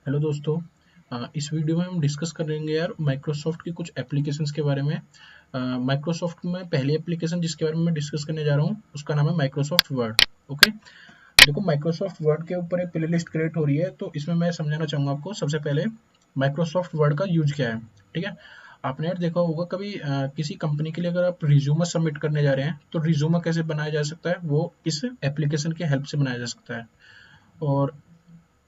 Hello दोस्तों। इस video में हम डिस्कस करेंगे यार माइक्रोसॉफ्ट की कुछ एप्लीकेशंस के बारे में। माइक्रोसॉफ्ट में पहली एप्लीकेशन जिसके बारे में मैं डिस्कस करने जा रहा हूँ उसका नाम है माइक्रोसॉफ्ट वर्ड। ओके, देखो माइक्रोसॉफ्ट वर्ड के ऊपर एक प्लेलिस्ट क्रिएट हो रही है, तो इसमें मैं समझाना चाहूँगा आपको। सबसे पहले माइक्रोसॉफ्ट वर्ड का यूज क्या है। ठीक है, आपने यार देखा होगा कभी किसी कंपनी के लिए अगर आप रिज्यूमर सबमिट करने जा रहे हैं तो रिज्यूमर कैसे बनाया जा सकता है, वो इस एप्लीकेशन की हेल्प से बनाया जा सकता है। और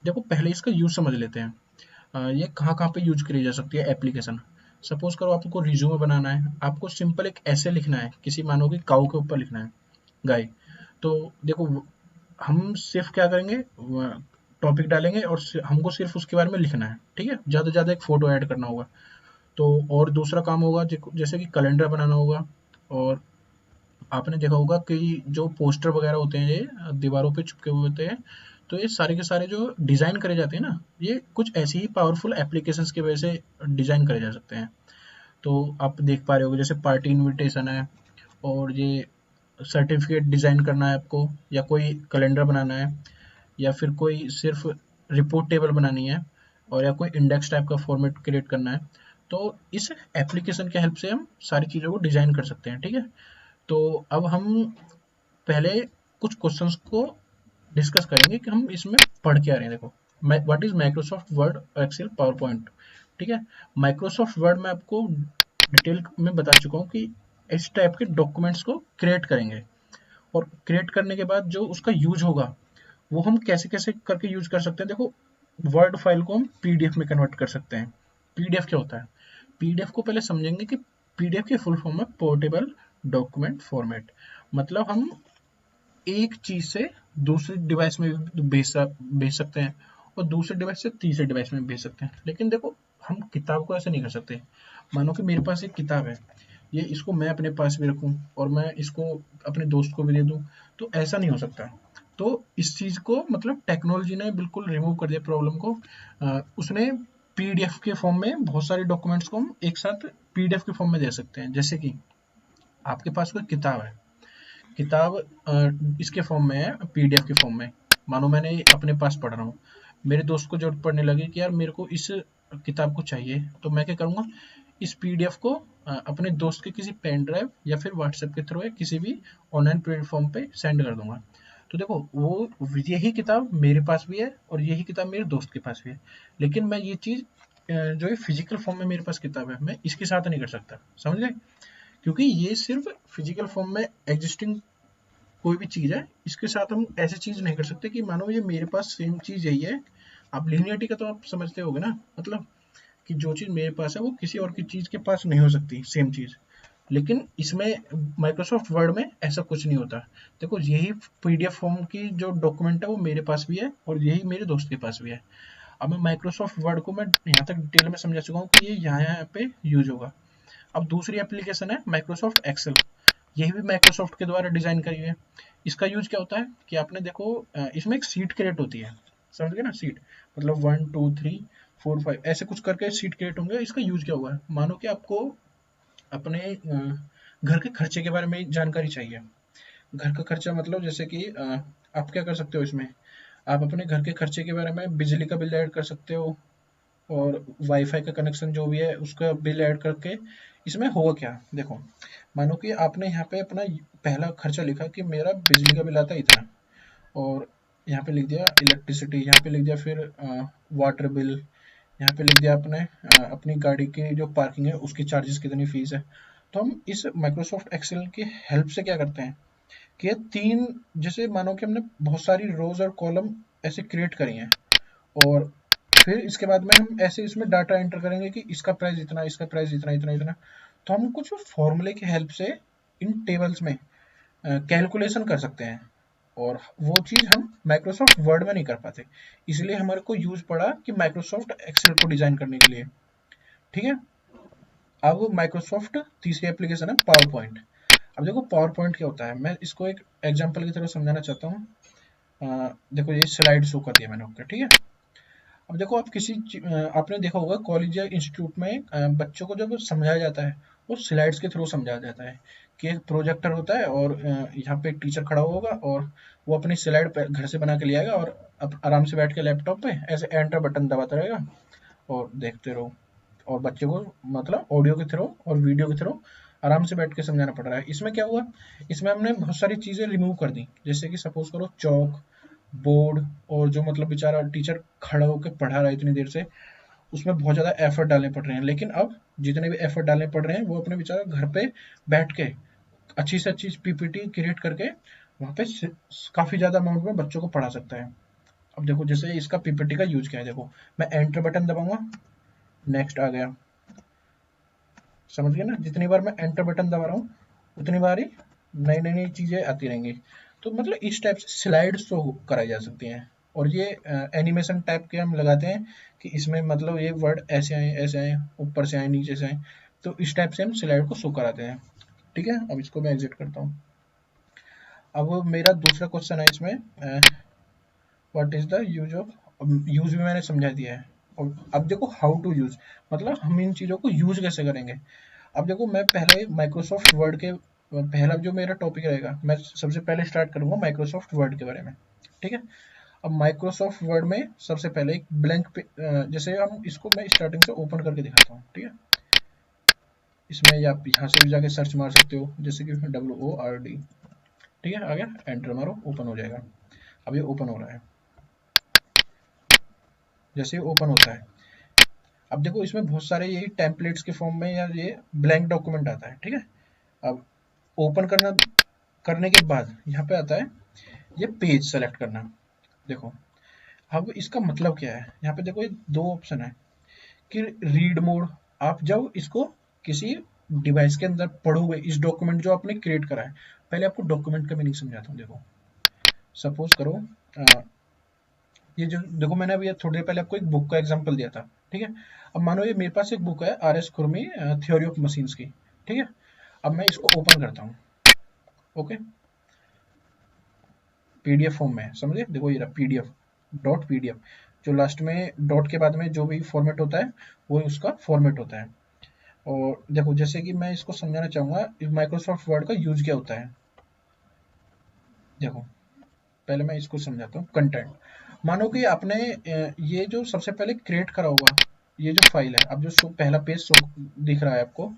देखो पहले इसका यूज समझ लेते हैं। ये कहाँ-कहाँ पे यूज़ करी जा सकती है एप्लीकेशन। सपोज़ करो आपको रिज़्यूमे बनाना है, आपको सिंपल एक एसे लिखना है, किसी मानो कि काऊ के ऊपर लिखना है, गाय। तो देखो हम सिर्फ़ क्या करेंगे, टॉपिक डालेंगे और हमको सिर्फ़ उसके बारे में लिखना है, ठीक है? ज़्यादा से ज़्यादा एक फ़ोटो ऐड करना होगा। तो और दूसरा काम होगा जैसे कि कैलेंडर बनाना होगा। और आपने देखा होगा कि जो पोस्टर वगैरह होते हैं ये दीवारों पे चिपके हुए होते हैं, तो ये सारे के सारे जो डिज़ाइन करे जाते हैं ना, ये कुछ ऐसी ही पावरफुल एप्लीकेशंस की वजह से डिज़ाइन करे जा सकते हैं। तो आप देख पा रहे होगे जैसे पार्टी इनविटेशन है, और ये सर्टिफिकेट डिज़ाइन करना है आपको, या कोई कैलेंडर बनाना है, या फिर कोई सिर्फ रिपोर्ट टेबल बनानी है, और या कोई इंडेक्स टाइप का फॉर्मेट क्रिएट करना है। तो इस एप्लीकेशन की हेल्प से हम सारी चीज़ों को डिज़ाइन कर सकते हैं, ठीक है? तो अब हम पहले कुछ क्वेश्चंस को डिस्कस करेंगे कि हम इसमें पढ़ क्या रहे हैं। देखो, what is Microsoft Word, Excel, PowerPoint. ठीक है, माइक्रोसॉफ्ट वर्ड में आपको डिटेल में बता चुका हूँ कि इस टाइप के डॉक्यूमेंट्स को क्रिएट करेंगे, और क्रिएट करने के बाद जो उसका यूज होगा वो हम कैसे कैसे करके यूज कर सकते हैं। देखो, वर्ड फाइल को हम पीडीएफ में कन्वर्ट कर सकते हैं। पीडीएफ क्या होता है? पीडीएफ को पहले समझेंगे कि पीडीएफ की फुल फॉर्म है पोर्टेबल डॉक्यूमेंट फॉर्मेट। मतलब हम एक चीज से दूसरी डिवाइस में भी भेज सकते हैं, और दूसरे डिवाइस से तीसरे डिवाइस में भेज सकते हैं। लेकिन देखो, हम किताब को ऐसे नहीं कर सकते। मानो कि मेरे पास एक किताब है, ये इसको मैं अपने पास भी रखूं और मैं इसको अपने दोस्त को भी दे दूं, तो ऐसा नहीं हो सकता। तो इस चीज को मतलब टेक्नोलॉजी ने बिल्कुल रिमूव कर दिया प्रॉब्लम को। उसने पीडीएफ के फॉर्म में बहुत सारे डॉक्यूमेंट्स को हम एक साथ पीडीएफ के फॉर्म में दे सकते हैं। जैसे कि आपके पास कोई किताब है, किताब इसके फॉर्म में है, पीडीएफ के फॉर्म में। मानो मैंने अपने पास पढ़ रहा हूँ, मेरे दोस्त को जरूरत पड़ने लगी कि यार मेरे को इस किताब को चाहिए, तो मैं क्या करूँगा, इस पीडीएफ को अपने दोस्त के किसी पेन ड्राइव या फिर व्हाट्सएप के थ्रू या किसी भी ऑनलाइन प्लेटफॉर्म पे सेंड कर दूंगा। तो देखो, वो यही किताब मेरे पास भी है और यही किताब मेरे दोस्त के पास भी है। लेकिन मैं ये चीज़ जो है फिजिकल फॉर्म में मेरे पास किताब है, मैं इसके साथ नहीं कर सकता। समझ गए? क्योंकि ये सिर्फ फिजिकल फॉर्म में एग्जिस्टिंग कोई भी चीज़ है, इसके साथ हम ऐसी चीज़ नहीं कर सकते कि मानो ये मेरे पास सेम चीज़ यही है। आप लीनियरिटी का तो आप समझते होगे ना, मतलब कि जो चीज़ मेरे पास है वो किसी और की चीज़ के पास नहीं हो सकती सेम चीज़। लेकिन इसमें माइक्रोसॉफ्ट वर्ड में ऐसा कुछ नहीं होता। देखो, यही पीडीएफ फॉर्म की जो डॉक्यूमेंट है वो मेरे पास भी है और यही मेरे दोस्त के पास भी है। अब मैं माइक्रोसॉफ्ट वर्ड को मैं यहाँ तक डिटेल में समझा चुका हूँ कि ये यहाँ यहाँ पे यूज होगा। अब दूसरी एप्लीकेशन है माइक्रोसॉफ्ट एक्सेल। यही भी माइक्रोसॉफ्ट के द्वारा डिजाइन करी हुई है। इसका यूज क्या होता है कि आपने देखो, इसमें एक सीट क्रिएट होती है। समझ गए ना? सीट मतलब 1 2 3 4 5 ऐसे कुछ करके सीट क्रिएट होंगे। इसका यूज क्या हुआ है, मानो कि आपको अपने घर के खर्चे के बारे में जानकारी चाहिए। घर का खर्चा मतलब जैसे कि आप क्या कर सकते हो इसमें, आप अपने घर के खर्चे के बारे में बिजली का बिल ऐड कर सकते हो, और वाईफाई का कनेक्शन जो भी है उसका बिल ऐड करके। इसमें होगा क्या, देखो, मानो कि आपने यहाँ पे अपना पहला खर्चा लिखा कि मेरा बिजली का बिल आता है इतना, और यहाँ पे लिख दिया इलेक्ट्रिसिटी, यहाँ पे लिख दिया फिर वाटर बिल, यहाँ पे लिख दिया आपने अपनी गाड़ी की जो पार्किंग है उसकी चार्जेस कितनी फीस है। तो हम इस माइक्रोसॉफ्ट एक्सेल की हेल्प से क्या करते हैं कि ये तीन, जैसे मानो कि हमने बहुत सारी रोज और कॉलम ऐसे क्रिएट करी हैं, और फिर इसके बाद में हम ऐसे इसमें डाटा एंटर करेंगे कि इसका प्राइस इतना, इसका प्राइस इतना, इतना, इतना। तो हम कुछ फॉर्मूले की हेल्प से इन टेबल्स में कैलकुलेशन कर सकते हैं, और वो चीज़ हम माइक्रोसॉफ्ट वर्ड में नहीं कर पाते। इसलिए हमारे को यूज पड़ा कि माइक्रोसॉफ्ट एक्सेल को डिजाइन करने के लिए। ठीक है, अब माइक्रोसॉफ्ट तीसरी एप्लीकेशन है पावर पॉइंट। अब देखो पावर पॉइंट क्या होता है, मैं इसको एक एग्जाम्पल की तरह समझाना चाहता हूँ। देखो, ये स्लाइड शो कर दिया मैंने आपको, ठीक है। अब देखो, आप आपने देखा होगा कॉलेज या इंस्टीट्यूट में बच्चों को जब समझाया जाता है, वो स्लाइड्स के थ्रू समझाया जाता है कि एक प्रोजेक्टर होता है और यहाँ पे एक टीचर खड़ा होगा और वो अपनी स्लाइड घर से बना के ले आएगा और आराम से बैठ के लैपटॉप पे ऐसे एंटर बटन दबाता रहेगा और देखते रहो। और बच्चे को मतलब ऑडियो के थ्रू और वीडियो के थ्रू आराम से बैठ के समझाना पड़ रहा है। इसमें क्या हुआ, इसमें हमने बहुत सारी चीज़ें रिमूव कर दी, जैसे कि सपोज करो चौक, बोर्ड, और जो मतलब बेचारा टीचर खड़ा होकर पढ़ा रहा है इतनी देर से, उसमें बहुत ज़्यादा एफर्ट डालने पड़ रहे हैं। लेकिन अब जितने भी एफर्ट डालने पड़ रहे हैं वो अपने बेचारा घर पे बैठ के अच्छी से अच्छी पीपीटी क्रिएट करके वहाँ पे काफ़ी ज़्यादा अमाउंट में बच्चों को पढ़ा सकता है। अब देखो जैसे इसका पीपीटी का यूज क्या है, देखो मैं एंटर बटन दबाऊंगा, नेक्स्ट आ गया, समझ गए ना। जितनी बार मैं एंटर बटन दबा रहा हूँ उतनी बार ही नई नई नई चीज़ें आती रहेंगी। तो मतलब इस टाइप से स्लाइड्स तो कराई जा सकती हैं। और ये एनिमेशन टाइप के हम लगाते हैं कि इसमें मतलब ये वर्ड ऐसे आए, ऊपर से आए, नीचे से आए, तो इस टाइप से हम स्लाइड को शो कराते हैं। ठीक है, अब इसको मैं एग्जिट करता हूँ। अब मेरा दूसरा क्वेश्चन है इसमें, what is the use of, use भी मैंने समझा दिया है। और अब देखो हाउ टू यूज, मतलब हम इन चीज़ों को यूज कैसे करेंगे। अब देखो मैं पहले माइक्रोसॉफ्ट वर्ड के, पहला जो मेरा टॉपिक रहेगा मैं सबसे पहले स्टार्ट करूंगा माइक्रोसॉफ्ट वर्ड के बारे में। ठीक है, अब माइक्रोसॉफ्ट वर्ड में सबसे पहले एक ब्लैंक जैसे हम इसको मैं स्टार्टिंग से ओपन करके दिखाता हूँ। ठीक है, इसमें आप यहाँ से भी जाके सर्च मार सकते हो, जैसे कि WORD। ठीक है, आ गया, एंटर मारो, ओपन हो जाएगा। अब ये ओपन हो रहा है, जैसे ही ओपन होता है अब देखो इसमें बहुत सारे यही टेम्पलेट्स के फॉर्म में या ये ब्लैंक डॉक्यूमेंट आता है। ठीक है, अब ओपन करने के बाद यहाँ पे आता है ये पेज सेलेक्ट करना। देखो अब इसका मतलब क्या है, यहाँ पे देखो ये दो ऑप्शन है कि रीड मोड, आप जब इसको किसी डिवाइस के अंदर पढ़ोगे इस डॉक्यूमेंट जो आपने क्रिएट करा है। पहले आपको डॉक्यूमेंट का मीनिंग समझाता हूँ। देखो सपोज करो ये जो देखो मैंने अभी थोड़ी देर पहले आपको एक बुक का एग्जांपल दिया था। ठीक है, अब मानो ये मेरे पास एक बुक है RS खुरमी थ्योरी ऑफ मशीन्स की। ठीक है, अब मैं इसको ओपन करता हूँ। ओके, PDF फॉर्म में, समझे, देखो ये रहा PDF.pdf, जो लास्ट में डॉट के बाद में जो भी फॉर्मेट होता है वो उसका फॉर्मेट होता है। और देखो जैसे कि मैं इसको समझाना चाहूँगा माइक्रोसॉफ्ट वर्ड का यूज क्या होता है। देखो पहले मैं इसको समझाता हूँ। कंटेंट, मानो कि आपने ये जो सबसे पहले क्रिएट करा होगा, ये जो फाइल है, अब जो पहला पेज दिख रहा है आपको,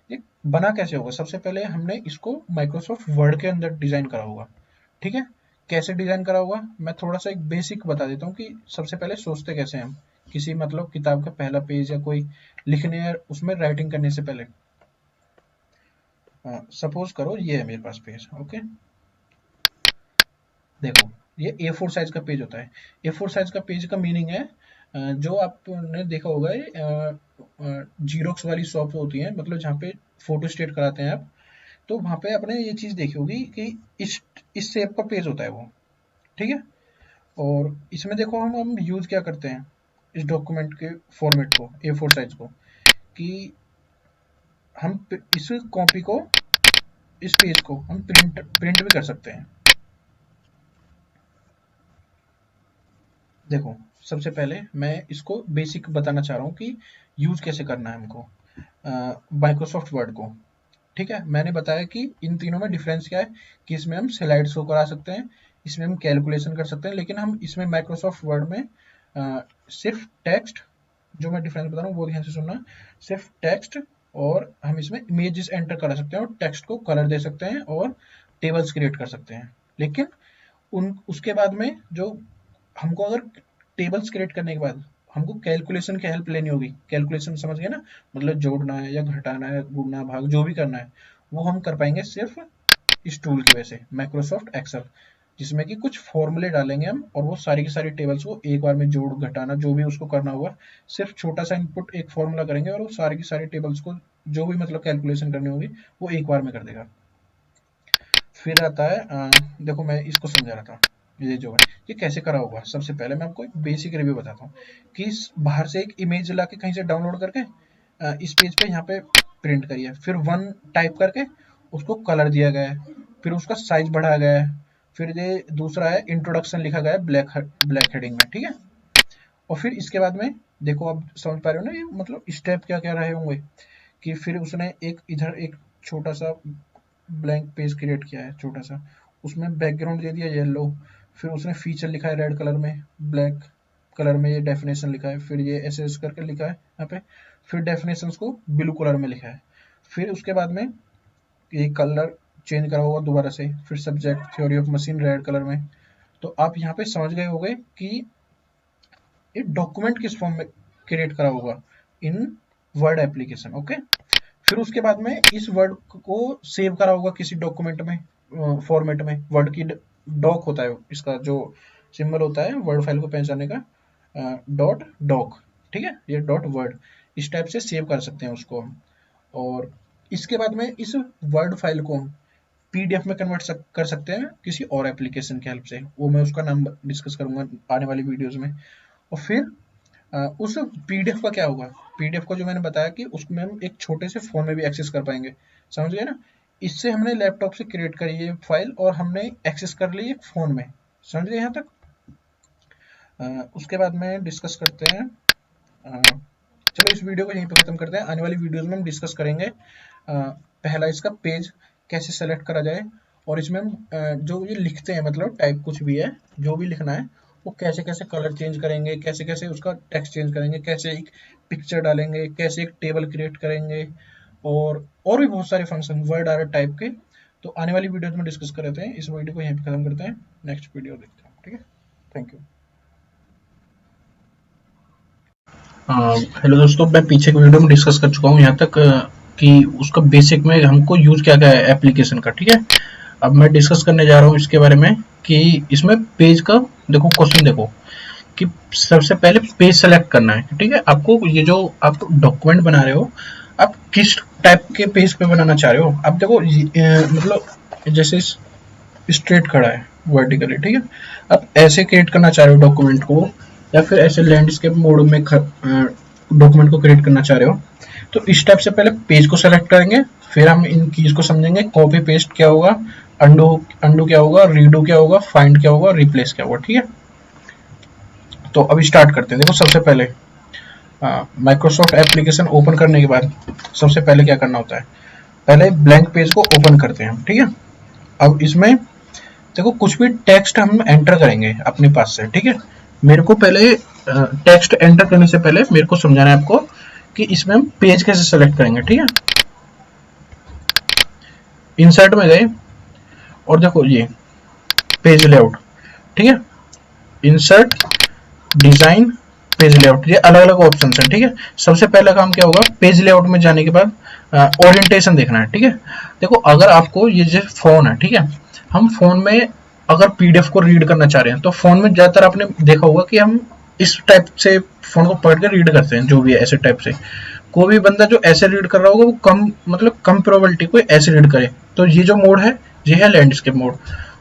ये बना कैसे होगा। सबसे पहले हमने इसको माइक्रोसॉफ्ट वर्ड के अंदर डिजाइन करा होगा। ठीक है, कैसे डिजाइन करा होगा मैं थोड़ा सा एक बेसिक बता देता हूँ कि सबसे पहले सोचते कैसे हैं हम किसी मतलब किताब का पहला पेज या कोई लिखने या उसमें राइटिंग करने से पहले। सपोज करो ये है मेरे पास पेज। ओके, देखो ये A4 साइज का पेज होता है। A4 साइज का पेज का मीनिंग है जो आपने देखा होगा जीरोक्स वाली शॉप होती है, मतलब जहाँ पे फोटो स्टेट कराते हैं आप, तो वहाँ पे आपने ये चीज़ देखी होगी कि इस शेप का पेज होता है वो। ठीक है, और इसमें देखो हम यूज़ क्या करते हैं इस डॉक्यूमेंट के फॉर्मेट को, A4 साइज को, कि हम इस कॉपी को, इस पेज को हम प्रिंट भी कर सकते हैं। देखो सबसे पहले मैं इसको बेसिक बताना चाह रहा हूँ कि यूज़ कैसे करना है हमको माइक्रोसॉफ्ट वर्ड को। ठीक है, मैंने बताया कि इन तीनों में डिफरेंस क्या है, कि इसमें हम स्लाइड शो करा सकते हैं, इसमें हम कैलकुलेशन कर सकते हैं, लेकिन हम इसमें माइक्रोसॉफ्ट वर्ड में सिर्फ टेक्स्ट, जो मैं डिफरेंस बता रहा हूँ वो ध्यान से सुनना, सिर्फ टेक्स्ट, और हम इसमें इमेजेस एंटर करा सकते हैं और टेक्स्ट को कलर दे सकते हैं और टेबल्स क्रिएट कर सकते हैं। लेकिन उन उसके बाद में जो हमको अगर टेबल्स क्रिएट करने के बाद हमको कैलकुलेशन की हेल्प लेनी होगी, कैलकुलेशन समझ गए ना, मतलब जोड़ना है या घटाना है, गुणना भाग जो भी करना है, वो हम कर पाएंगे सिर्फ इस टूल की वजह से, माइक्रोसॉफ्ट एक्सेल, जिसमें कि कुछ फॉर्मूले डालेंगे हम और वो सारी की सारी टेबल्स को एक बार में जोड़ घटाना जो भी उसको करना होगा, सिर्फ छोटा सा इनपुट एक फॉर्मूला करेंगे और वो सारी की सारी टेबल्स को जो भी मतलब कैलकुलेशन करनी होगी वो एक बार में कर देगा। फिर आता है देखो मैं इसको समझा रहा था, ये जो है ये कैसे करा होगा। सबसे पहले मैं आपको एक बेसिक रिव्यू बताता हूँ कि बाहर से एक इमेज ला के कहीं से डाउनलोड करके इस पेज पे यहाँ पे प्रिंट करिए, फिर वन टाइप करके उसको कलर दिया गया है, फिर उसका साइज बढ़ाया गया है, फिर ये दूसरा है इंट्रोडक्शन लिखा गया है ब्लैक हेडिंग में। ठीक है, और फिर इसके बाद में देखो आप समझ पा रहे हो ना ये मतलब स्टेप क्या क्या रहे होंगे, कि फिर उसने एक इधर एक छोटा सा ब्लैंक पेज क्रिएट किया है छोटा सा, उसमें बैकग्राउंड दे दिया येलो, फिर उसने फीचर लिखा है रेड कलर में, ब्लैक कलर में ये डेफिनेशन लिखा है, फिर ये ऐसे ऐसे करके लिखा है यहाँ पे, फिर डेफिनेशन को ब्लू कलर में लिखा है, फिर उसके बाद में ये कलर चेंज करा होगा दोबारा से, फिर subject theory of machine red colour में। तो आप यहाँ पे समझ गए होंगे कि ये डॉक्यूमेंट किस फॉर्म में क्रिएट करा होगा, इन वर्ड एप्लीकेशन। ओके, फिर उसके बाद में इस वर्ड को सेव करा होगा किसी डॉक्यूमेंट में, फॉर्मेट में, वर्ड की डॉक होता है इसका जो सिंबल होता है वर्ड फाइल को पहचानने का, डॉट डॉक, ठीक है, ये डॉट वर्ड, इस टाइप से सेव कर सकते हैं उसको हम। और इसके बाद में इस वर्ड फाइल को हम पीडीएफ में कन्वर्ट कर सकते हैं किसी और एप्लीकेशन की हेल्प से, वो मैं उसका नाम डिस्कस करूंगा आने वाली वीडियोस में। और फिर उस पीडीएफ का क्या होगा, पीडीएफ को जो मैंने बताया कि उसमें हम एक छोटे से फोन में भी एक्सेस कर पाएंगे, समझ गए ना। इससे हमने लैपटॉप से क्रिएट करी ये फाइल और हमने एक्सेस कर ली फोन में, समझ गए यहाँ तक। उसके बाद में डिस्कस करते हैं, चलो इस वीडियो को यहीं पे खत्म करते हैं, आने वाली वीडियोस में हम डिस्कस करेंगे पहला इसका पेज कैसे सेलेक्ट करा जाए, और इसमें हम जो ये लिखते हैं मतलब टाइप कुछ भी है जो भी लिखना है वो कैसे कैसे कलर चेंज करेंगे, कैसे कैसे उसका टेक्स्ट चेंज करेंगे, कैसे एक पिक्चर डालेंगे, कैसे एक टेबल क्रिएट करेंगे, और भी बहुत सारे फंक्शन वर्ड आर्ट टाइप के। तो आने वाली वीडियो में डिस्कस करते हैं, इस वीडियो को यहीं पे खत्म करते हैं, नेक्स्ट वीडियो देखते हैं, ठीक है, थैंक यू। हेलो दोस्तों, मैं पीछे की वीडियो में डिस्कस कर चुका हूँ यहाँ तक कि उसका बेसिक में हमको यूज क्या क्या है एप्लीकेशन का, ठीक है। अब मैं डिस्कस करने जा रहा हूँ इसके बारे में कि इसमें पेज का देखो क्वेश्चन देखो कि सबसे पहले पेज सेलेक्ट करना है, ठीक है। आपको ये जो आप डॉक्यूमेंट बना रहे हो, आप किस टाइप के पेज पे बनाना चाह रहे हो, आप देखो मतलब जैसे स्ट्रेट खड़ा है वर्टिकली, ठीक है, आप ऐसे क्रिएट करना चाह रहे हो डॉक्यूमेंट को, या फिर ऐसे लैंडस्केप मोड में डॉक्यूमेंट को क्रिएट करना चाह रहे हो, तो इस टाइप से पहले पेज को सेलेक्ट करेंगे, फिर हम इन कीज को समझेंगे, कॉपी पेस्ट क्या होगा, अंडू क्या होगा, रीडू क्या होगा, फाइंड क्या होगा, रिप्लेस क्या होगा, ठीक है। तो अभी स्टार्ट करते हैं। देखो सबसे पहले माइक्रोसॉफ्ट एप्लीकेशन ओपन करने के बाद सबसे पहले क्या करना होता है, पहले ब्लैंक पेज को ओपन करते हैं, ठीक है। अब इसमें देखो कुछ भी टेक्स्ट हम एंटर करेंगे अपने पास से, ठीक है। मेरे को पहले टेक्स्ट एंटर करने से पहले मेरे को समझाना है आपको कि इसमें हम पेज कैसे सेलेक्ट करेंगे, ठीक है। इंसर्ट में गए और देखो ये पेज लेआउट, ठीक है, इंसर्ट, डिजाइन, पेज लेआउट, ये अलग अलग ऑप्शन है, ठीक है। सबसे पहला काम क्या होगा, पेज लेआउट में जाने के बाद ओरिएंटेशन देखना है, ठीक है। देखो अगर आपको ये जो फोन है, ठीक है, हम फोन में अगर पीडीएफ को रीड करना चाह रहे हैं तो फोन में ज्यादातर आपने देखा होगा कि हम इस टाइप से फोन को पकड़ के रीड करते हैं, जो भी है ऐसे टाइप से। कोई भी बंदा जो ऐसे रीड कर रहा होगा वो कम मतलब कम प्रोबेबिलिटी कोई ऐसे रीड करे। तो ये जो मोड है ये है लैंडस्केप मोड,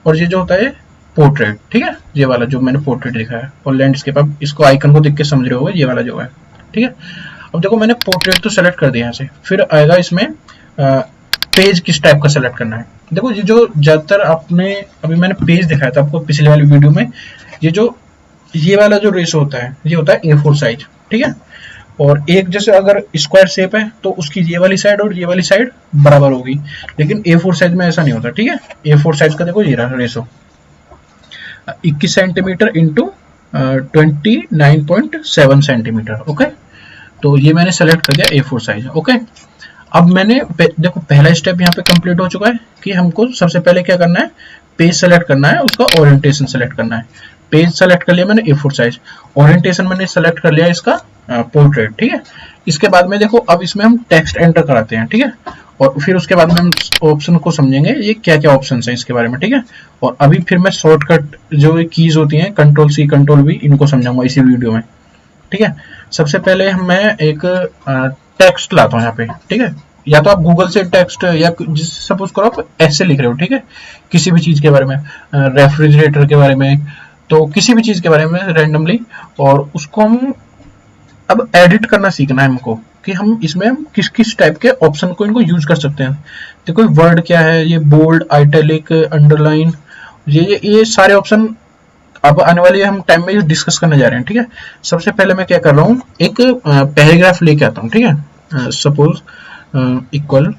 और ये जो होता है पोर्ट्रेट, ठीक है, ये वाला जो मैंने पोर्ट्रेट लिखा है, और लैंडस्केप आप इसको आइकन को देख के समझ रहे होगे, ये वाला जो है, ठीक है। अब देखो मैंने पोर्ट्रेट तो सेलेक्ट कर दिया यहाँ से, फिर आएगा इसमें पेज किस टाइप का सेलेक्ट करना है। देखो ये जो ज्यादातर आपने अभी मैंने पेज दिखाया था आपको पिछले वाली वीडियो में, ये वाला जो रेशो होता है ये होता है A4 साइज, ठीक है। और एक जैसे अगर स्क्वायर शेप है तो उसकी ये वाली साइड और ये वाली साइड बराबर होगी, लेकिन A4 साइज में ऐसा नहीं होता, ठीक है। A4 साइज का देखो ये रहा ratio 21 centimetre into 29.7 centimetre, okay. तो ये मैंने सेलेक्ट कर दिया A4 साइज, ओके। अब मैंने देखो पहला स्टेप यहाँ पे कंप्लीट हो चुका है कि हमको सबसे पहले क्या करना है, पेज सेलेक्ट करना है, उसका ओरिएंटेशन सेलेक्ट करना है। पेज सेलेक्ट कर लिया मैंने A4 साइज, ओरिएंटेशन मैंने सेलेक्ट कर लिया इसका पोर्ट्रेट, ठीक है। इसके बाद में देखो अब इसमें हम टेक्स्ट एंटर कराते हैं, ठीक है, और फिर उसके बाद में हम ऑप्शन को समझेंगे ये क्या क्या ऑप्शन है इसके बारे में, ठीक है। और अभी फिर मैं शॉर्टकट जो कीज होती हैं Ctrl+C Ctrl+V इनको समझाऊंगा इसी वीडियो में, ठीक है। सबसे पहले मैं एक टेक्स्ट लाता हूँ यहाँ पे, ठीक है, या तो आप गूगल से टेक्स्ट, या सपोज करो आप ऐसे लिख रहे हो, ठीक है, किसी भी चीज के बारे में, रेफ्रिजरेटर के बारे में, तो किसी भी चीज के बारे में रैंडमली, और उसको हम अब एडिट करना सीखना है हमको कि हम इसमें किस किस टाइप के ऑप्शन को इनको यूज कर सकते हैं। देखो वर्ड क्या है, ये बोल्ड, आइटैलिक, अंडरलाइन, ये सारे ऑप्शन अब आने वाले हम टाइम में डिस्कस करने जा रहे हैं, ठीक है। सबसे पहले मैं क्या कर रहा हूँ, एक पैराग्राफ लेके आता हूँ, ठीक है। Suppose equal.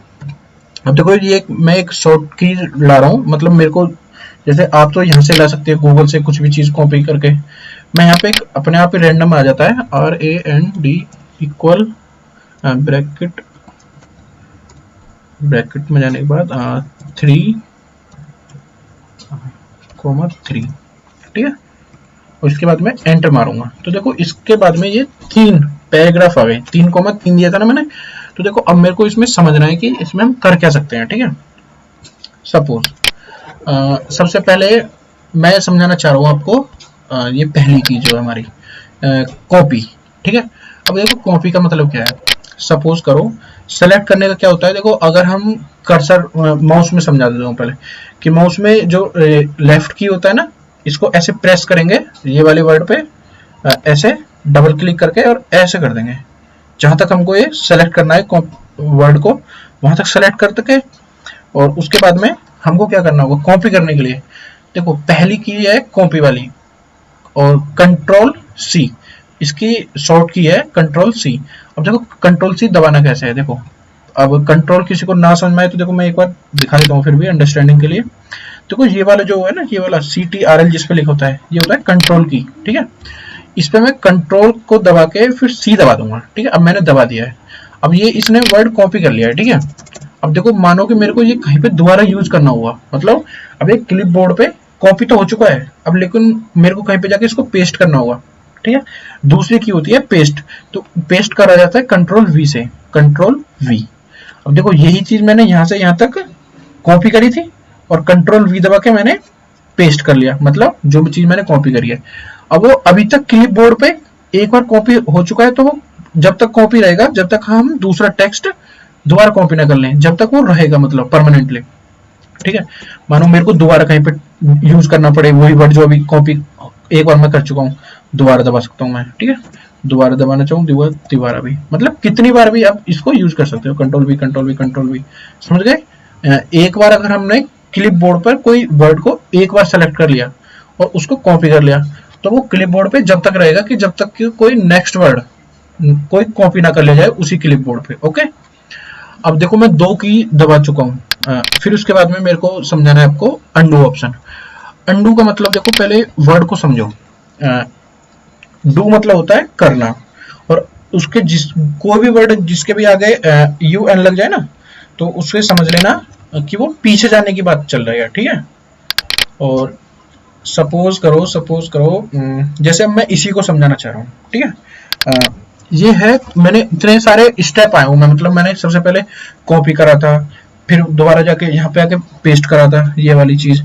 अब देखो ये मैं एक शॉर्ट की ला रहा हूँ, मतलब मेरे को जैसे आप तो यहाँ से ला सकते हैं गूगल से कुछ भी चीज़ कॉपी करके, मैं यहाँ पे एक अपने आप ही रैंडम आ जाता है RAND इक्वल ब्रैकेट में जाने के बाद 3,3, ठीक है। और इसके बाद मैं एंटर मारूंगा तो देखो इसके बाद में ये 3 पैराग्राफ आ गए, 3,3 दिया था ना मैंने। तो देखो अब मेरे को इसमें समझना है कि इसमें हम कर क्या सकते हैं, ठीक है। सपोज सबसे पहले मैं समझाना चाह रहा हूँ आपको ये पहली की जो है हमारी कॉपी, ठीक है। अब देखो कॉपी का मतलब क्या है। सपोज करो सेलेक्ट करने का क्या होता है, देखो अगर हम कर्सर माउस में समझा देता हूँ पहले कि माउस में जो लेफ्ट की होता है ना, इसको ऐसे प्रेस करेंगे ये वाले वर्ड पे, ऐसे डबल क्लिक करके और ऐसे कर देंगे जहां तक हमको ये सेलेक्ट करना है वर्ड को, वहां तक सेलेक्ट कर सके। और उसके बाद में हमको क्या करना होगा कॉपी करने के लिए, देखो पहली की है कॉपी वाली और कंट्रोल सी, इसकी शॉर्ट की है कंट्रोल सी। अब देखो कंट्रोल सी दबाना कैसे है, देखो अब कंट्रोल किसी को ना समझ में आए तो देखो मैं एक बार दिखा देता हूँ फिर भी अंडरस्टैंडिंग के लिए। देखो ये वाला जो है ना, ये वाला CTRL जिस पे लिखा होता है ये होता है कंट्रोल की, ठीक है। इस पे मैं कंट्रोल को दबा के फिर सी दबा दूंगा, ठीक है। अब मैंने दबा दिया है, अब ये इसने वर्ड कॉपी कर लिया है, ठीक है। अब देखो मानो कि मेरे को ये कहीं पे दोबारा यूज करना हुआ, मतलब अब एक क्लिप बोर्ड पे कॉपी तो हो चुका है, अब लेकिन मेरे को कहीं पे जाके इसको पेस्ट करना होगा, ठीक है। दूसरी की होती है पेस्ट, तो पेस्ट करा जाता है कंट्रोल V से, कंट्रोल V। अब देखो यही चीज मैंने यहाँ से यहाँ तक कॉपी करी थी और कंट्रोल V दबा के मैंने पेस्ट कर लिया, मतलब जो भी चीज मैंने कॉपी करी है। अब वो अभी तक क्लिप बोर्ड पे एक बार कॉपी हो चुका है, तो वो जब तक कॉपी रहेगा, जब तक हम दूसरा टेक्स्ट दोबारा कॉपी ना कर लें, जब तक वो रहेगा मतलब परमानेंटली, ठीक है। मानो मेरे को दोबारा कहीं पे यूज करना पड़े वही वर्ड जो अभी कॉपी एक बार मैं कर चुका हूँ, दोबारा दबा सकता हूँ मैं, ठीक है। दोबारा दबाना चाहूँ दोबारा भी, मतलब कितनी बार भी आप इसको यूज कर सकते हो, control V control V control V, समझ गए। एक बार अगर हमने क्लिप बोर्ड पर कोई वर्ड को एक बार सेलेक्ट कर लिया और उसको कॉपी कर लिया, तो वो क्लिप बोर्ड पे जब तक रहेगा कि जब तक कि कोई नेक्स्ट वर्ड कोई कॉपी ना कर लिया जाए उसी क्लिप बोर्ड पे, ओके। अब देखो मैं 2 की दबा चुका हूँ, फिर उसके बाद में मेरे को समझाना है आपको अंडू ऑप्शन। अंडू का मतलब देखो पहले वर्ड को समझो, डू मतलब होता है करना, और उसके जिस कोई भी वर्ड जिसके भी आगे UN लग जाए ना, तो उससे समझ लेना कि वो पीछे जाने की बात चल रही है, ठीक है। और सपोज करो जैसे मैं इसी को समझाना चाह रहा हूँ, ठीक है। ये है मैंने इतने सारे स्टेप आए हूँ मैं, मतलब मैंने सबसे पहले कॉपी करा था, फिर दोबारा जाके यहाँ पे आके पेस्ट करा था ये वाली चीज,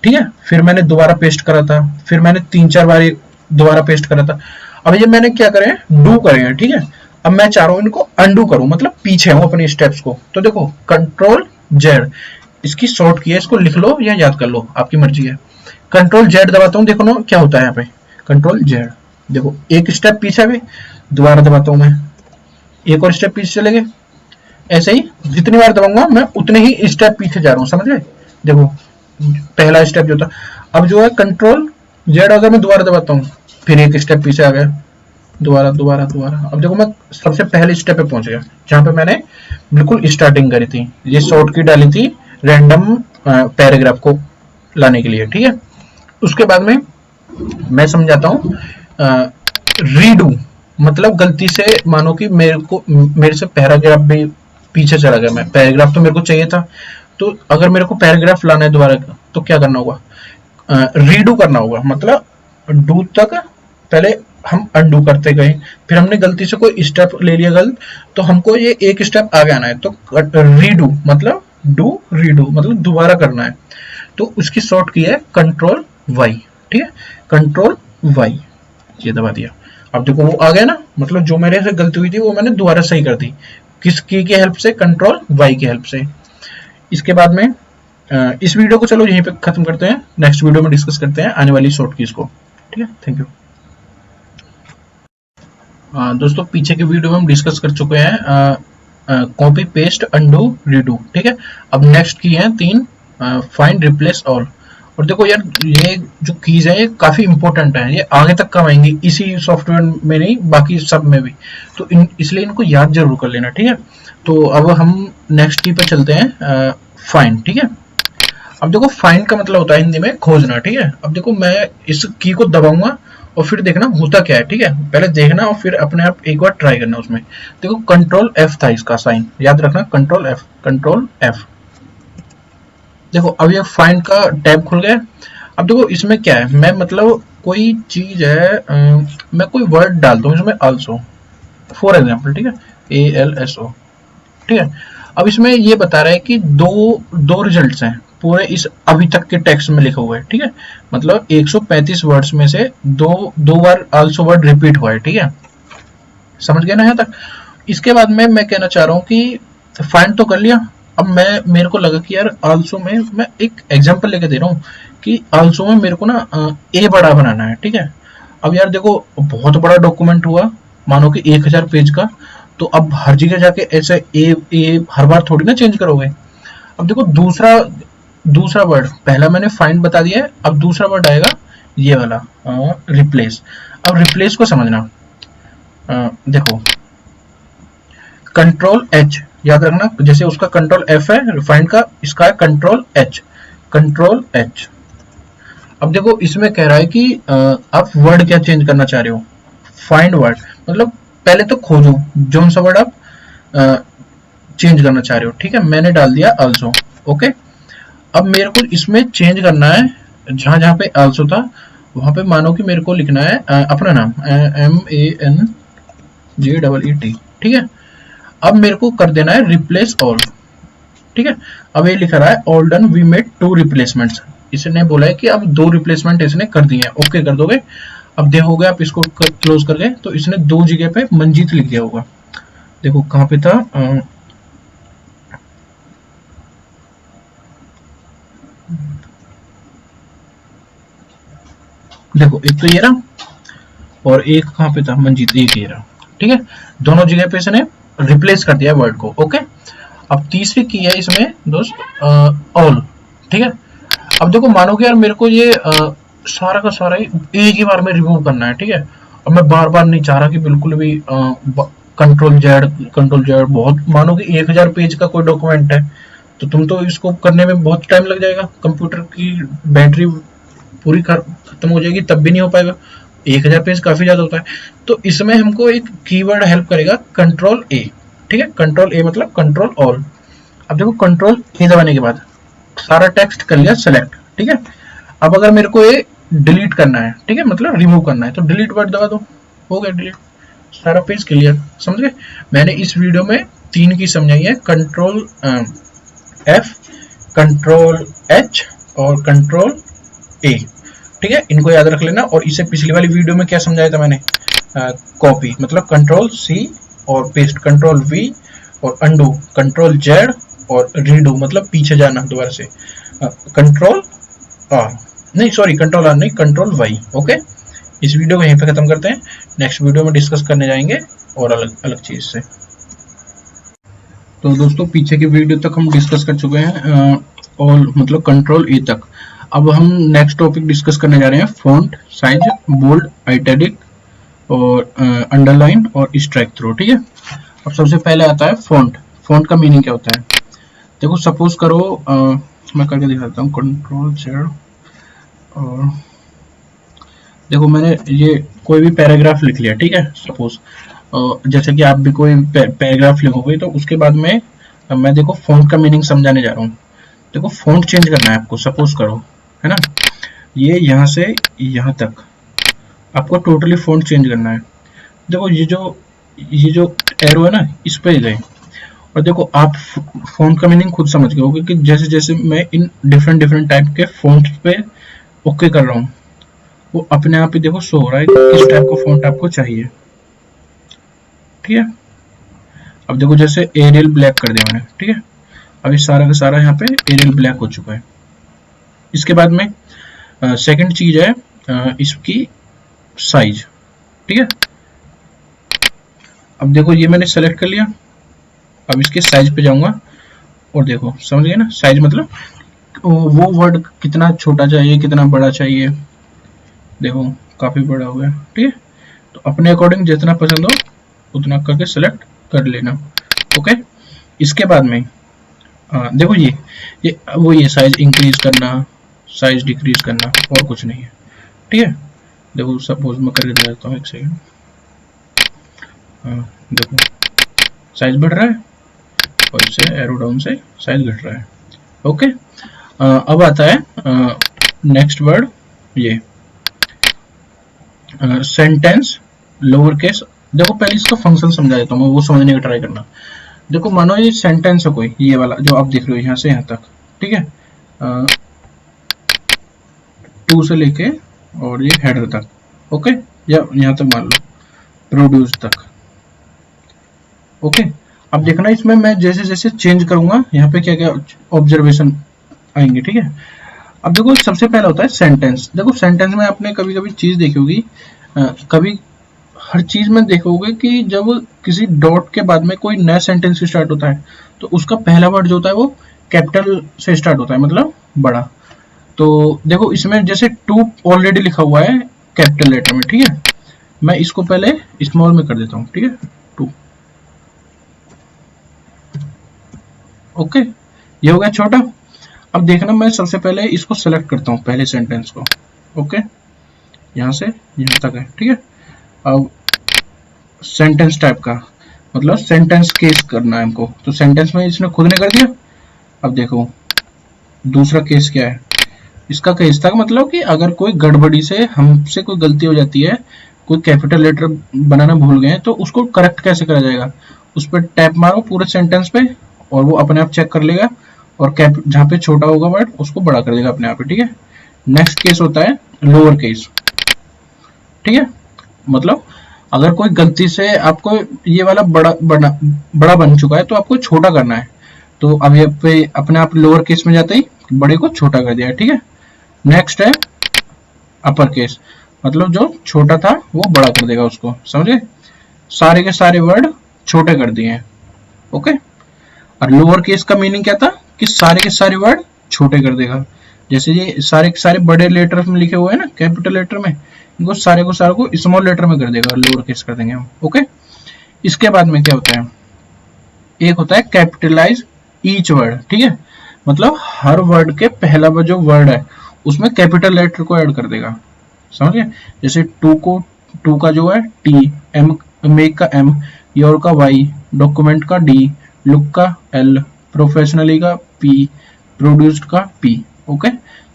ठीक है। फिर मैंने दोबारा पेस्ट करा था, फिर मैंने 3-4 बार दोबारा पेस्ट करा था। अब ये मैंने क्या करे हैं, डू करे हैं, ठीक है। अब मैं चाह रहा हूँ इनको अंडू करूँ, मतलब पीछे हूँ अपने स्टेप्स को, तो देखो कंट्रोल Z, इसकी शॉर्ट की है, इसको लिख लो या याद कर लो आपकी मर्जी है। कंट्रोल Z दबाता हूँ, देखो ना क्या होता है यहाँ पे, कंट्रोल Z, देखो एक स्टेप पीछे भी, दोबारा दबाता हूँ मैं, एक और स्टेप पीछे चले गए, ऐसे ही जितनी बार दबाऊंगा मैं उतने ही स्टेप पीछे जा रहा हूँ, समझ गए। देखो पहला स्टेप जो था, अब जो है कंट्रोल Z अगर मैं दोबारा दबाता हूँ फिर एक स्टेप पीछे आ गया, दोबारा दोबारा दोबारा। अब देखो मैं सबसे पहले स्टेप पे पहुंच गया जहां पे मैंने बिल्कुल स्टार्टिंग करी थी, ये शॉर्ट की डाली थी रैंडम पैराग्राफ को लाने के लिए, ठीक है। उसके बाद में मैं समझाता हूँ रीडू, मतलब गलती से मानो कि मेरे से पैराग्राफ भी पीछे चला गया, मैं पैराग्राफ तो मेरे को चाहिए था, तो अगर मेरे को पैराग्राफ लाना है दोबारा तो क्या करना होगा, रीडू करना होगा, मतलब डू तक पहले हम अंडू करते गए, फिर हमने गलती से कोई स्टेप ले लिया गलत, तो हमको ये एक स्टेप आगे आना है, तो रीडू मतलब डू रीडू मतलब दोबारा करना है, तो उसकी शॉर्ट की है कंट्रोल Y, ठीक है, कंट्रोल Y, ये दबा दिया। अब देखो वो आ गया ना, मतलब जो मेरे से गलती हुई थी वो मैंने दोबारा सही कर दी, किस की हेल्प से, कंट्रोल Y की हेल्प से। इसके बाद में इस वीडियो को चलो यहीं पे खत्म करते हैं, नेक्स्ट वीडियो में डिस्कस करते हैं आने वाली शॉर्ट कीज को, ठीक है। Thank you. दोस्तों पीछे के वीडियो में हम डिस्कस कर चुके हैं कॉपी पेस्ट अंडू रीडू, ठीक है। अब नेक्स्ट की है 3 फाइंड रिप्लेस ऑल, और देखो यार ये जो कीज है ये काफी इंपॉर्टेंट है, ये आगे तक काम आएंगी इसी सॉफ्टवेयर में नहीं बाकी सब में भी, तो इसलिए इनको याद जरूर कर लेना, ठीक है। तो अब हम नेक्स्ट की पे चलते हैं, फाइंड। ठीक है, अब देखो फाइंड का मतलब होता है हिंदी में खोजना। ठीक है, अब देखो मैं इस की को दबाऊंगा और फिर देखना होता क्या है। ठीक है, पहले देखना और फिर अपने आप एक बार ट्राई करना उसमें। देखो कंट्रोल एफ था इसका साइन, याद रखना कंट्रोल एफ, कंट्रोल एफ। देखो अब ये फाइंड का टैब खुल गया। अब देखो इसमें क्या है, मैं मतलब कोई चीज है, मैं कोई वर्ड डालता हूँ इसमें आल्सो, फॉर एग्जाम्पल। ठीक है, ALSO। ठीक है, अब इसमें ये बता रहा है कि दो दो रिजल्ट्स हैं पूरे इस अभी तक के टेक्स्ट में लिखा हुआ है। ठीक है, मतलब 135 वर्ड्स में से दो दो बार आल्सो वर्ड रिपीट हुआ है। ठीक है, समझ गए ना यहाँ तक। इसके बाद में मैं कहना चाह रहा हूँ कि फाइंड तो कर लिया। अब मैं मेरे को लगा कि यार आल्सो में मैं एक एग्जांपल लेके दे रहा हूँ कि आल्सो में मेरे को ना ए बड़ा बनाना है। ठीक है, अब यार देखो बहुत बड़ा डॉक्यूमेंट हुआ, मानो कि 1000 पेज का, तो अब हर जगह जाके ऐसे ए हर बार थोड़ी ना चेंज करोगे। अब देखो दूसरा दूसरा वर्ड, पहला मैंने फाइंड बता दिया है, अब दूसरा वर्ड आएगा ये वाला रिप्लेस। अब रिप्लेस को समझना, देखो कंट्रोल एच याद रखना, जैसे उसका कंट्रोल एफ है रिफाइंड का, इसका है कंट्रोल एच, कंट्रोल एच। अब देखो इसमें कह रहा है कि आप वर्ड क्या चेंज करना चाह रहे हो, फाइंड वर्ड, मतलब पहले तो खोजो जो सा वर्ड आप चेंज करना चाह रहे हो। ठीक है, मैंने डाल दिया आल्सो। ओके, अब मेरे को इसमें चेंज करना है, जहां जहां पे आल्सो था वहां पे मानो कि मेरे को लिखना है अपना नाम, MANJEE। ठीक है, अब मेरे को कर देना है रिप्लेस ऑल। ठीक है, अब ये लिखा रहा है all done we made 2 replacements. इसने बोला है कि अब 2 रिप्लेसमेंट इसने कर दिए हैं। ओके कर दोगे, अब देखोगे आप इसको क्लोज करके तो इसने 2 जगह पे मंजीत लिख दिया होगा। देखो कहाँ पे था, देखो एक तो ये रहा और एक कहाँ पे था मंजीत, एक ये रहा। ठीक है, दोनों जगह पे इसने रिप्लेस कर दिया वर्ड को। ओके, अब तीसरी की है इसमें दोस्त ऑल। ठीक है, अब देखो मानो कि यार मेरे को ये सारा का सारा ही एक ही बार में रिमूव करना है। ठीक है, अब मैं बार बार नहीं चाह रहा कि बिल्कुल भी कंट्रोल जेड बहुत, मानो कि 1000 पेज का कोई डॉक्यूमेंट है तो तुम तो इसको करने में बहुत टाइम लग जाएगा, कंप्यूटर की बैटरी पूरी खत्म हो जाएगी तब भी नहीं हो पाएगा। 1000 पेज काफी ज्यादा होता है, तो इसमें हमको एक कीवर्ड हेल्प करेगा कंट्रोल ए। ठीक है, कंट्रोल ए मतलब कंट्रोल ऑल। अब देखो कंट्रोल ए दबाने के बाद सारा टेक्स्ट कर लिया सेलेक्ट। ठीक है, अब अगर मेरे को ये डिलीट करना है, ठीक है मतलब रिमूव करना है, तो डिलीट वर्ड दबा दो, हो गया डिलीट, सारा पेज क्लियर। समझ गए, मैंने इस वीडियो में 3 की समझाई है, कंट्रोल एफ, कंट्रोल एच और कंट्रोल ए। ठीक है, इनको याद रख लेना। और इसे पिछली वाली वीडियो में क्या समझाया था मैंने, कॉपी मतलब कंट्रोल सी और पेस्ट, कंट्रोल वी और अंडू, कंट्रोल जेड और रीडू मतलब पीछे जाना दोबारा से, कंट्रोल आर, नहीं सॉरी कंट्रोल आर नहीं, कंट्रोल वाई। ओके, इस वीडियो को यहीं पे खत्म करते हैं, नेक्स्ट वीडियो में डिस्कस करने जाएंगे और अलग अलग चीज से। तो दोस्तों पीछे की वीडियो तक हम डिस्कस कर चुके हैं और मतलब कंट्रोल ए तक। अब हम नेक्स्ट टॉपिक डिस्कस करने जा रहे हैं फॉन्ट साइज, बोल्ड, इटैलिक और अंडरलाइन और स्ट्राइक थ्रू। ठीक है, अब सबसे पहले आता है फॉन्ट। फॉन्ट का मीनिंग क्या होता है, देखो सपोज करो मैं करके दिखाता हूँ, कंट्रोल जेड और देखो मैंने ये कोई भी पैराग्राफ लिख लिया। ठीक है, सपोज जैसे कि आप भी कोई पैराग्राफ लिखोगे तो उसके बाद में मैं देखो फॉन्ट का मीनिंग समझाने जा रहा हूँ। देखो फॉन्ट चेंज करना है आपको, सपोज करो है ना, ये यहाँ से यहाँ तक आपको टोटली फॉन्ट चेंज करना है। देखो ये जो एरो है ना इस पे गए, और देखो आप फॉन्ट का मीनिंग खुद समझ गए होगे कि जैसे जैसे मैं इन डिफरेंट डिफरेंट टाइप के फॉन्ट पे ओके कर रहा हूँ वो अपने आप ही देखो शो हो रहा है कि किस टाइप का फॉन्ट आपको चाहिए। ठीक है, अब देखो जैसे एरियल ब्लैक कर दिया मैंने। ठीक है, अभी सारा का सारा यहाँ पे एरियल ब्लैक हो चुका है। इसके बाद में सेकंड चीज है इसकी साइज। ठीक है, अब देखो ये मैंने सेलेक्ट कर लिया, अब इसके साइज पे जाऊंगा और देखो समझ गए ना, साइज मतलब वो वर्ड कितना छोटा चाहिए कितना बड़ा चाहिए, देखो काफी बड़ा हो गया। ठीक है, तो अपने अकॉर्डिंग जितना पसंद हो उतना करके सेलेक्ट कर लेना। ओके, इसके बाद में देखो ये वो ये साइज इंक्रीज करना, साइज डिक्रीज करना, और कुछ नहीं है। ठीक है, देखो सपोज मैं करके दिखा देता हूँ, एक सेकेंड। देखो साइज बढ़ रहा है और इससे एरो डाउन से साइज घट रहा है। ओके, अब आता है नेक्स्ट वर्ड, ये सेंटेंस लोअर केस। देखो पहले इसका फंक्शन समझा देता हूँ मैं, वो समझने का ट्राई करना। देखो मानो ये सेंटेंस है कोई, ये वाला जो आप देख रहे हो यहाँ से यहाँ तक, ठीक है, 2 से लेके और ये हेडर तक, ओके, या यहाँ तक मान लो प्रोड्यूस तक। ओके, अब देखना इसमें मैं जैसे जैसे चेंज करूंगा यहाँ पे क्या क्या ऑब्जर्वेशन आएंगे। ठीक है, अब देखो सबसे पहला होता है सेंटेंस। देखो सेंटेंस में आपने कभी कभी चीज देखी होगी, कभी हर चीज में देखोगे कि जब किसी डॉट के बाद में कोई नया सेंटेंस स्टार्ट होता है तो उसका पहला वर्ड जो होता है वो कैपिटल से स्टार्ट होता है, मतलब बड़ा। तो देखो इसमें जैसे टू ऑलरेडी लिखा हुआ है कैपिटल लेटर में, ठीक है, मैं इसको पहले स्मॉल में कर देता हूँ। ठीक है, टू, ओके, ये हो गया छोटा। अब देखना मैं सबसे पहले इसको सेलेक्ट करता हूँ, पहले सेंटेंस को, ओके, यहाँ से यहाँ तक है। ठीक है, अब सेंटेंस टाइप का मतलब सेंटेंस केस करना है हमको, तो सेंटेंस में इसने खुद ने कर दिया। अब देखो दूसरा केस क्या है, इसका केस था मतलब कि अगर कोई गड़बड़ी से हमसे कोई गलती हो जाती है, कोई कैपिटल लेटर बनाना भूल गए तो उसको करेक्ट कैसे करा जाएगा। उस पर टैप मारो पूरे सेंटेंस पे और वो अपने आप चेक कर लेगा, और कैप जहाँ पे छोटा होगा वर्ड उसको बड़ा कर देगा अपने आप ही। ठीक है, नेक्स्ट केस होता है लोअर केस। ठीक है, मतलब अगर कोई गलती से आपको ये वाला बड़ा बन चुका है तो आपको छोटा करना है, तो अब ये पे अपने आप लोअर केस में जाते ही बड़े को छोटा कर दिया। ठीक है, नेक्स्ट है अपर केस, मतलब जो छोटा था वो बड़ा कर देगा उसको, समझे, सारे के सारे वर्ड छोटे कर दिए हैं। ओके, और लोअर केस का मीनिंग क्या था कि सारे के सारे वर्ड छोटे कर देगा। जैसे ये सारे के सारे बड़े लेटर में लिखे हुए हैं ना कैपिटल लेटर में, इनको सारे को स्मॉल लेटर में कर देगा, लोअर केस कर देंगे हम। ओके, इसके बाद में क्या होता है, एक होता है कैपिटलाइज ईच वर्ड। ठीक है, मतलब हर वर्ड के पहला जो वर्ड है उसमें कैपिटल लेटर को ऐड कर देगा, समझे। जैसे टू का जो है टी, एम मेक का एम, योर का वाई, डॉक्यूमेंट का डी, लुक का एल, प्रोफेशनली का पी, प्रोड्यूस्ड का पी। ओके,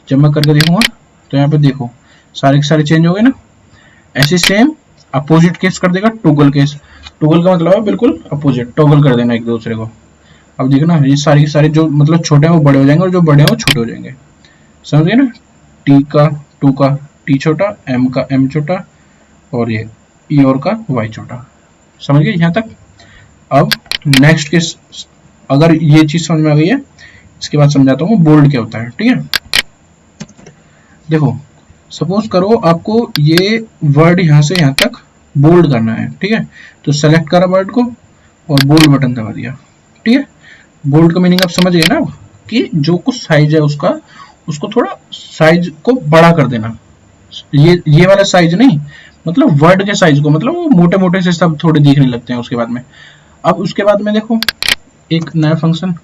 जब मैं करके देखूंगा तो यहाँ पे देखो सारे के सारे चेंज हो गए ना। ऐसे सेम अपोजिट केस कर देगा टॉगल केस। टॉगल का मतलब है बिल्कुल अपोजिट, टॉगल कर देना एक दूसरे को। अब देखना ये सारे के सारे जो मतलब छोटे हैं वो बड़े हो जाएंगे और जो बड़े हैं वो छोटे हो जाएंगे, समझ गए ना। टी का टू का टी छोटा, एम का एम छोटा, और ये ई और का वाई छोटा, समझ गए यहाँ तक। अब नेक्स्ट केस, अगर ये चीज समझ में आ गई है, इसके बाद समझाता हूँ बोल्ड क्या होता है। ठीक है, देखो सपोज करो आपको ये वर्ड यहाँ से यहाँ तक बोल्ड करना है। ठीक है, तो सेलेक्ट करा वर्ड को और बोल्ड बटन दबा दिया। ठीक है, बोल्ड का मीनिंग आप समझ गए ना, कि जो कुछ साइज है उसका, उसको थोड़ा साइज को बड़ा कर देना। ये वाला साइज नहीं, मतलब वर्ड के साइज को, मतलब वो मोटे मोटे से सब थोड़े दिखने लगते हैं उसके बाद में। अब उसके बाद में देखो एक नया फंक्शन,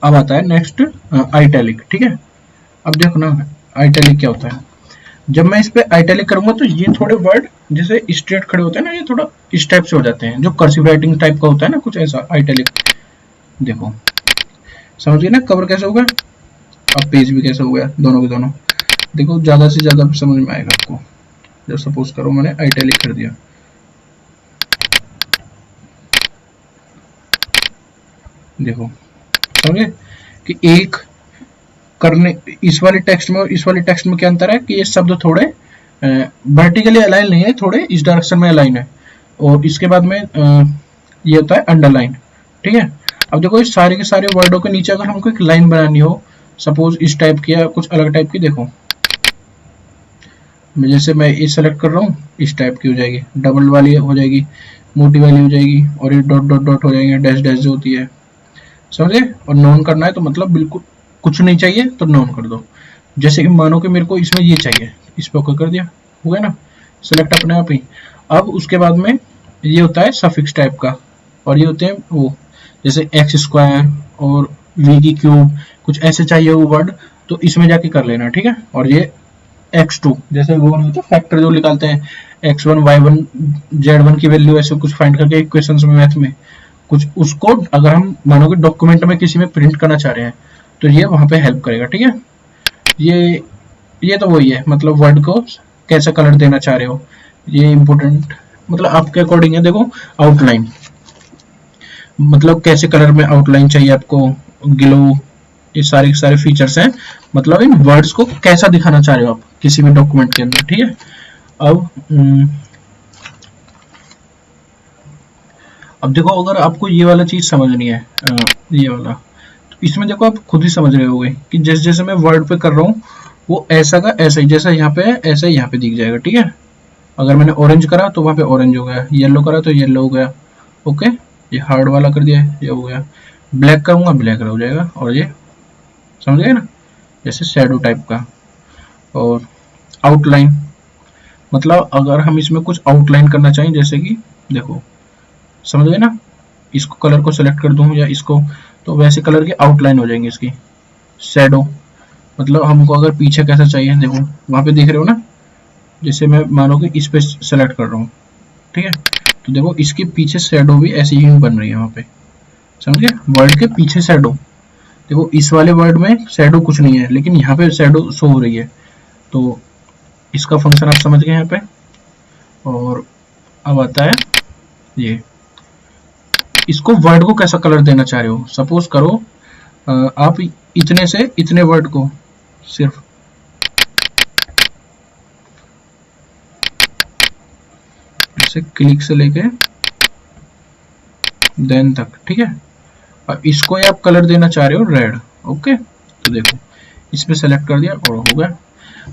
अब आता है नेक्स्ट आइटैलिक। ठीक है, अब देखो ना आइटैलिक क्या होता है। जब मैं इस पे आइटैलिक करूंगा तो ये थोड़े वर्ड जैसे स्ट्रेट खड़े होते हैं ना, ये थोड़ा इस टाइप से हो जाते हैं, जो कर्सिव राइटिंग टाइप का होता है ना, कुछ ऐसा आइटैलिक। देखो समझिए ना कवर कैसे हो गया, अब पेज भी कैसे हो गया, दोनों के दोनों। देखो ज्यादा से ज्यादा समझ में आएगा आपको। जब सपोज करो मैंने आइटैलिक कर दिया, देखो समझे कि एक करने इस वाले टेक्स्ट में और इस वाले टेक्स्ट में क्या अंतर है कि ये शब्द थोड़े वर्टिकली अलाइन नहीं है, थोड़े इस डायरेक्शन में अलाइन है, और इसके बाद में ये होता है अंडरलाइन। ठीक है, अब देखो इस सारे के सारे वर्डों के नीचे अगर हमको एक लाइन बनानी हो, सपोज इस टाइप की या कुछ अलग टाइप की, देखो जैसे मैं ये सेलेक्ट कर रहा हूँ, इस टाइप की हो जाएगी, डबल वाली हो जाएगी, मोटी वाली हो जाएगी, और ये डॉट डॉट डॉट हो जाएंगे, डैश डैश जो होती है, समझे। और नॉन करना है तो मतलब बिल्कुल कुछ नहीं चाहिए तो नॉन कर दो। जैसे कि मानो कि मेरे को इसमें ये चाहिए, इस पर ओके कर दिया, हो गया ना सेलेक्ट अपने आप ही। अब उसके बाद में ये होता है सफिक्स टाइप का, और ये होते हैं वो जैसे एक्स स्क्वायर और वी की क्यूब, कुछ ऐसे चाहिए वो वर्ड, तो इसमें जाके कर लेना, ठीक है। और ये x2 जैसे वो नहीं होता फैक्टर जो निकालते हैं, x1 y1 z1 की वैल्यू ऐसे कुछ फाइंड करके इक्वेशंस में मैथ में कुछ, उसको अगर हम मानो कि डॉक्यूमेंट में किसी में प्रिंट करना चाह रहे हैं तो ये वहां पे हेल्प करेगा, ठीक है। ये ये तो वही है, मतलब वर्ड को कैसा कलर देना चाह रहे हो, ये इम्पोर्टेंट, मतलब आपके अकॉर्डिंग है। देखो आउटलाइन, मतलब कैसे कलर में आउटलाइन चाहिए आपको, ग्लो, ये सारे सारे फीचर्स हैं, मतलब इन वर्ड्स को कैसा दिखाना चाह रहे हो आप किसी भी डॉक्यूमेंट के अंदर, ठीक है। अब देखो अगर आपको ये वाला चीज समझनी है, ये वाला, तो इसमें देखो आप खुद ही समझ रहे होगे कि जैसे जैसे मैं वर्ड पे कर रहा हूँ वो ऐसा का ऐसा ही, जैसा यहाँ पे है ऐसा ही यहाँ पे दिख जाएगा, ठीक है। अगर मैंने ऑरेंज करा तो वहाँ पे ऑरेंज हो गया, येलो करा तो येलो हो गया, ओके। ये हार्ड वाला कर दिया ये हो गया, ब्लैक करूंगा ब्लैक हो जाएगा, और ये समझ गए ना, जैसे शेडो टाइप का। और आउटलाइन, मतलब अगर हम इसमें कुछ आउटलाइन करना चाहें, जैसे कि देखो समझ गए ना, इसको कलर को सेलेक्ट कर दूं या इसको, तो वैसे कलर की आउटलाइन हो जाएंगी इसकी। शेडो, मतलब हमको अगर पीछे कैसा चाहिए, देखो वहां पे देख रहे हो ना, जैसे मैं मानो कि इस पे सेलेक्ट कर रहा हूँ, ठीक है, तो देखो इसके पीछे शेडो भी ऐसी ही बन रही है वहां पे, समझ गए, वर्ड के पीछे शेडो। देखो इस वाले वर्ड में शेडो कुछ नहीं है, लेकिन यहाँ पे शेडो शो हो रही है, तो इसका फंक्शन आप समझ गए यहाँ पे। और अब आता है ये, इसको वर्ड को कैसा कलर देना चाह रहे हो, सपोज करो आप इतने से इतने वर्ड को सिर्फ ऐसे क्लिक से लेके देन तक, ठीक है, और इसको आप कलर देना चाह रहे हो रेड, ओके। तो देखो इस पे सेलेक्ट कर दिया और हो गया,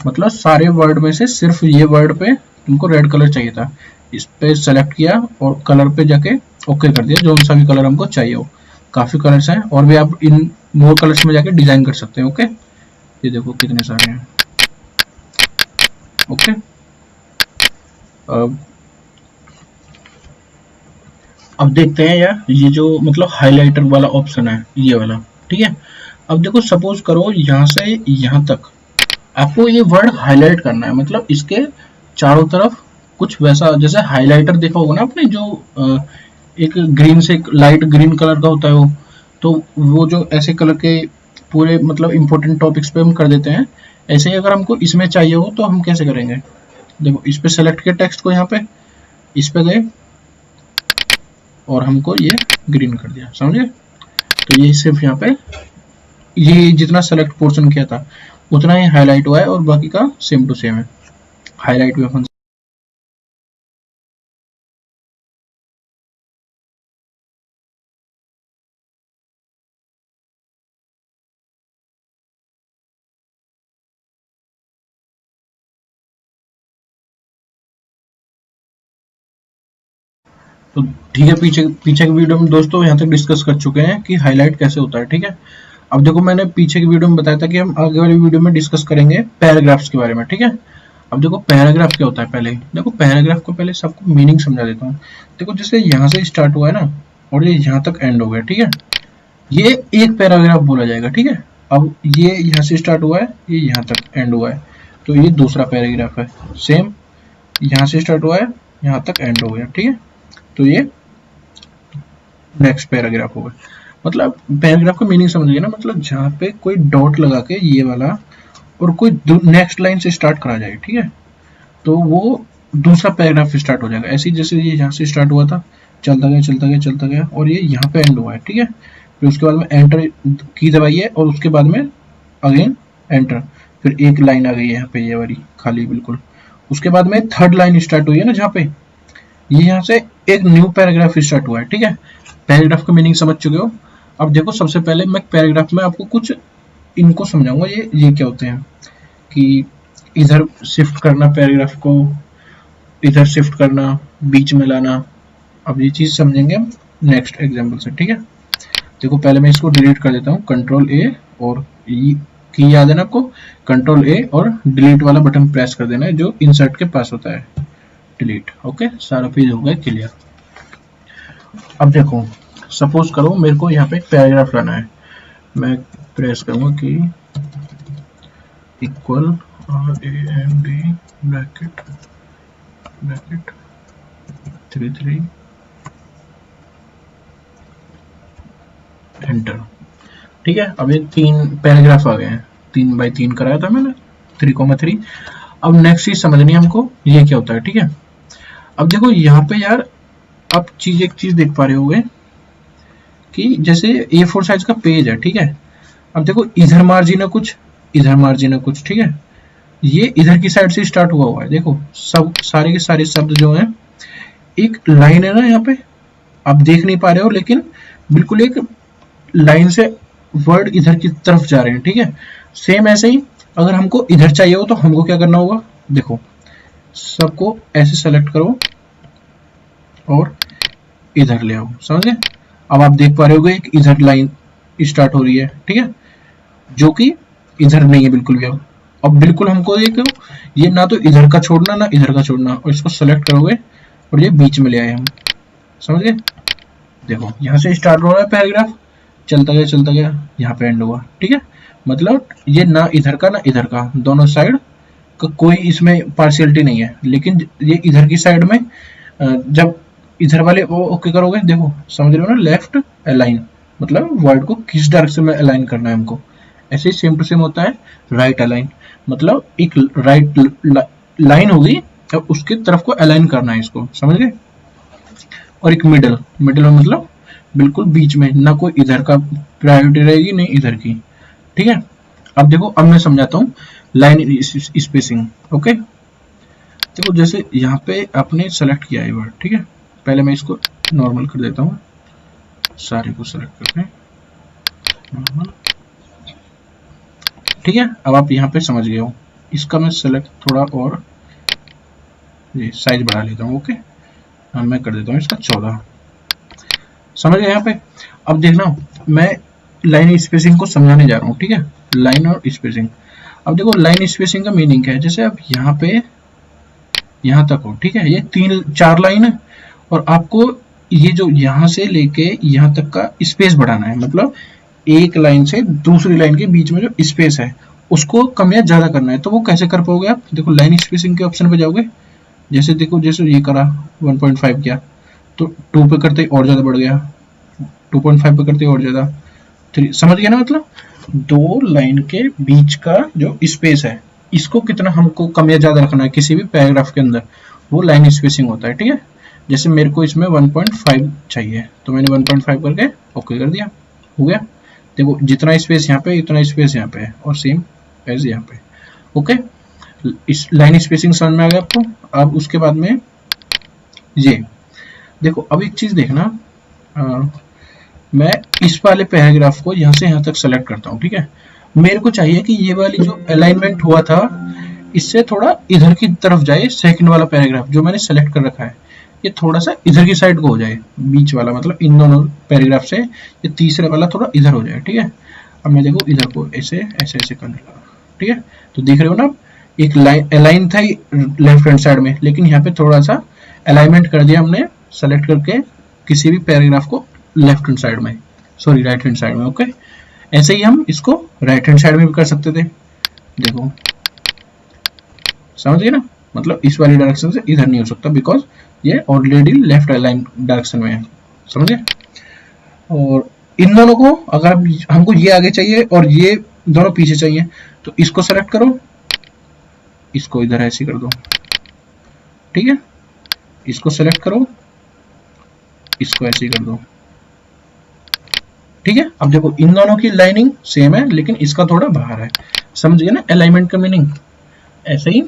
मतलब सारे वर्ड में से सिर्फ ये वर्ड पे तुमको रेड कलर चाहिए था, इस पे सेलेक्ट किया और कलर पे जाके ओके कर दिया, जो सा भी कलर हमको चाहिए हो। काफी कलर्स हैं और भी आप इन मोर कलर्स में जाके डिजाइन कर सकते हैं, ओके। ये देखो कितने सारे हैं, ओके। अब देखते हैं यार ये जो मतलब हाइलाइटर वाला ऑप्शन है ये वाला, ठीक है। अब देखो सपोज करो यहाँ से यहाँ तक आपको ये वर्ड हाईलाइट करना है, मतलब इसके चारों तरफ कुछ वैसा, जैसे हाइलाइटर देखा होगा ना आपने, जो एक ग्रीन से लाइट ग्रीन कलर का होता है वो, तो वो जो ऐसे कलर के पूरे मतलब इंपॉर्टेंट टॉपिक्स पे हम कर देते हैं, ऐसे ही अगर हमको इसमें चाहिए हो तो हम कैसे करेंगे। देखो इस पे सेलेक्ट किया टेक्स्ट को, यहाँ पे इस पे गए और हमको ये ग्रीन कर दिया, समझे। तो ये सिर्फ यहाँ पे ये जितना सेलेक्ट पोर्शन किया था उतना ही हाईलाइट हुआ है, और बाकी का सेम टू सेम है, हाईलाइट भी अपन। तो ठीक है, पीछे पीछे की वीडियो में दोस्तों यहाँ तक डिस्कस कर चुके हैं कि हाईलाइट कैसे होता है, ठीक है। अब देखो मैंने पीछे की वीडियो में बताया था कि हम आगे वाली वीडियो में डिस्कस करेंगे पैराग्राफ्स के बारे में, ठीक है। अब देखो पैराग्राफ क्या होता है, पहले देखो पैराग्राफ को पहले सबको मीनिंग समझा देता हूँ। देखो जैसे यहाँ से स्टार्ट हुआ है ना और ये यहाँ तक एंड हो गया, ठीक है, ये एक पैराग्राफ बोला जाएगा, ठीक है। अब ये यहाँ से स्टार्ट हुआ है, ये यहाँ तक एंड हुआ है, तो ये दूसरा पैराग्राफ है। सेम यहाँ से स्टार्ट हुआ है, यहाँ तक एंड हो गया, ठीक है, तो ये नेक्स्ट पैराग्राफ होगा। मतलब पैराग्राफ का मीनिंग समझिए ना, मतलब जहाँ पे कोई डॉट लगा के ये वाला और कोई नेक्स्ट लाइन से स्टार्ट करा जाए, ठीक है, तो वो दूसरा पैराग्राफ स्टार्ट हो जाएगा। ऐसे जैसे ये यहाँ से स्टार्ट हुआ था, चलता गया चलता गया चलता गया और ये यहाँ पे एंड हुआ है, ठीक है। फिर उसके बाद में एंटर की दबाइए और उसके बाद में अगेन एंटर, फिर एक लाइन आ गई है यहाँ पे ये वाली खाली बिल्कुल। उसके बाद में थर्ड लाइन स्टार्ट हुई है ना, जहाँ पे ये यहाँ से एक न्यू पैराग्राफ स्टार्ट हुआ है, ठीक है। पैराग्राफ का मीनिंग समझ चुके हो। अब देखो सबसे पहले मैं पैराग्राफ में आपको कुछ इनको समझाऊंगा, ये क्या होते हैं, कि इधर शिफ्ट करना पैराग्राफ को, इधर शिफ्ट करना, बीच में लाना। अब ये चीज समझेंगे हम नेक्स्ट एग्जांपल से, ठीक है। देखो पहले मैं इसको डिलीट कर देता हूँ, कंट्रोल ए, और की याद है ना आपको, कंट्रोल ए और डिलीट वाला बटन प्रेस कर देना है जो इंसर्ट के पास होता है, डिलीट। ओके, सारा पेज हो गया क्लियर। अब देखो, सपोज करो मेरे को यहाँ पे एक पैराग्राफ लाना है, मैं प्रेस करूंगा कि इक्वल RAND ब्रैकेट 33 एंटर। ठीक है, अब ये 3 पैराग्राफ आ गए हैं, 3 बाई 3 कराया था मैंने, 3,3। अब नेक्स्ट चीज समझनी है हमको, ये क्या होता है। ठीक है, अब देखो यहाँ पे यार आप एक चीज देख पा रहे होगे कि जैसे A4 साइज का पेज है। ठीक है, अब देखो इधर मार्जिन है कुछ, इधर मार्जिन है कुछ। ठीक है, ये इधर की साइड से स्टार्ट हुआ है। देखो सब सारे के सारे शब्द जो हैं, एक लाइन है ना यहाँ पे, आप देख नहीं पा रहे हो लेकिन बिल्कुल एक लाइन से वर्ड इधर की तरफ जा रहे हैं। ठीक है, सेम ऐसे ही अगर हमको इधर चाहिए हो तो हमको क्या करना होगा, देखो सबको ऐसे सेलेक्ट करो और इधर ले आओ, समझे। अब आप देख पा रहे होगे एक इधर लाइन स्टार्ट हो रही है। ठीक है, जो कि इधर नहीं है बिल्कुल भी। अब बिल्कुल हमको ये ना तो इधर का छोड़ना ना इधर का छोड़ना, और इसको सेलेक्ट करोगे और ये बीच में ले आए हम, समझ गए। देखो यहाँ से स्टार्ट हो रहा है पैराग्राफ, चलता गया यहाँ पे एंड हुआ। ठीक है, मतलब ये ना इधर का ना इधर का, दोनों साइड का कोई इसमें पार्शियलिटी नहीं है। लेकिन ये इधर की साइड में जब इधर वाले वो ओके करोगे, देखो समझ रहे हो ना, लेफ्ट अलाइन मतलब वर्ड को किस डायरेक्शन में अलाइन करना है हमको। ऐसे ही सेम टू सेम होता है राइट अलाइन, मतलब एक राइट लाइन होगी और उसके तरफ को अलाइन करना है इसको, समझ गए। और एक मिडल में मतलब बिल्कुल बीच में, ना कोई इधर का प्रायोरिटी रहेगी नहीं इधर की। ठीक है, अब देखो अब मैं समझाता हूँ लाइन स्पेसिंग। ओके, देखो जैसे यहाँ पे आपने सेलेक्ट किया है वर्ड। ठीक है, पहले मैं इसको नॉर्मल कर देता हूँ, सारे को सेलेक्ट करके नॉर्मल। ठीक है, अब आप यहाँ पे समझ गए हो। इसका मैं सेलेक्ट थोड़ा और ये साइज बढ़ा लेता हूँ। ओके, मैं कर देता हूँ इसका 14, समझ गए यहाँ पे। अब देखना, मैं लाइन स्पेसिंग को समझाने जा रहा हूँ। ठीक है, लाइन और स्पेसिंग। अब देखो लाइन स्पेसिंग का मीनिंग क्या है, जैसे अब यहाँ पे यहाँ तक हो। ठीक है, ये 3-4 लाइन है और आपको ये जो यहाँ से लेके यहाँ तक का स्पेस बढ़ाना है, मतलब एक लाइन से दूसरी लाइन के बीच में जो स्पेस है उसको कम या ज्यादा करना है। तो वो कैसे कर पाओगे आप, देखो लाइन स्पेसिंग के ऑप्शन पे जाओगे, जैसे देखो जैसे ये करा 1.5 किया तो 2 पे करते और ज्यादा बढ़ गया, 2.5 पे करते और ज्यादा 3, समझ गया ना। मतलब दो लाइन के बीच का जो स्पेस है इसको कितना हमको कम या ज्यादा रखना है किसी भी पैराग्राफ के अंदर, वो लाइन स्पेसिंग होता है। ठीक है, जैसे मेरे को इसमें 1.5 चाहिए तो मैंने 1.5 करके ओके कर दिया, हो गया। देखो जितना स्पेस यहाँ पे उतना स्पेस यहाँ पे है और सेम एज यहाँ पे। ओके, इस लाइन स्पेसिंग समझ में आ गया आपको। अब उसके बाद में ये देखो, अब एक चीज देखना, मैं इस वाले पैराग्राफ को यहाँ से यहाँ तक सेलेक्ट करता हूँ। ठीक है, मेरे को चाहिए कि ये वाली जो अलाइनमेंट हुआ था इससे थोड़ा इधर की तरफ जाए, सेकंड वाला पैराग्राफ जो मैंने सेलेक्ट कर रखा है ये थोड़ा सा इधर की साइड को हो जाए, बीच वाला मतलब इन दोनों पैराग्राफ से ये तीसरे वाला थोड़ा इधर हो जाए। ठीक है, अब मैं देखो इधर को ऐसे ऐसे ऐसे करने लगा। ठीक है, तो देख रहे हो ना, एक लाइन अलाइन था लेफ्ट हैंड साइड में, लेकिन यहाँ पे थोड़ा सा अलाइनमेंट कर दिया हमने सेलेक्ट करके किसी भी पैराग्राफ को लेफ्ट हैंड साइड में, सॉरी राइट हैंड साइड में। ओके, ऐसे ही हम इसको राइट हैंड साइड में भी कर सकते थे। देखो समझ गए ना, मतलब इस वाली डायरेक्शन से इधर नहीं हो सकता बिकॉज ये ऑलरेडी लेफ्ट अलाइन डायरेक्शन में है, समझे। और इन दोनों को अगर हमको ये आगे चाहिए और ये दोनों पीछे चाहिए तो इसको सेलेक्ट करो, इसको इधर ऐसे कर दो। ठीक है, इसको सेलेक्ट करो, इसको ऐसे कर दो। ठीक है, अब देखो इन दोनों की लाइनिंग सेम है लेकिन इसका थोड़ा बाहर है, समझ गए ना अलाइनमेंट का मीनिंग। ऐसे ही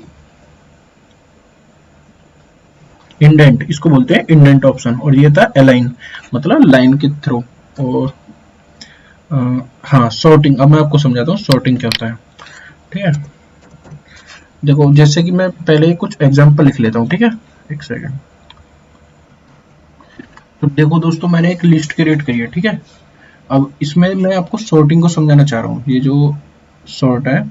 इंडेंट, इसको बोलते हैं इंडेंट ऑप्शन, और ये था अलाइन मतलब लाइन के थ्रू। और हाँ सॉर्टिंग, अब मैं आपको समझाता हूँ सॉर्टिंग क्या होता है। ठीक है, देखो जैसे कि मैं पहले कुछ एग्जांपल लिख लेता हूँ। ठीक है, एक सेकंड। तो देखो दोस्तों, मैंने एक लिस्ट क्रिएट करी है। ठीक है, अब इसमें मैं आपको सॉर्टिंग को समझाना चाह रहा हूँ। ये जो सॉर्ट है।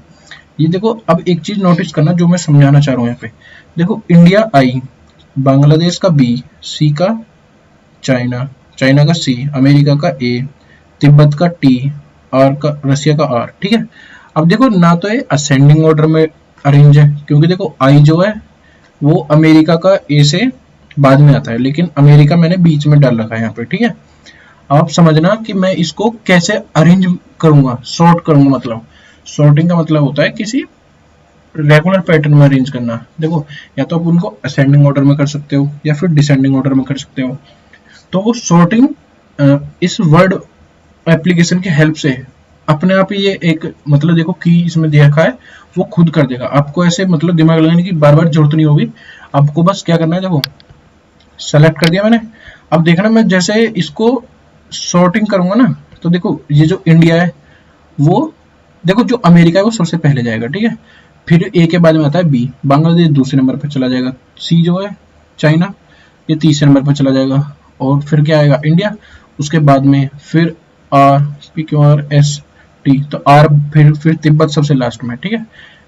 ये देखो, अब एक चीज नोटिस करना जो मैं समझाना चाह रहा हूँ यहाँ पे। देखो, इंडिया आई, बांग्लादेश का बी, सी का चाइना, चाइना का सी, अमेरिका का ए, तिब्बत का टी, आर का, रसिया का आर। ठीक है। अब देखो ना, तो ये असेंडिंग ऑर्डर में अरेंज है, क्योंकि देखो आई जो है वो अमेरिका का ए से बाद में आता है, लेकिन अमेरिका मैंने बीच में डाल रखा है यहाँ पे। ठीक है। आप समझना कि मैं इसको कैसे अरेंज करूंगा, सॉर्ट करूंगा। मतलब सॉर्टिंग का मतलब होता है किसी रेगुलर पैटर्न में अरेंज करना। देखो, या तो आप उनको असेंडिंग ऑर्डर में कर सकते हो या फिर डिसेंडिंग ऑर्डर में कर सकते हो। तो वो सॉर्टिंग इस वर्ड एप्लीकेशन की हेल्प से अपने आप ही ये एक, मतलब देखो की इसमें देखा है, वो खुद कर देगा। आपको ऐसे मतलब दिमाग लगाने की बार बार जरूरत नहीं होगी। आपको बस क्या करना है, देखो सेलेक्ट कर दिया मैंने। अब देखना, मैं जैसे इसको सॉर्टिंग करूंगा ना, तो देखो ये जो इंडिया है वो, देखो जो अमेरिका है वो सबसे पहले जाएगा। ठीक है। फिर ए के बाद में आता है बी, बांग्लादेश दूसरे नंबर पर चला जाएगा, सी जो है चाइना, ये तीसरे नंबर पर चला जाएगा, और फिर क्या आएगा, इंडिया। उसके बाद में फिर R, P Q R S T, तो आर, फिर तिब्बत सबसे लास्ट में। ठीक है।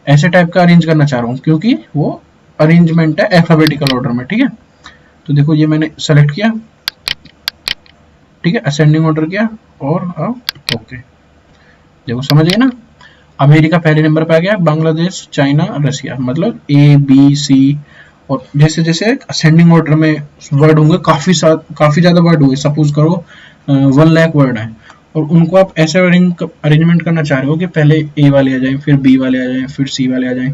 ऐसे टाइप का अरेंज करना चाह रहा हूँ, क्योंकि वो अरेंजमेंट है अल्फाबेटिकल ऑर्डर में। ठीक है। तो देखो ये मैंने सेलेक्ट किया, ठीक है, असेंडिंग ऑर्डर किया, और अब ओके। देखो समझ गए ना, अमेरिका पहले नंबर पे आ गया, बांग्लादेश, चाइना, रसिया, मतलब ए बी सी। और जैसे जैसे असेंडिंग ऑर्डर में वर्ड होंगे, काफी ज्यादा वर्ड होंगे, सपोज करो 1 लाख वर्ड है, और उनको आप ऐसे अरेंजमेंट करना चाह रहे हो कि पहले ए वाले आ जाएं, फिर बी वाले आ जाएं, फिर सी वाले आ जाएं।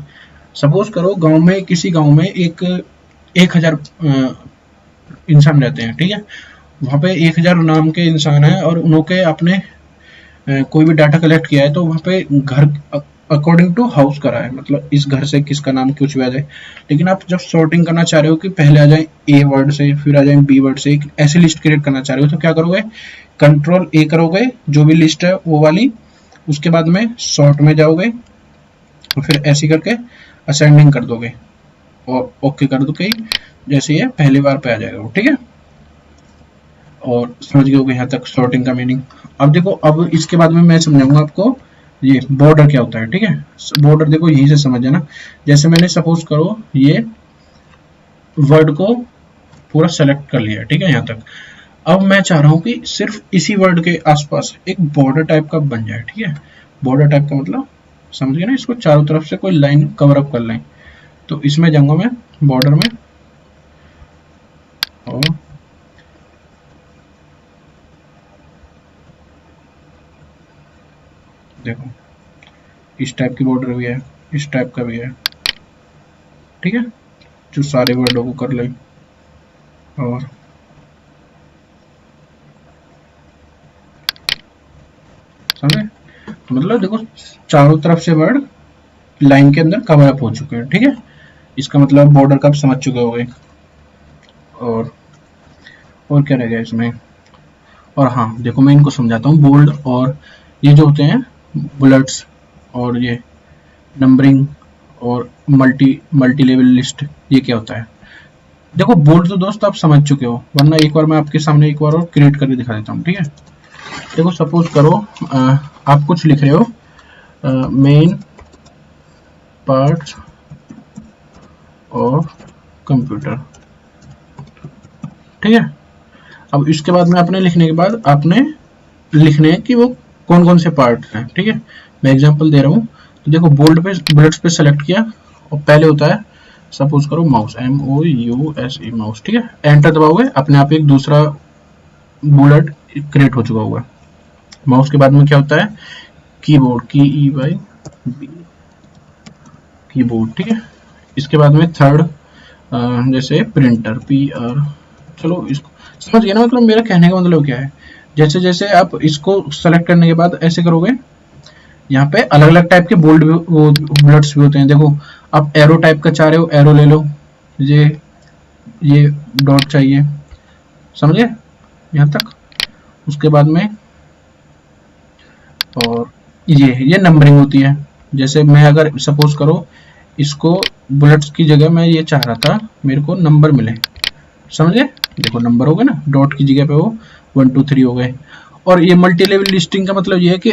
सपोज करो गांव में, किसी गांव में 1,000 इंसान रहते हैं। ठीक है। वहाँ पे 1,000 नाम के इंसान हैं, और उनके अपने कोई भी डाटा कलेक्ट किया है, तो वहाँ पे घर अकॉर्डिंग टू हाउस करा है, मतलब इस घर से किसका नाम कुछ भी आ जाए। लेकिन आप जब सॉर्टिंग करना चाह रहे हो कि पहले आ जाए ए वर्ड से, फिर आ जाए बी वर्ड से, एक ऐसी लिस्ट क्रिएट करना चाह रहे हो, तो क्या करोगे, कंट्रोल ए करोगे, जो भी लिस्ट है वो वाली, उसके बाद में सॉर्ट में जाओगे, और फिर ऐसे करके असेंडिंग कर दोगे, और ओके कर दोगे, जैसे ये पहली बार पे आ जाएगा वो। ठीक है। और समझ गए होगे यहाँ तक सॉर्टिंग का मीनिंग। अब देखो, अब इसके बाद में मैं समझाऊंगा आपको ये बॉर्डर क्या होता है। ठीक है। बॉर्डर देखो यहीं से समझ ना, जैसे मैंने सपोज करो ये वर्ड को पूरा सेलेक्ट कर लिया। ठीक है यहाँ तक। अब मैं चाह रहा हूँ कि सिर्फ इसी वर्ड के आसपास एक बॉर्डर टाइप का बन जाए। ठीक है। बॉर्डर टाइप का मतलब समझ गए ना, इसको चारों तरफ से कोई लाइन कवर अप कर लें। तो इसमें जाऊंगा मैं बॉर्डर में, और देखो इस टाइप की बॉर्डर भी है, इस टाइप का भी है। ठीक है। जो सारे वर्डों को कर ले, और समझे, मतलब देखो चारों तरफ से वर्ड लाइन के अंदर कवर अप हो चुके हैं। ठीक है। इसका मतलब बॉर्डर का आप समझ चुके होंगे। और क्या रह गया इसमें, और हाँ देखो मैं इनको समझाता हूँ। बोल्ड और ये जो होते हैं बुलेट्स, और ये नंबरिंग, और मल्टी लेवल लिस्ट, ये क्या होता है। देखो बोल्ड तो दोस्त आप समझ चुके हो, वरना एक बार मैं आपके सामने एक बार और क्रिएट करके दिखा देता हूँ। ठीक है। देखो सपोज करो आप कुछ लिख रहे हो, मेन पार्ट्स ऑफ कंप्यूटर। ठीक है। अब इसके बाद में आपने लिखने के बाद आपने लिखने हैं कि वो कौन कौन से पार्ट हैं। ठीक है। मैं एग्जांपल दे रहा हूँ। तो देखो बोल्ड पे, बुलेट्स पे सेलेक्ट किया, और पहले होता है सपोज करो माउस, MOUSE माउस। ठीक है। एंटर दबाओगे, अपने आप एक दूसरा बुलेट क्रिएट हो चुका होगा। माउस के बाद में क्या होता है, कीबोर्ड, KEY कीबोर्ड। ठीक है। इसके बाद में थर्ड जैसे प्रिंटर, PR। चलो इसको समझ गए ना, मतलब मेरा कहने का मतलब क्या है। जैसे जैसे आप इसको सेलेक्ट करने के बाद ऐसे करोगे, यहाँ पे अलग अलग टाइप के बोल्ड वो बुलेट्स भी होते हैं। देखो आप एरो टाइप का चाह रहे हो, एरो ले लो, ये डॉट चाहिए, समझे यहाँ तक। उसके बाद में, और ये नंबरिंग होती है। जैसे मैं अगर सपोज करो इसको बुलेट्स की जगह मैं ये चाह रहा था मेरे को नंबर मिले, समझे। देखो नंबर हो गए ना, डॉट की जगह पे वो 1 2 3 हो गए। और ये मल्टी लेवल लिस्टिंग का मतलब ये है कि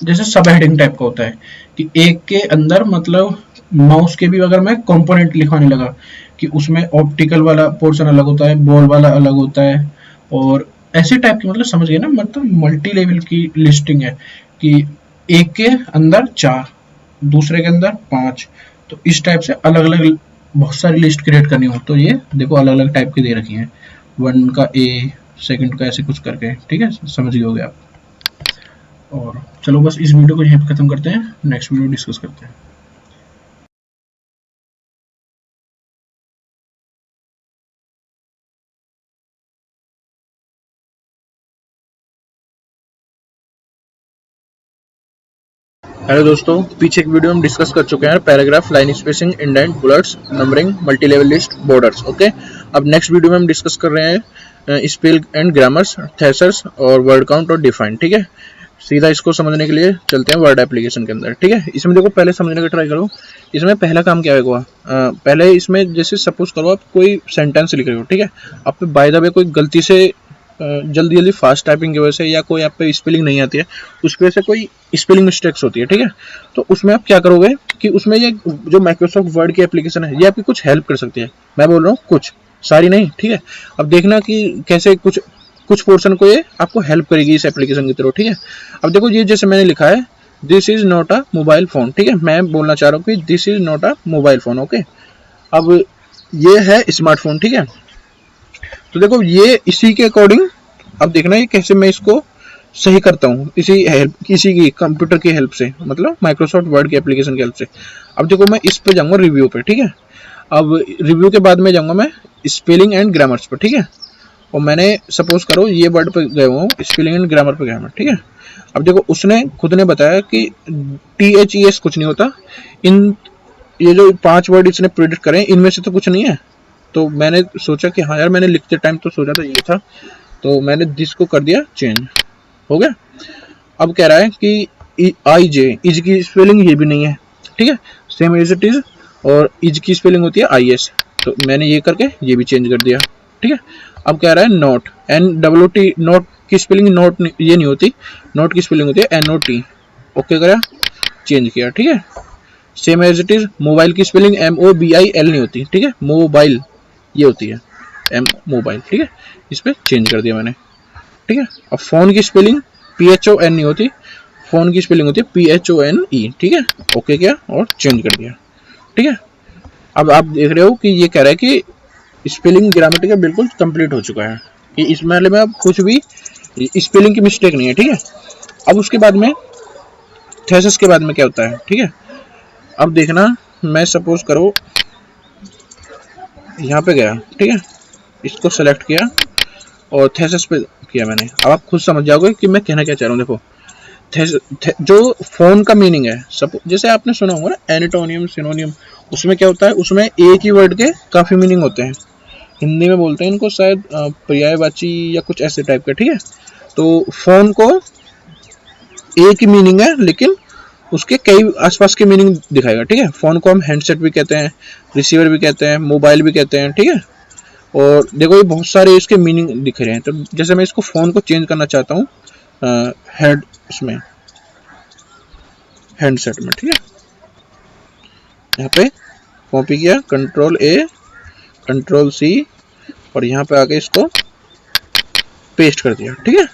जैसे सब हेडिंग टाइप का होता है कि एक के अंदर मतलब माउस के भी अगर मैं कंपोनेंट लिखवाने लगा कि उसमें ऑप्टिकल वाला पोर्शन अलग होता है, बॉल वाला अलग होता है, और ऐसे टाइप की, मतलब समझ गए ना, मतलब मल्टी लेवल की लिस्टिंग है कि एक के अंदर 4, दूसरे के अंदर 5, तो इस टाइप से अलग अलग बहुत सारी लिस्ट क्रिएट करनी हो तो ये देखो अलग अलग टाइप की दे रखी है, 1 का ए, सेकंड का ऐसे कुछ करके, ठीक है, समझ गए होगे आप। और चलो बस इस वीडियो को यहीं पे खत्म करते हैं, नेक्स्ट वीडियो डिस्कस करते हैं। हेलो दोस्तों, पीछे एक वीडियो हम डिस्कस कर चुके हैं paragraph, line spacing, indent, bullets, numbering, multi level list, borders. Okay, अब नेक्स्ट वीडियो में हम डिस्कस कर रहे हैं स्पेल एंड ग्रामर्स, थेसर्स और वर्ड काउंट और डिफाइन। ठीक है, सीधा इसको समझने के लिए चलते हैं वर्ड एप्लीकेशन के अंदर। ठीक है, इसमें देखो पहले समझने का ट्राई करो। इसमें पहला काम क्या होगा, पहले इसमें जैसे सपोज करो आप कोई सेंटेंस लिख रहे हो, ठीक है, आप पे बाय द वे कोई गलती से जल्दी जल्दी फास्ट टाइपिंग की वजह से या कोई आप पे स्पेलिंग नहीं आती है, उसकी वजह से कोई स्पेलिंग मिस्टेक्स होती है, ठीक है, तो उसमें आप क्या करोगे कि उसमें ये जो माइक्रोसॉफ्ट वर्ड की एप्लीकेशन है ये आपकी कुछ हेल्प कर सकती है। मैं बोल रहा हूँ कुछ, सारी नहीं, ठीक है। अब देखना कि कैसे कुछ कुछ पोर्शन को ये आपको हेल्प करेगी इस एप्लीकेशन की तरह, ठीक है। अब देखो ये जैसे मैंने लिखा है, this is not a mobile phone, ठीक है, मैं बोलना चाह रहा हूँ कि this is not a mobile phone. Okay, अब ये है स्मार्टफोन, ठीक है। तो देखो ये इसी के अकॉर्डिंग, अब देखना ये कैसे मैं इसको सही करता हूँ, किसी की कंप्यूटर की हेल्प से, मतलब माइक्रोसॉफ्ट वर्ड की एप्लीकेशन की हेल्प से। अब देखो मैं इस पे जाऊंगा रिव्यू पे, ठीक है। अब रिव्यू के बाद में जाऊंगा मैं स्पेलिंग एंड ग्रामर्स पे, ठीक है। और मैंने सपोज करो ये वर्ड पे गए हूँ, स्पेलिंग एंड ग्रामर पे गया मैं, ठीक है। अब देखो उसने खुद ने बताया कि THES कुछ नहीं होता, इन ये जो 5 वर्ड इसने प्रिडिक्ट करे इनमें से तो कुछ नहीं है। तो मैंने सोचा कि हाँ यार, मैंने लिखते टाइम तो सोचा था ये था, तो मैंने दिस को कर दिया चेंज, हो गया। अब कह रहा है कि आई जे, इज की स्पेलिंग ये भी नहीं है, ठीक है, सेम एज इट इज, और इज की स्पेलिंग होती है IS, तो मैंने ये करके ये भी चेंज कर दिया, ठीक है। अब कह रहा है नॉट, NOT, नॉट की स्पेलिंग नॉट ये नहीं होती, नॉट की स्पेलिंग होती है NOT। ओके करा, चेंज किया, ठीक है। Same as it is, mobile की स्पेलिंग MOBIL नहीं होती, ठीक है, मोबाइल ये होती है मोबाइल, ठीक है, इस पर चेंज कर दिया मैंने, ठीक है। अब फोन की स्पेलिंग PHON नहीं होती, फोन की स्पेलिंग होती है PHONE, ठीक है। ओके किया और चेंज कर दिया, ठीक है। अब आप देख रहे हो कि ये कह रहा है कि स्पेलिंग ग्रामेटिकल बिल्कुल कंप्लीट हो चुका है, कि इस मामले में अब कुछ भी स्पेलिंग की मिस्टेक नहीं है, ठीक है। अब उसके बाद में थेसिस के बाद में क्या होता है, ठीक है। अब देखना, मैं सपोज करो यहाँ पे गया, ठीक है, इसको सेलेक्ट किया और थेसिस पे किया मैंने। अब आप खुद समझ जाओगे कि मैं कहना क्या चाह रहा हूँ। देखो जो फोन का मीनिंग है, सब जैसे आपने सुना होगा ना एंटोनियम सिनोनियम, उसमें क्या होता है, उसमें एक ही वर्ड के काफी मीनिंग होते हैं। हिंदी में बोलते हैं इनको शायद पर्यायवाची या कुछ ऐसे टाइप का, ठीक है। तो फोन को एक ही मीनिंग है, लेकिन उसके कई आसपास के मीनिंग दिखाएगा, ठीक है। फोन को हम हैंडसेट भी कहते हैं, रिसीवर भी कहते हैं, मोबाइल भी कहते हैं, ठीक है। और देखो ये बहुत सारे इसके मीनिंग दिख रहे हैं। तो जैसे मैं इसको फोन को चेंज करना चाहता हूँ हेड इसमें हैंडसेट में, ठीक है, यहाँ पे कॉपी किया, Ctrl+A, Ctrl+C, और यहाँ पे आके इसको पेस्ट कर दिया, ठीक है।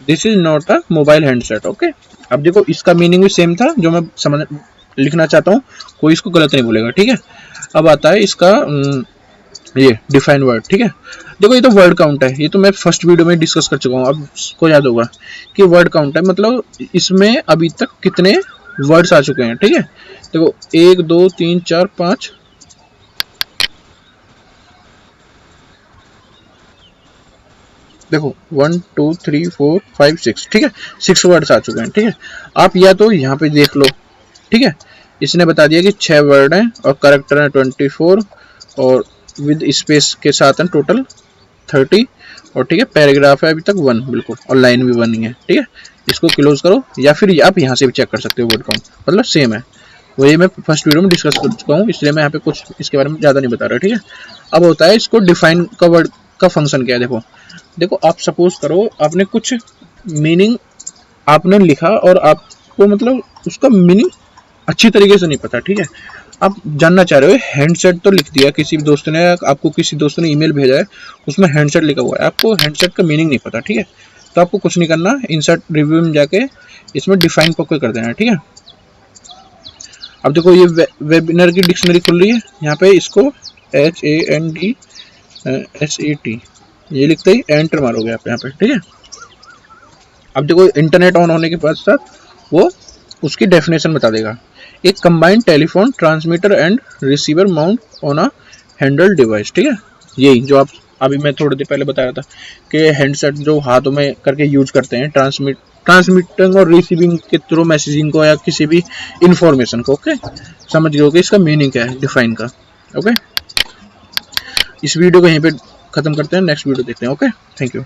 This is not a mobile handset. Okay, अब देखो इसका मीनिंग भी सेम था जो मैं समझ लिखना चाहता हूँ, कोई इसको गलत नहीं बोलेगा, ठीक है। अब आता है इसका ये डिफाइन वर्ड, ठीक है। देखो ये तो वर्ड काउंट है, ये तो मैं फर्स्ट वीडियो में डिस्कस कर चुका हूँ। अब को याद होगा कि वर्ड काउंट है मतलब इसमें अभी तक कितने वर्ड्स आ चुके हैं, ठीक है। देखो 1 2 3 4 5, देखो 1 2 3 4 5 6, ठीक है, 6 वर्ड्स आ चुके हैं, ठीक है। आप या तो यहाँ पे देख लो, ठीक है, इसने बता दिया कि 6 वर्ड हैं और करेक्टर है 24, और विद स्पेस के साथ है टोटल 30, और ठीक है पैराग्राफ है अभी तक 1 बिल्कुल, और लाइन भी 1 ही है, ठीक है। इसको क्लोज करो, या फिर आप यहाँ से भी चेक कर सकते हो, वर्ड काउंट मतलब सेम है, वही मैं फर्स्ट वीडियो में डिस्कस कर चुका हूँ, इसलिए मैं यहाँ पे कुछ इसके बारे में ज़्यादा नहीं बता रहा, ठीक है। अब होता है इसको डिफाइन का वर्ड का फंक्शन क्या है। देखो देखो आप सपोज करो आपने कुछ मीनिंग आपने लिखा और आपको मतलब उसका मीनिंग अच्छी तरीके से नहीं पता, ठीक है। आप जानना चाह रहे हो हैंडसेट तो लिख दिया, किसी दोस्त ने आपको किसी दोस्त ने ईमेल भेजा है, उसमें हैंडसेट लिखा हुआ है, आपको हैंडसेट का मीनिंग नहीं पता, ठीक है। तो आपको कुछ नहीं करना, इंसर्ट रिव्यू में जाके इसमें डिफाइन पक्के कर देना, ठीक है। अब देखो ये वेबिनर की डिक्शनरी खुल रही है, यहाँ पे इसको HANDSET ये लिखते ही एंटर मारोगे आप यहाँ पे, ठीक है। अब देखो इंटरनेट ऑन होने के पश्चात वो उसकी डेफिनेशन बता देगा, एक combined telephone transmitter and receiver mount on a handle device, ठीक है। यही जो आप अभी मैं थोड़ी देर पहले बता रहा था कि हैंडसेट जो हाथों में करके यूज करते हैं ट्रांसमिटिंग और रिसीविंग के थ्रू मैसेजिंग को या किसी भी इंफॉर्मेशन को, ओके। समझ गए होगे इसका मीनिंग क्या है डिफाइन का, ओके। इस वीडियो को यहीं पे खत्म करते हैं, नेक्स्ट वीडियो देखते हैं, ओके। Thank you.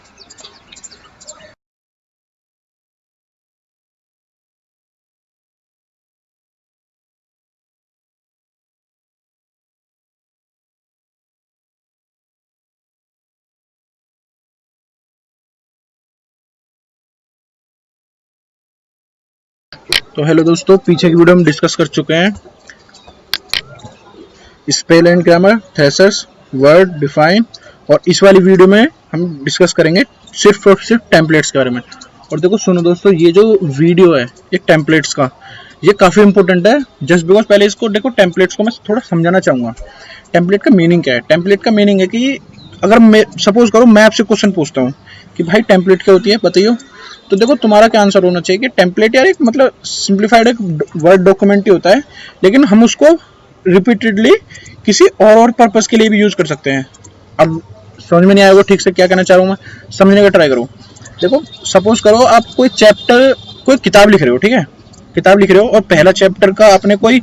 तो हेलो दोस्तों, पीछे की वीडियो हम डिस्कस कर चुके हैं spell and grammar, thesis, word, define, और इस वाली वीडियो में हम डिस्कस करेंगे सिर्फ और सिर्फ टेम्पलेट्स के बारे में। और देखो सुनो दोस्तों, ये जो वीडियो है ये टेम्पलेट्स का, ये काफ़ी इंपॉर्टेंट है, जस्ट बिकॉज पहले इसको देखो, टेम्पलेट्स को मैं थोड़ा समझाना चाहूँगा। टेम्पलेट का मीनिंग क्या है? टेम्पलेट का मीनिंग है कि अगर मैं सपोज करो मैं आपसे क्वेश्चन पूछता हूँ कि भाई टेम्पलेट क्या होती है बताइए, तो देखो तुम्हारा क्या आंसर होना चाहिए कि टेम्पलेट यार एक मतलब सिंप्लीफाइड एक वर्ड डॉक्यूमेंट ही होता है, लेकिन हम उसको रिपीटेडली किसी और पर्पस के लिए भी यूज कर सकते हैं। अब समझ में नहीं आएगा ठीक से क्या कहना चाह रहा हूँ मैं, समझने का ट्राई करो। देखो सपोज करो आप कोई चैप्टर, कोई किताब लिख रहे हो, ठीक है। किताब लिख रहे हो और पहला चैप्टर का आपने कोई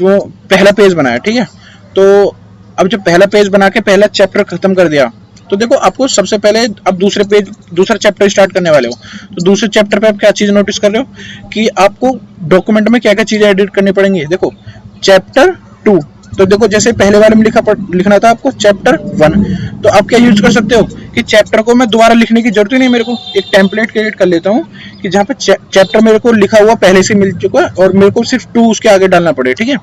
पहला पेज बनाया, ठीक है। तो अब जब पहला पेज बना के पहला चैप्टर खत्म कर दिया, तो देखो आपको सबसे पहले अब दूसरा चैप्टर स्टार्ट करने वाले हो, तो दूसरे चैप्टर पे आप क्या चीज नोटिस कर रहे हो कि आपको डॉक्यूमेंट में क्या क्या चीजें एडिट करनी पड़ेंगी। देखो चैप्टर 2, तो देखो जैसे पहले वाले में लिखना था आपको चैप्टर 1, तो आप क्या यूज कर सकते हो कि चैप्टर को मैं दोबारा लिखने की जरूरत ही नहीं, मेरे को एक टेम्पलेट क्रिएट कर लेता हूँ कि जहाँ पे चैप्टर मेरे को लिखा हुआ पहले से मिल चुका है और मेरे को सिर्फ 2 उसके आगे डालना पड़े, ठीक है।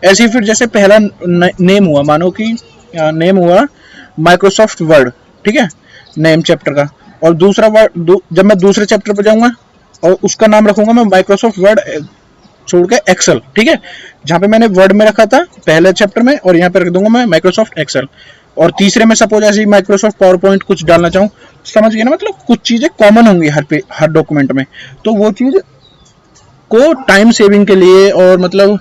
ऐसे ही फिर जैसे पहला नेम हुआ, मानो कि नेम हुआ माइक्रोसॉफ्ट वर्ड, ठीक है, नेम चैप्टर का। और दूसरा वर्ड जब मैं दूसरे चैप्टर पर जाऊंगा और उसका नाम रखूंगा मैं माइक्रोसॉफ्ट वर्ड छोड़ के एक्सेल, ठीक है। जहां पे मैंने वर्ड में रखा था पहले चैप्टर में, और यहाँ पे रख दूंगा मैं माइक्रोसॉफ्ट एक्सेल। और तीसरे में सपोज ऐसे माइक्रोसॉफ्ट पावर पॉइंट कुछ डालना चाहूँ, समझ गए ना, मतलब कुछ चीजें कॉमन होंगी हर डॉक्यूमेंट में, तो वो चीज को टाइम सेविंग के लिए और मतलब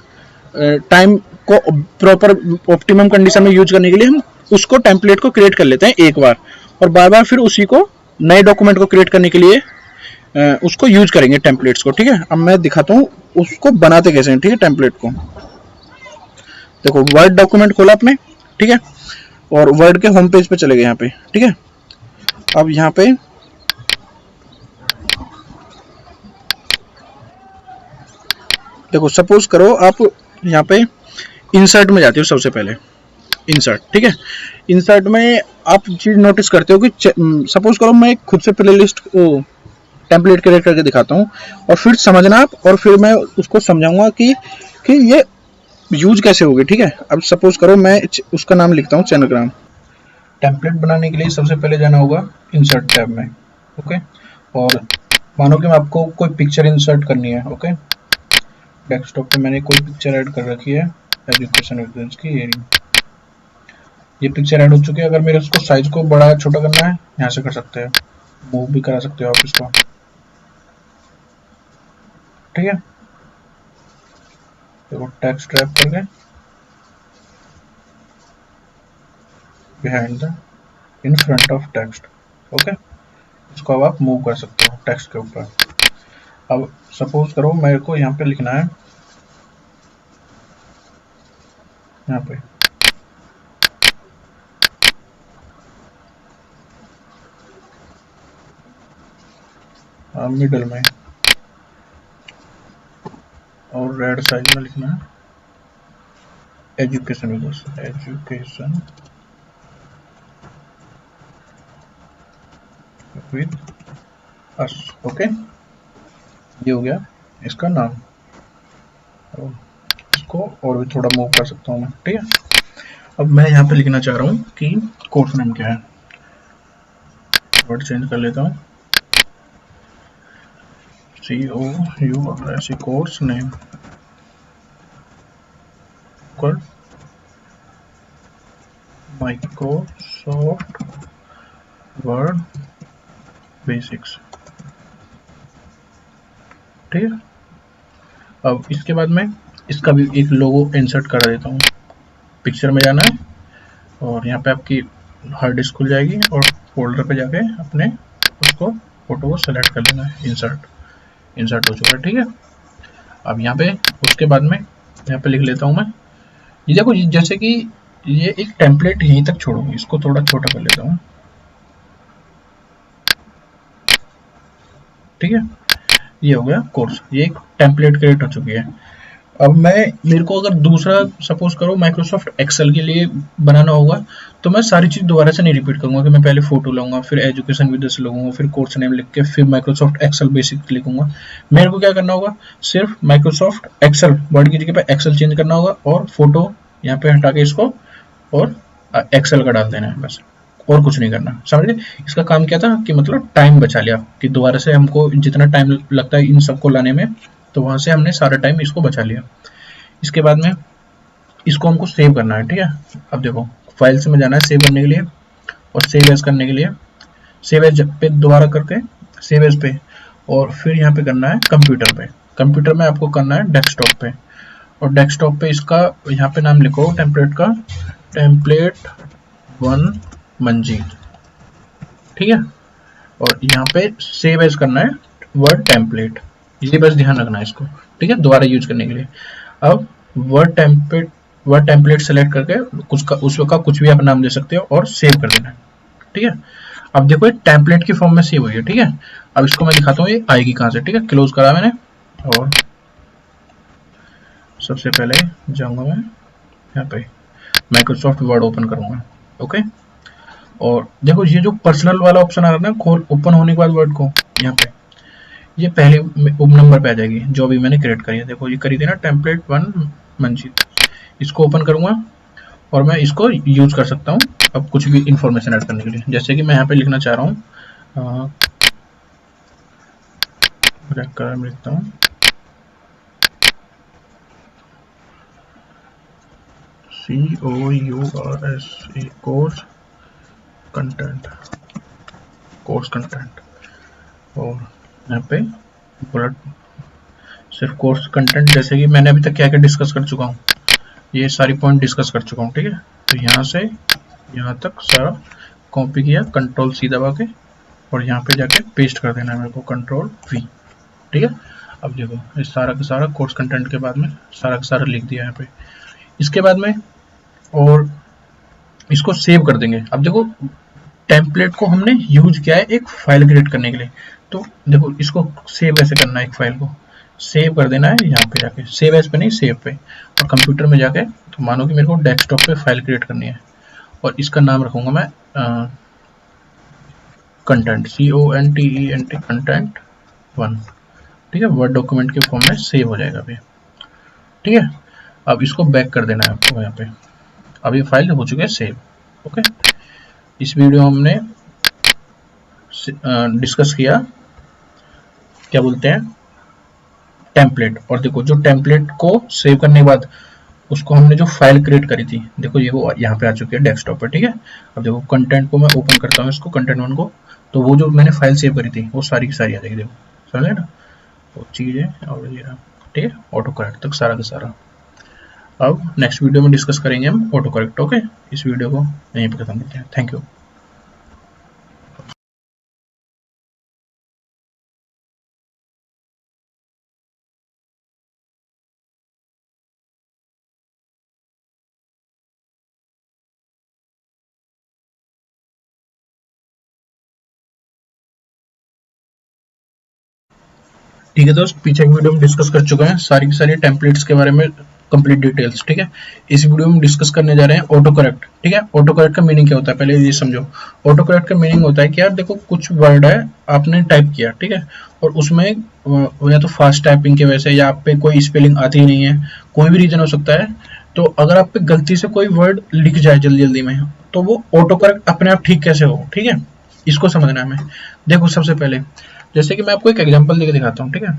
टाइम को प्रॉपर ऑप्टिमम कंडीशन में यूज करने के लिए हम उसको टेम्पलेट को क्रिएट कर लेते हैं एक बार, और बार बार फिर उसी को नए डॉक्यूमेंट को क्रिएट करने के लिए उसको यूज करेंगे टेम्पलेट्स को, ठीक है। अब मैं दिखाता हूँ उसको बनाते कैसे हैं, ठीक है। टेम्पलेट को देखो, वर्ड डॉक्यूमेंट खोला आपने, ठीक है, और वर्ड के होम पेज पे चले गए यहाँ पे, ठीक है। अब यहाँ पे देखो सपोज करो आप यहाँ पे इंसर्ट में जाते हो सबसे पहले, इंसर्ट, ठीक है। इंसर्ट में आप चीज नोटिस करते हो कि सपोज करो मैं खुद से प्ले लिस्ट टेम्पलेट क्रिएट करके दिखाता हूँ, और फिर समझना आप, और फिर मैं उसको समझाऊंगा कि ये यूज कैसे होगी, ठीक है। अब सपोज करो मैं उसका नाम लिखता हूँ चैनग्राम। टेम्पलेट बनाने के लिए सबसे पहले जाना होगा इंसर्ट टैब में, ओके। और मानो कि मैं आपको कोई पिक्चर इंसर्ट करनी है, ओके। डेस्कटॉप पे मैंने कोई पिक्चर ऐड कर रखी है, एजुकेशन एविडेंस की, ये पिक्चर ऐड हो चुकी है। अगर मेरे उसको साइज को बड़ा या छोटा करना है, यहाँ से कर सकते हैं, मूव भी करा सकते हो आप इसको, ठीक है। देखो टेक्स्ट ड्रैग करके behind the in front of text, okay. इसको अब आप मूव कर सकते हो टेक्स्ट के ऊपर। अब सपोज करो मेरे को यहाँ पे लिखना है, यहाँ पे मिडल में और रेड साइज में लिखना है एजुकेशन विद अस। ओके, ये हो गया इसका नाम। और इसको और भी थोड़ा मूव कर सकता हूँ मैं, ठीक है। अब मैं यहाँ पे लिखना चाह रहा हूँ कि कोर्स नेम क्या है। वर्ड चेंज कर लेता हूँ, COURS course name equal Microsoft word basics, ठीक है। अब इसके बाद में इसका भी एक लोगो इंसर्ट कर देता हूँ। पिक्चर में जाना है और यहाँ पे आपकी हार्ड डिस्क खुल जाएगी और फोल्डर पे जाके अपने उसको फोटो को सेलेक्ट कर लेना है। इंसर्ट हो चुका है, ठीक है। अब यहाँ पे उसके बाद में यहाँ पे लिख लेता हूँ मैं, ये देखो जैसे कि ये एक टेम्पलेट यहीं तक छोड़ो, इसको थोड़ा छोटा कर लेता हूँ, ठीक है। ये हो गया कोर्स, ये एक टेम्पलेट क्रिएट हो चुकी है। अब मेरे को अगर दूसरा सपोज करो माइक्रोसॉफ्ट एक्सेल के लिए बनाना होगा, तो मैं सारी चीज दोबारा से नहीं रिपीट करूंगा कि मैं पहले फोटो लाऊंगा, फिर एजुकेशन विद से लगूंगा, फिर कोर्स नेम लिख के फिर माइक्रोसॉफ्ट एक्सेल बेसिक लिखूंगा। मेरे को क्या करना होगा, सिर्फ माइक्रोसॉफ्ट एक्सेल वर्ड की जगह पे एक्सेल चेंज करना होगा और फोटो यहाँ पे हटा के इसको और एक्सेल का डाल देना है बस, और कुछ नहीं करना, समझ गए। इसका काम क्या था कि मतलब टाइम बचा लिया, कि दोबारा से हमको जितना टाइम लगता है इन सबको लाने में, तो वहां से हमने सारा टाइम इसको बचा लिया। इसके बाद में इसको हमको सेव करना है, ठीक है। अब देखो फाइल्स में जाना है सेव करने के लिए, और सेव एज करने के लिए सेव एज पे दोबारा करके सेव एज पे, और फिर यहाँ पे करना है कंप्यूटर पे। कंप्यूटर में आपको करना है डेस्कटॉप पे, और डेस्कटॉप पे इसका यहाँ पे नाम लिखो टेम्पलेट का, टेम्पलेट 1 मंजीत, ठीक है। और यहाँ पे सेव एज करना है वर्ड टेम्पलेट, ये बस ध्यान रखना है इसको, ठीक है, दोबारा यूज करने के लिए। अब वर्ड टेम्पलेट सेलेक्ट करके उसका कुछ भी आप नाम दे सकते हो और सेव कर देना है, ठीक है। अब देखो ये टेम्पलेट की फॉर्म में सेव हुई है, ठीक है। अब इसको मैं दिखाता हूँ ये आएगी कहाँ से, ठीक है। क्लोज करा मैंने, और सबसे पहले जाऊंगा मैं यहाँ पे माइक्रोसॉफ्ट वर्ड ओपन करूंगा, ओके। और देखो ये जो पर्सनल वाला ऑप्शन आ रहा है ना, खोल ओपन होने के बाद वर्ड को, यहाँ पे ये पहले नंबर पे आ जाएगी जो भी मैंने क्रिएट करी है। देखो ये करी थी ना टेम्पलेट 1 मंजीत, इसको ओपन करूंगा और मैं इसको यूज कर सकता हूँ अब कुछ भी इंफॉर्मेशन ऐड करने के लिए। जैसे कि मैं यहाँ पे लिखना चाह रहा हूँ, लिखता हूँ COURS course content, course content, और यहाँ पे बुलेट सिर्फ कोर्स कंटेंट, जैसे कि मैंने अभी तक क्या क्या डिस्कस कर चुका हूँ, ये सारी पॉइंट डिस्कस कर चुका हूँ, ठीक है। तो यहाँ से यहाँ तक सारा कॉपी किया, कंट्रोल C दबा के, और यहाँ पे जाके पेस्ट कर देना है मेरे को, कंट्रोल V, ठीक है। अब देखो ये सारा का सारा कोर्स कंटेंट के बाद में सारा का सारा लिख दिया यहाँ पे। इसके बाद में और इसको सेव कर देंगे। अब देखो टेम्पलेट को हमने यूज किया है एक फाइल क्रिएट करने के लिए, तो देखो इसको सेव ऐसे करना है, एक फाइल को सेव कर देना है यहाँ पे जाके, सेव एज पे नहीं सेव पे, और कंप्यूटर में जाके, तो मानो कि मेरे को डेस्कटॉप पे फाइल क्रिएट करनी है, और इसका नाम रखूंगा मैं कंटेंट, CONTENT कंटेंट 1, ठीक है। वर्ड डॉक्यूमेंट के फॉर्म में सेव हो जाएगा अभी, ठीक है। अब इसको बैक कर देना है आपको यहाँ पे, अब ये फाइल हो चुकी है सेव, ओके। इस वीडियो हमने डिस्कस किया क्या बोलते हैं टेम्पलेट, और देखो जो टेम्पलेट को सेव करने के बाद उसको हमने जो फाइल क्रिएट करी थी, देखो ये वो यहाँ पे आ चुकी है डेस्कटॉप पर, ठीक है। अब देखो कंटेंट को मैं ओपन करता हूँ इसको, कंटेंट 1 को, तो वो जो मैंने फाइल सेव करी थी वो सारी की सारी आ जाएगी, देखो समझे ना, वो चीज़ें और ये रहा, ठीक है। ऑटो करेक्ट तक सारा का सारा। अब नेक्स्ट वीडियो में डिस्कस करेंगे हम ऑटो करेक्ट, ओके। इस वीडियो को यहीं पर खत्म करते हैं, थैंक यू। ठीक है दोस्त, पीछे की वीडियो में डिस्कस कर चुके हैं सारी की सारी टेम्पलेट्स के बारे में, कंप्लीट डिटेल्स। ठीक है, इस वीडियो में डिस्कस करने जा रहे हैं ऑटो करेक्ट। ठीक है, ऑटो करेक्ट का मीनिंग क्या होता है पहले ये समझो। ऑटो करेक्ट का मीनिंग होता है कि यार देखो कुछ वर्ड है आपने टाइप किया, ठीक है, और उसमें या तो फास्ट टाइपिंग की वजह से या आप पे कोई स्पेलिंग आती ही नहीं है, कोई भी रीजन हो सकता है। तो अगर आप पे गलती से कोई वर्ड लिख जाए जल्दी जल्दी में, तो वो ऑटो करेक्ट अपने आप ठीक कैसे हो। ठीक है, इसको समझना है हमें। देखो सबसे पहले जैसे कि मैं आपको एक एग्जांपल देके दिखाता हूँ। ठीक है,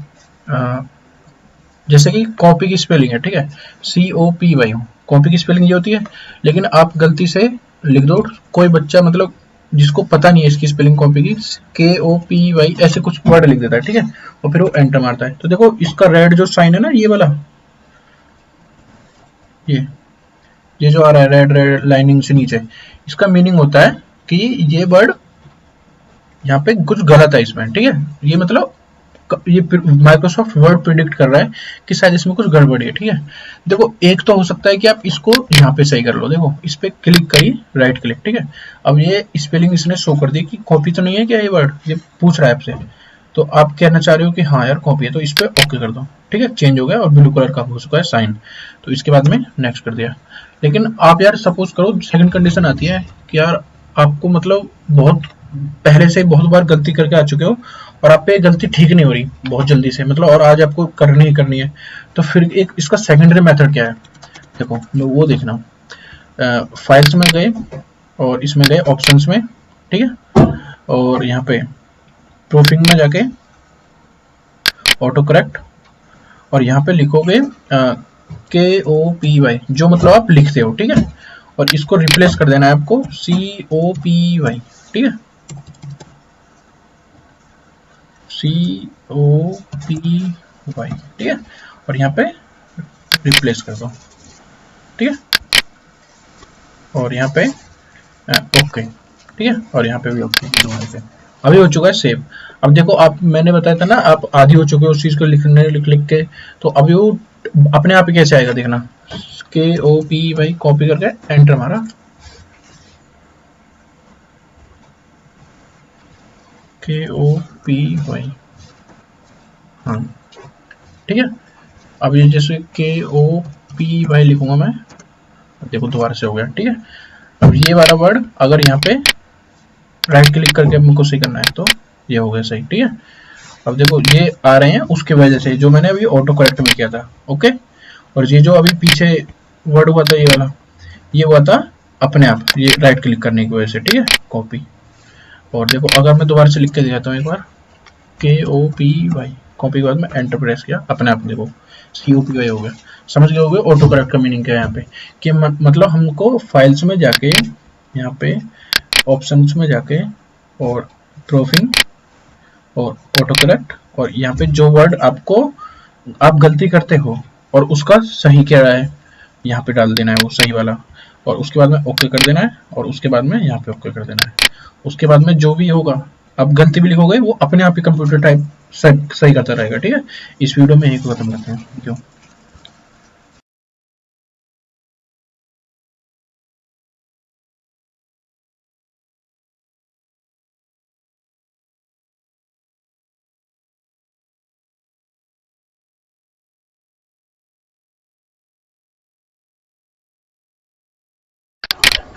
जैसे कि कॉपी की स्पेलिंग है, ठीक है, COPY, कॉपी की स्पेलिंग ये होती है, लेकिन आप गलती से लिख दो, कोई बच्चा मतलब जिसको पता नहीं है इसकी स्पेलिंग कॉपी की, KOPY ऐसे कुछ वर्ड लिख देता है, ठीक है, और फिर वो एंटर मारता है। तो देखो इसका रेड जो साइन है ना, ये वाला, ये जो आ रहा है रेड रेड लाइनिंग से नीचे, इसका मीनिंग होता है कि ये वर्ड यहाँ पे कुछ गलत है इसमें। ठीक है, ये मतलब ये माइक्रोसॉफ्ट वर्ड प्रिडिक्ट कर रहा है कि शायद इसमें कुछ गड़बड़ी है। ठीक है, देखो एक तो हो सकता है कि आप इसको यहाँ पे सही कर लो। देखो इस पे क्लिक करिए, राइट क्लिक, ठीक है, अब ये स्पेलिंग इसने शो कर दी कि कॉपी तो नहीं है क्या ये वर्ड, ये पूछ रहा है आपसे। तो आप कहना चाह रहे हो कि हाँ यार कॉपी है, तो इस पे ओके कर दो। ठीक है, चेंज हो गया और ब्लू कलर का हो चुका है साइन। तो इसके बाद में नेक्स्ट कर दिया। लेकिन आप यार सपोज करो सेकंड कंडीशन आती है कि यार आपको मतलब बहुत पहले से बहुत बार गलती करके आ चुके हो और आप पे गलती ठीक नहीं हो रही बहुत जल्दी से, मतलब और आज आपको करनी ही करनी है। तो फिर एक इसका सेकेंडरी मेथड क्या है, देखो मैं वो देखना। फाइल्स में गए और इसमें गए ऑप्शंस में, ठीक है, और यहाँ पे प्रूफिंग में जाके ऑटो करेक्ट, और यहाँ पे लिखोगे KOPY जो मतलब आप लिखते हो। ठीक है, और इसको रिप्लेस कर देना है आपको COPY। ठीक है, COPY, ठीक है, और यहाँ पे रिप्लेस कर दो। ठीक है, और यहाँ पे ओके, ठीक है, और यहाँ पे भी ओके, अभी हो चुका है सेव। अब देखो आप, मैंने बताया था ना आप आधी हो चुके हो उस चीज को लिखने लिख के, तो अभी वो अपने आप ही कैसे आएगा देखना। KOPY कॉपी करके एंटर मारा, KOPY, हाँ ठीक है। अब ये जैसे KOPY लिखूंगा मैं, देखो दोबारा से हो गया। ठीक है, अब ये वाला वर्ड अगर यहाँ पे राइट क्लिक करके हमको सही करना है तो ये हो गया सही। ठीक है, अब देखो ये आ रहे हैं उसके वजह से जो मैंने अभी ऑटो करेक्ट में किया था। ओके, और ये जो अभी पीछे वर्ड हुआ था ये वाला, ये हुआ था अपने आप, ये राइट क्लिक करने की वजह से। ठीक है, कॉपी, और देखो अगर मैं दोबारा से लिख के दिखाता हूँ एक बार, KOPY, कॉपी के बाद में एंटर प्रेस किया, अपने आप देखो COPY हो गया। समझ गए होगे ऑटो करेक्ट का मीनिंग क्या है यहाँ पे, कि मतलब हमको फाइल्स में जाके, यहाँ पे ऑप्शंस में जाके, और प्रूफिंग और ऑटो करेक्ट, और यहाँ पे जो वर्ड आपको आप गलती करते हो और उसका सही क्या है यहाँ पे डाल देना है वो सही वाला, और उसके बाद में ओके कर देना है, और उसके बाद में यहाँ पे ओके कर देना है। उसके बाद में जो भी होगा, आप गलती भी लिखोगे वो अपने आप ही कंप्यूटर टाइप सही करता रहेगा। ठीक है, इस वीडियो में यही खत्म करते हैं। Thank you.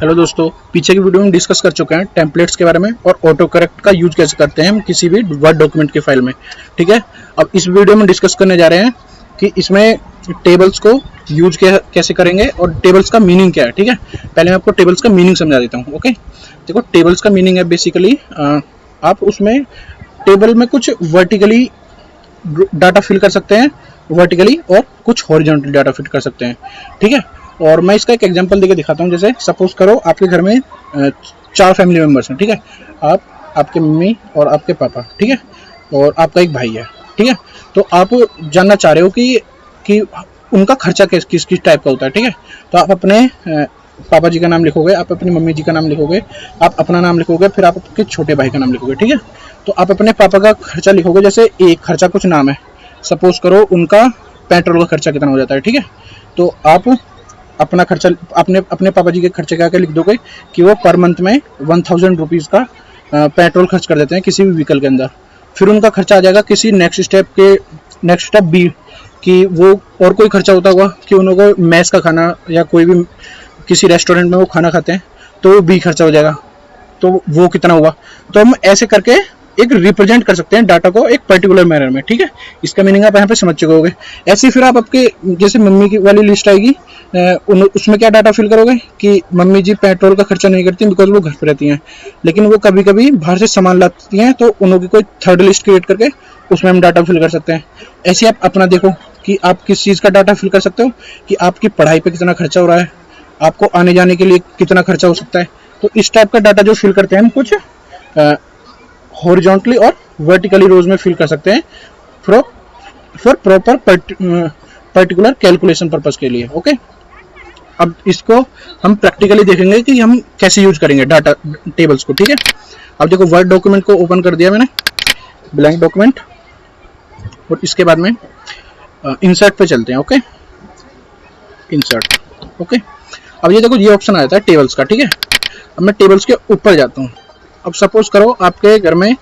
हेलो दोस्तों, पीछे की वीडियो में डिस्कस कर चुके हैं टेम्पलेट्स के बारे में और ऑटो करेक्ट का यूज कैसे करते हैं हम किसी भी वर्ड डॉक्यूमेंट की फाइल में। ठीक है, अब इस वीडियो में डिस्कस करने जा रहे हैं कि इसमें टेबल्स को यूज कैसे करेंगे और टेबल्स का मीनिंग क्या है। ठीक है, पहले मैं आपको टेबल्स का मीनिंग समझा देता हूँ। ओके, देखो टेबल्स का मीनिंग है बेसिकली आप उसमें टेबल में कुछ वर्टिकली डाटा फिल कर सकते हैं वर्टिकली, और कुछ हॉरिजॉन्टली डाटा फिल कर सकते हैं। ठीक है, और मैं इसका एक एग्जांपल देके दिखाता हूँ। जैसे सपोज करो आपके घर में 4 फैमिली मेंबर्स हैं। ठीक है, आप, आपके मम्मी और आपके पापा, ठीक है, और आपका एक भाई है। ठीक है, तो आप जानना चाह रहे हो कि उनका खर्चा किस किस टाइप का होता है। ठीक है, तो आप अपने पापा जी का नाम लिखोगे, आप अपनी मम्मी जी का नाम लिखोगे, आप अपना नाम लिखोगे, फिर आप आपके छोटे भाई का नाम लिखोगे। ठीक है, तो आप अपने पापा का खर्चा लिखोगे, जैसे एक खर्चा कुछ नाम है, सपोज करो उनका पेट्रोल का खर्चा कितना हो जाता है। ठीक है, तो आप अपना खर्चा अपने पापा जी के खर्चे का लिख दोगे कि वो पर मंथ में 1000 रुपीज़ का पेट्रोल खर्च कर देते हैं किसी भी व्हीकल के अंदर। फिर उनका खर्चा आ जाएगा किसी नेक्स्ट स्टेप बी, कि वो और कोई खर्चा होता होगा कि उनको मैस का खाना या कोई भी किसी रेस्टोरेंट में वो खाना खाते हैं तो वो भी खर्चा हो जाएगा, तो वो कितना हुआ। तो हम ऐसे करके एक रिप्रेजेंट कर सकते हैं डाटा को एक पर्टिकुलर मैनर में, ठीक है। इसका मीनिंग आप यहाँ पे समझ चुके होगे। ऐसे फिर आप आपके जैसे मम्मी की वाली लिस्ट आएगी, उसमें क्या डाटा फिल करोगे कि मम्मी जी पेट्रोल का खर्चा नहीं करती बिकॉज वो घर पे रहती हैं, लेकिन वो कभी कभी बाहर से सामान लाती हैं, तो उनकी कोई थर्ड लिस्ट क्रिएट करके उसमें हम डाटा फिल कर सकते हैं। ऐसे आप अपना देखो कि आप किस चीज़ का डाटा फिल कर सकते हो कि आपकी पढ़ाई पे कितना खर्चा हो रहा है, आपको आने जाने के लिए कितना खर्चा हो सकता है। तो इस टाइप का डाटा जो फिल करते हैं हम कुछ हॉरिजॉन्टली और वर्टिकली रोज में फिल कर सकते हैं for proper particular calculation purpose के लिए। ओके, अब इसको हम प्रैक्टिकली देखेंगे कि हम कैसे यूज करेंगे डाटा टेबल्स को, ठीक है। अब देखो वर्ड डॉक्यूमेंट को ओपन कर दिया मैंने, ब्लैंक डॉक्यूमेंट, और इसके बाद में इंसर्ट पे चलते हैं। Okay, insert. ओके, अब ये देखो ये ऑप्शन आया था टेबल्स का, ठीक है। अब मैं टेबल्स के ऊपर जाता हूँ। अब सपोज करो आपके घर में,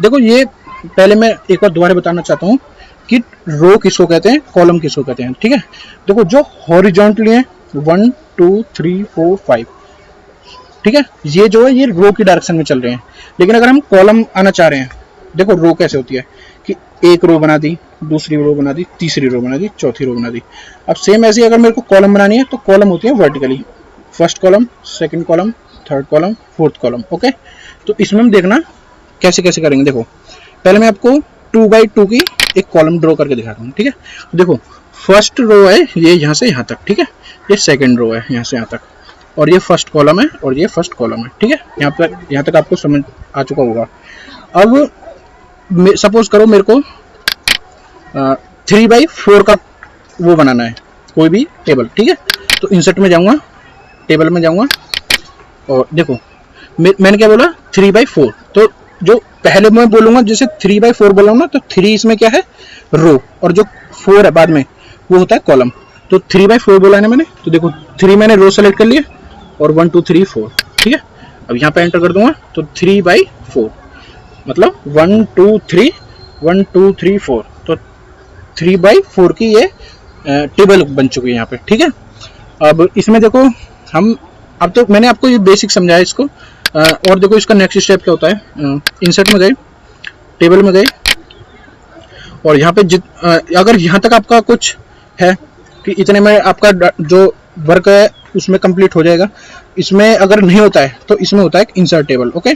देखो ये पहले मैं एक बार दोबारा बताना चाहता हूँ कि रो किसको कहते हैं, कॉलम किसको कहते हैं, ठीक है। देखो जो हॉरिजॉन्टली है 1 2 3 4 5, ठीक है, ये जो है ये रो की डायरेक्शन में चल रहे हैं। लेकिन अगर हम कॉलम आना चाह रहे हैं, देखो रो कैसे होती है कि एक रो बना दी, दूसरी रो बना दी, तीसरी रो बना दी, चौथी रो बना दी। अब सेम ऐसे अगर मेरे को कॉलम बनानी है तो कॉलम होती है vertically, first column, second column, third column, fourth column. Okay, तो इसमें हम देखना कैसे कैसे करेंगे। देखो पहले मैं आपको 2 बाई 2 की एक कॉलम ड्रॉ करके दिखाता हूँ, ठीक है। देखो फर्स्ट रो है ये यहाँ से यहाँ तक, ठीक है, ये सेकंड रो है यहाँ से यहाँ तक, और ये फर्स्ट कॉलम है और ये फर्स्ट कॉलम है, ठीक है। यहाँ तक आपको समझ आ चुका होगा। अब सपोज करो मेरे को 3 बाई 4 का वो बनाना है, कोई भी टेबल, ठीक है। तो इंसर्ट में जाऊंगा, टेबल में जाऊंगा, और देखो मैंने क्या बोला 3 बाई 4। तो जो पहले मैं बोलूंगा जैसे 3 बाई 4 बोला हूं ना, तो 3 इसमें क्या है रो, और जो 4 है बाद में वो होता है कॉलम। तो 3 बाई 4 बोला है मैंने, तो देखो 3 मैंने रो सेलेक्ट कर लिया और 1 2 3 4, ठीक है। अब यहाँ पे एंटर कर दूंगा तो 3 बाई 4 मतलब 1 2 3 1 2 3 4, तो 3 बाई 4 की ये टेबल बन चुकी है यहाँ पे, ठीक है। अब इसमें देखो हम, अब तो मैंने आपको ये बेसिक समझाया इसको, और देखो इसका नेक्स्ट स्टेप क्या होता है। इंसर्ट में गए, टेबल में गए, और यहाँ पे अगर यहाँ तक आपका कुछ है कि इतने में आपका जो वर्क है उसमें कंप्लीट हो जाएगा। इसमें अगर नहीं होता है तो इसमें होता है इंसर्ट टेबल। ओके,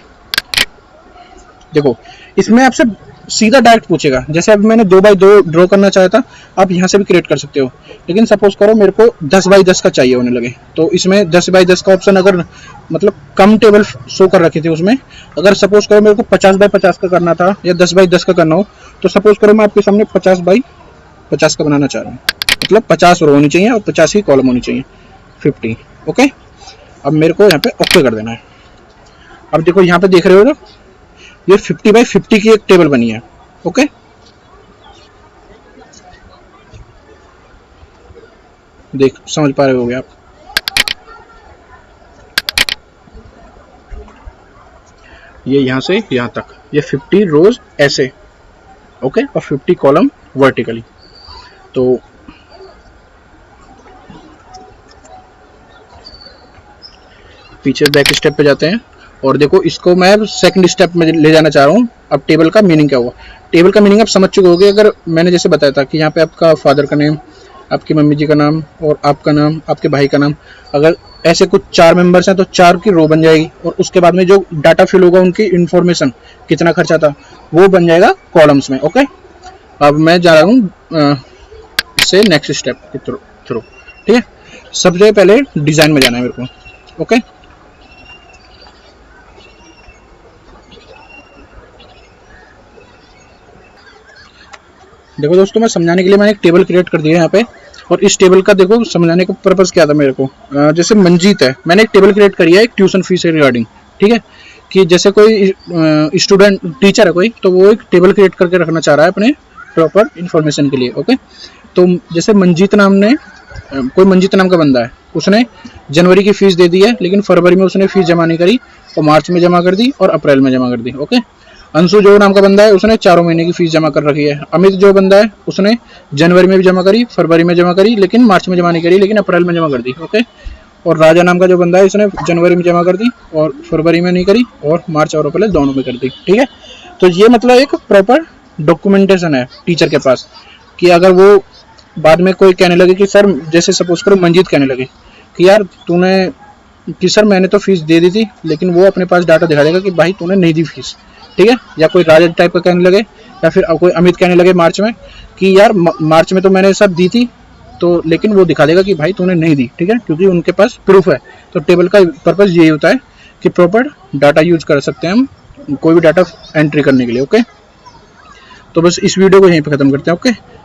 देखो इसमें आपसे सीधा डायरेक्ट पूछेगा, जैसे अभी मैंने 2 बाई 2 ड्रॉ करना चाहा था, आप यहाँ से भी क्रिएट कर सकते हो। लेकिन सपोज करो मेरे को 10 बाई 10 का चाहिए होने लगे, तो इसमें 10 बाई 10 का ऑप्शन अगर मतलब कम टेबल शो कर रखे थे उसमें, अगर सपोज करो मेरे को 50 बाई 50 का करना था या 10 बाई 10 का करना हो, तो सपोज करो मैं आपके सामने 50 बाई 50 का बनाना चाह रहा हूँ, मतलब 50 रो होनी चाहिए और 50 ही कॉलम होनी चाहिए, 50। ओके, अब मेरे को यहाँ पे ओके कर देना है। अब देखो यहाँ पे देख रहे हो ना, ये 50 बाई 50 की एक टेबल बनी है। ओके, देख समझ पा रहे होगे आप। ये यहाँ से यहाँ तक ये 50 रोज ऐसे, ओके, और 50 कॉलम वर्टिकली। तो पीछे बैक स्टेप पे जाते हैं, और देखो इसको मैं सेकंड स्टेप में ले जाना चाह रहा हूँ। अब टेबल का मीनिंग क्या हुआ, टेबल का मीनिंग आप समझ चुके होगे। अगर मैंने जैसे बताया था कि यहाँ पे आपका फादर का नेम, आपकी मम्मी जी का नाम और आपका नाम, आपके भाई का नाम, अगर ऐसे कुछ 4 मेंबर्स हैं तो 4 की रो बन जाएगी, और उसके बाद में जो डाटा फिल होगा उनकी इन्फॉर्मेशन, कितना खर्चा था, वो बन जाएगा कॉलम्स में। ओके, अब मैं जा रहा हूँ इससे नेक्स्ट स्टेप के थ्रू, ठीक है। सबसे पहले डिजाइन में जाना है मेरे को। ओके, देखो दोस्तों, मैं समझाने के लिए मैंने एक टेबल क्रिएट कर दिया है यहाँ पे, और इस टेबल का देखो समझाने का पर्पस क्या था मेरे को। जैसे मंजीत है, मैंने एक टेबल क्रिएट करी है एक ट्यूशन फीस के रिगार्डिंग, ठीक है, कि जैसे कोई स्टूडेंट टीचर है कोई, तो वो एक टेबल क्रिएट करके रखना चाह रहा है अपने प्रॉपर इन्फॉर्मेशन के लिए। ओके, तो जैसे मंजीत नाम ने, कोई मंजीत नाम का बंदा है, उसने जनवरी की फीस दे दी है, लेकिन फरवरी में उसने फीस जमा नहीं करी, और मार्च में जमा कर दी और अप्रैल में जमा कर दी। ओके, अंशु जो नाम का बंदा है उसने 4 महीने की फीस जमा कर रखी है। अमित जो बंदा है उसने जनवरी में भी जमा करी, फरवरी में जमा करी, लेकिन मार्च में जमा नहीं करी, लेकिन अप्रैल में जमा कर दी। ओके। और राजा नाम का जो बंदा है इसने जनवरी में जमा कर दी और फरवरी में नहीं करी और मार्च और अप्रैल दोनों में कर दी। ठीक है। तो ये मतलब एक प्रॉपर डॉक्यूमेंटेशन है टीचर के पास कि अगर वो बाद में कोई कहने लगे कि सर, जैसे सपोज करो मंजीत कहने लगे कि यार तूने, कि सर मैंने तो फीस दे दी थी, लेकिन वो अपने पास डाटा दिखा देगा कि भाई तूने नहीं दी फीस। ठीक है। या कोई राजा टाइप का कहने लगे, या फिर कोई अमित कहने लगे मार्च में कि यार मार्च में तो मैंने सब दी थी, तो लेकिन वो दिखा देगा कि भाई तूने नहीं दी। ठीक है, क्योंकि उनके पास प्रूफ है। तो टेबल का पर्पज यही होता है कि प्रॉपर डाटा यूज कर सकते हैं हम कोई भी डाटा एंट्री करने के लिए। ओके। तो बस इस वीडियो को यहीं पे खत्म करते हैं। ओके।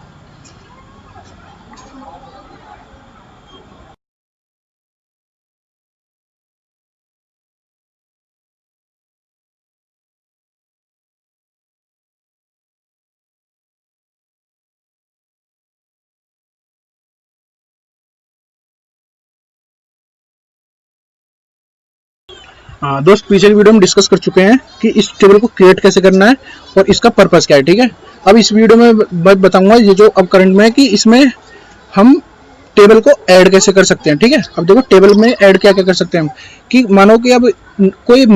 हाँ दोस्त, पीछे की वीडियो में डिस्कस कर चुके हैं कि इस टेबल को क्रिएट कैसे करना है और इसका पर्पस क्या है। ठीक है। अब इस वीडियो में मैं बताऊंगा ये जो अब करंट में है कि इसमें हम टेबल को ऐड कैसे कर सकते हैं। ठीक है। अब देखो टेबल में ऐड क्या क्या कर सकते हैं हम, कि मानो कि अब कोई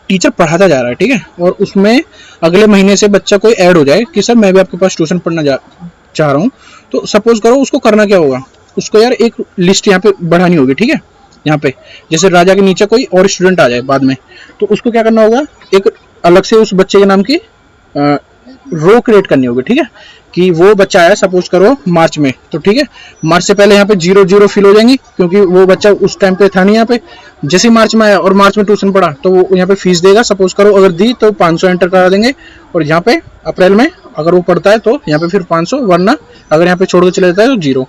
टीचर पढ़ाता जा रहा है। ठीक है। और उसमें अगले महीने से बच्चा कोई ऐड हो जाए कि सर मैं भी आपके पास ट्यूशन पढ़ना चाह रहा हूँ। तो सपोज करो उसको करना क्या होगा, उसको यार एक लिस्ट यहाँ पे बढ़ानी होगी। ठीक है। यहाँ पे जैसे राजा के नीचे कोई और स्टूडेंट आ जाए बाद में, तो उसको क्या करना होगा, एक अलग से उस बच्चे के नाम की रो क्रिएट करनी होगी। ठीक है। कि वो बच्चा आया सपोज करो मार्च में, तो ठीक है, मार्च से पहले यहाँ पे 0 0 फिल हो जाएंगी क्योंकि वो बच्चा उस टाइम पे था नहीं यहाँ पे। जैसे ही मार्च में आया और मार्च में ट्यूशन पढ़ा तो वो यहाँ पे फीस देगा। सपोज करो अगर दी तो 500 एंटर करा देंगे, और यहाँ पे अप्रैल में अगर वो पढ़ता है तो यहाँ पे फिर 500, वरना अगर यहाँ पे छोड़ के चले जाता है तो 0।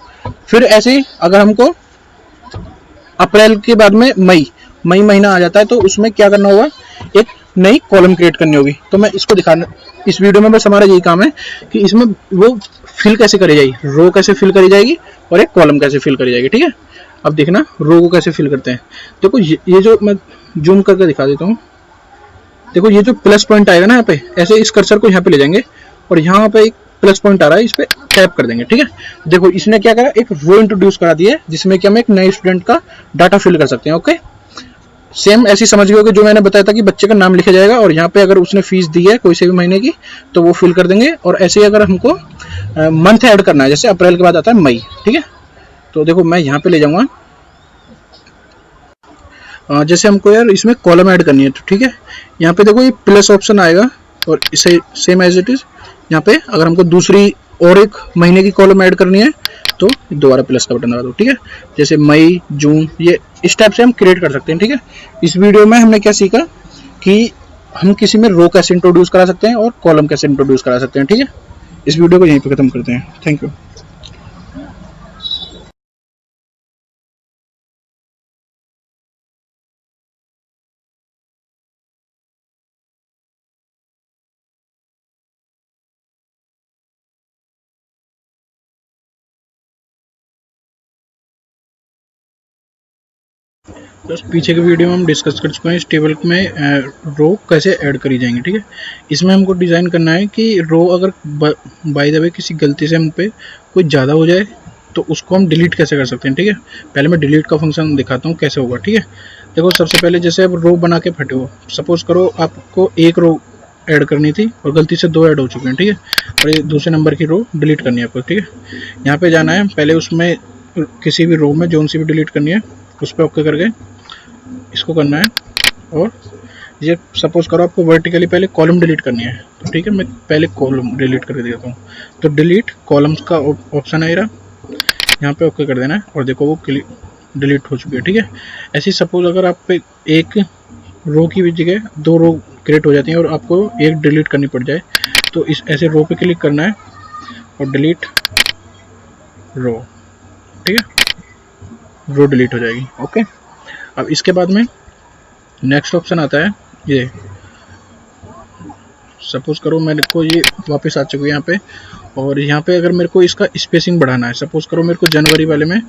फिर ऐसे ही अगर हमको अप्रैल के बाद में मई महीना आ जाता है तो उसमें क्या करना होगा, एक नई कॉलम क्रिएट करनी होगी। तो मैं इसको दिखाना, इस वीडियो में बस हमारा यही काम है कि इसमें वो फिल कैसे करी जाएगी, रो कैसे फिल करी जाएगी और एक कॉलम कैसे फिल करी जाएगी। ठीक है। अब देखना रो को कैसे फिल करते हैं। देखो ये जो मैं जूम करके दिखा देता हूँ। देखो ये जो प्लस पॉइंट आएगा ना यहाँ पे, ऐसे इस कर्सर को यहाँ पे ले जाएंगे और यहाँ पे एक प्लस पॉइंट आ रहा है, इस पे टैप कर देंगे। ठीक है। देखो इसने क्या करा, एक रो इंट्रोड्यूस करा दी है जिसमें कि हम एक नए स्टूडेंट का डाटा फिल कर सकते हैं। ओके। सेम ऐसी समझ गए कि जो मैंने बताया था कि बच्चे का नाम लिखा जाएगा और यहाँ पे अगर उसने फीस दी है कोई से भी महीने की तो वो फिल कर देंगे। और ऐसे ही अगर हमको मंथ ऐड करना है, जैसे अप्रैल के बाद आता है मई। ठीक है। तो देखो मैं यहाँ पे ले जाऊंगा, जैसे हमको यार इसमें कॉलम ऐड करनी है तो ठीक है, यहाँ पे देखो ये प्लस ऑप्शन आएगा और इसे सेम एज इट इज यहाँ पे अगर हमको दूसरी और एक महीने की कॉलम ऐड करनी है तो दोबारा प्लस का बटन दबा दो। ठीक है। जैसे मई, जून, ये इस टाइप से हम क्रिएट कर सकते हैं। ठीक है। इस वीडियो में हमने क्या सीखा कि हम किसी में रो कैसे इंट्रोड्यूस करा सकते हैं और कॉलम कैसे इंट्रोड्यूस करा सकते हैं। ठीक है। इस वीडियो को यहीं पे खत्म करते हैं। Thank you. बस पीछे के वीडियो में हम डिस्कस कर चुके हैं इस टेबल में रो कैसे ऐड करी जाएंगी। ठीक है। इसमें हमको डिज़ाइन करना है कि रो अगर बाय द वे किसी गलती से हम पे कोई ज़्यादा हो जाए तो उसको हम डिलीट कैसे कर सकते हैं। ठीक है। पहले मैं डिलीट का फंक्शन दिखाता हूँ कैसे होगा। ठीक है। देखो सबसे पहले जैसे अब रो बना के फटे हो, सपोज करो आपको एक रो ऐड करनी थी और गलती से 2 ऐड हो चुके हैं। ठीक है। और ये दूसरे नंबर की रो डिलीट करनी है आपको। ठीक है। यहाँ पे जाना है, पहले उसमें किसी भी रो में जो सी भी डिलीट करनी है उस पर ओके करके इसको करना है। और ये सपोज करो आपको वर्टिकली पहले कॉलम डिलीट करनी है तो ठीक है, मैं पहले कॉलम डिलीट करके देता हूँ। तो डिलीट कॉलम्स का ऑप्शन है, यहाँ पे ओके कर देना है और देखो वो डिलीट हो चुकी है। ठीक है। ऐसे ही सपोज अगर आप पे एक रो की जगह 2 रो क्रिएट हो जाती हैं और आपको एक डिलीट करनी पड़ जाए तो इस ऐसे रो पे क्लिक करना है और डिलीट रो। ठीक है। रो डिलीट हो जाएगी। ओके। अब इसके बाद में नेक्स्ट ऑप्शन आता है, ये सपोज करो मेरे को ये वापस आ चुकी है यहाँ पे, और यहाँ पे अगर मेरे को इसका स्पेसिंग बढ़ाना है, सपोज करो मेरे को जनवरी वाले में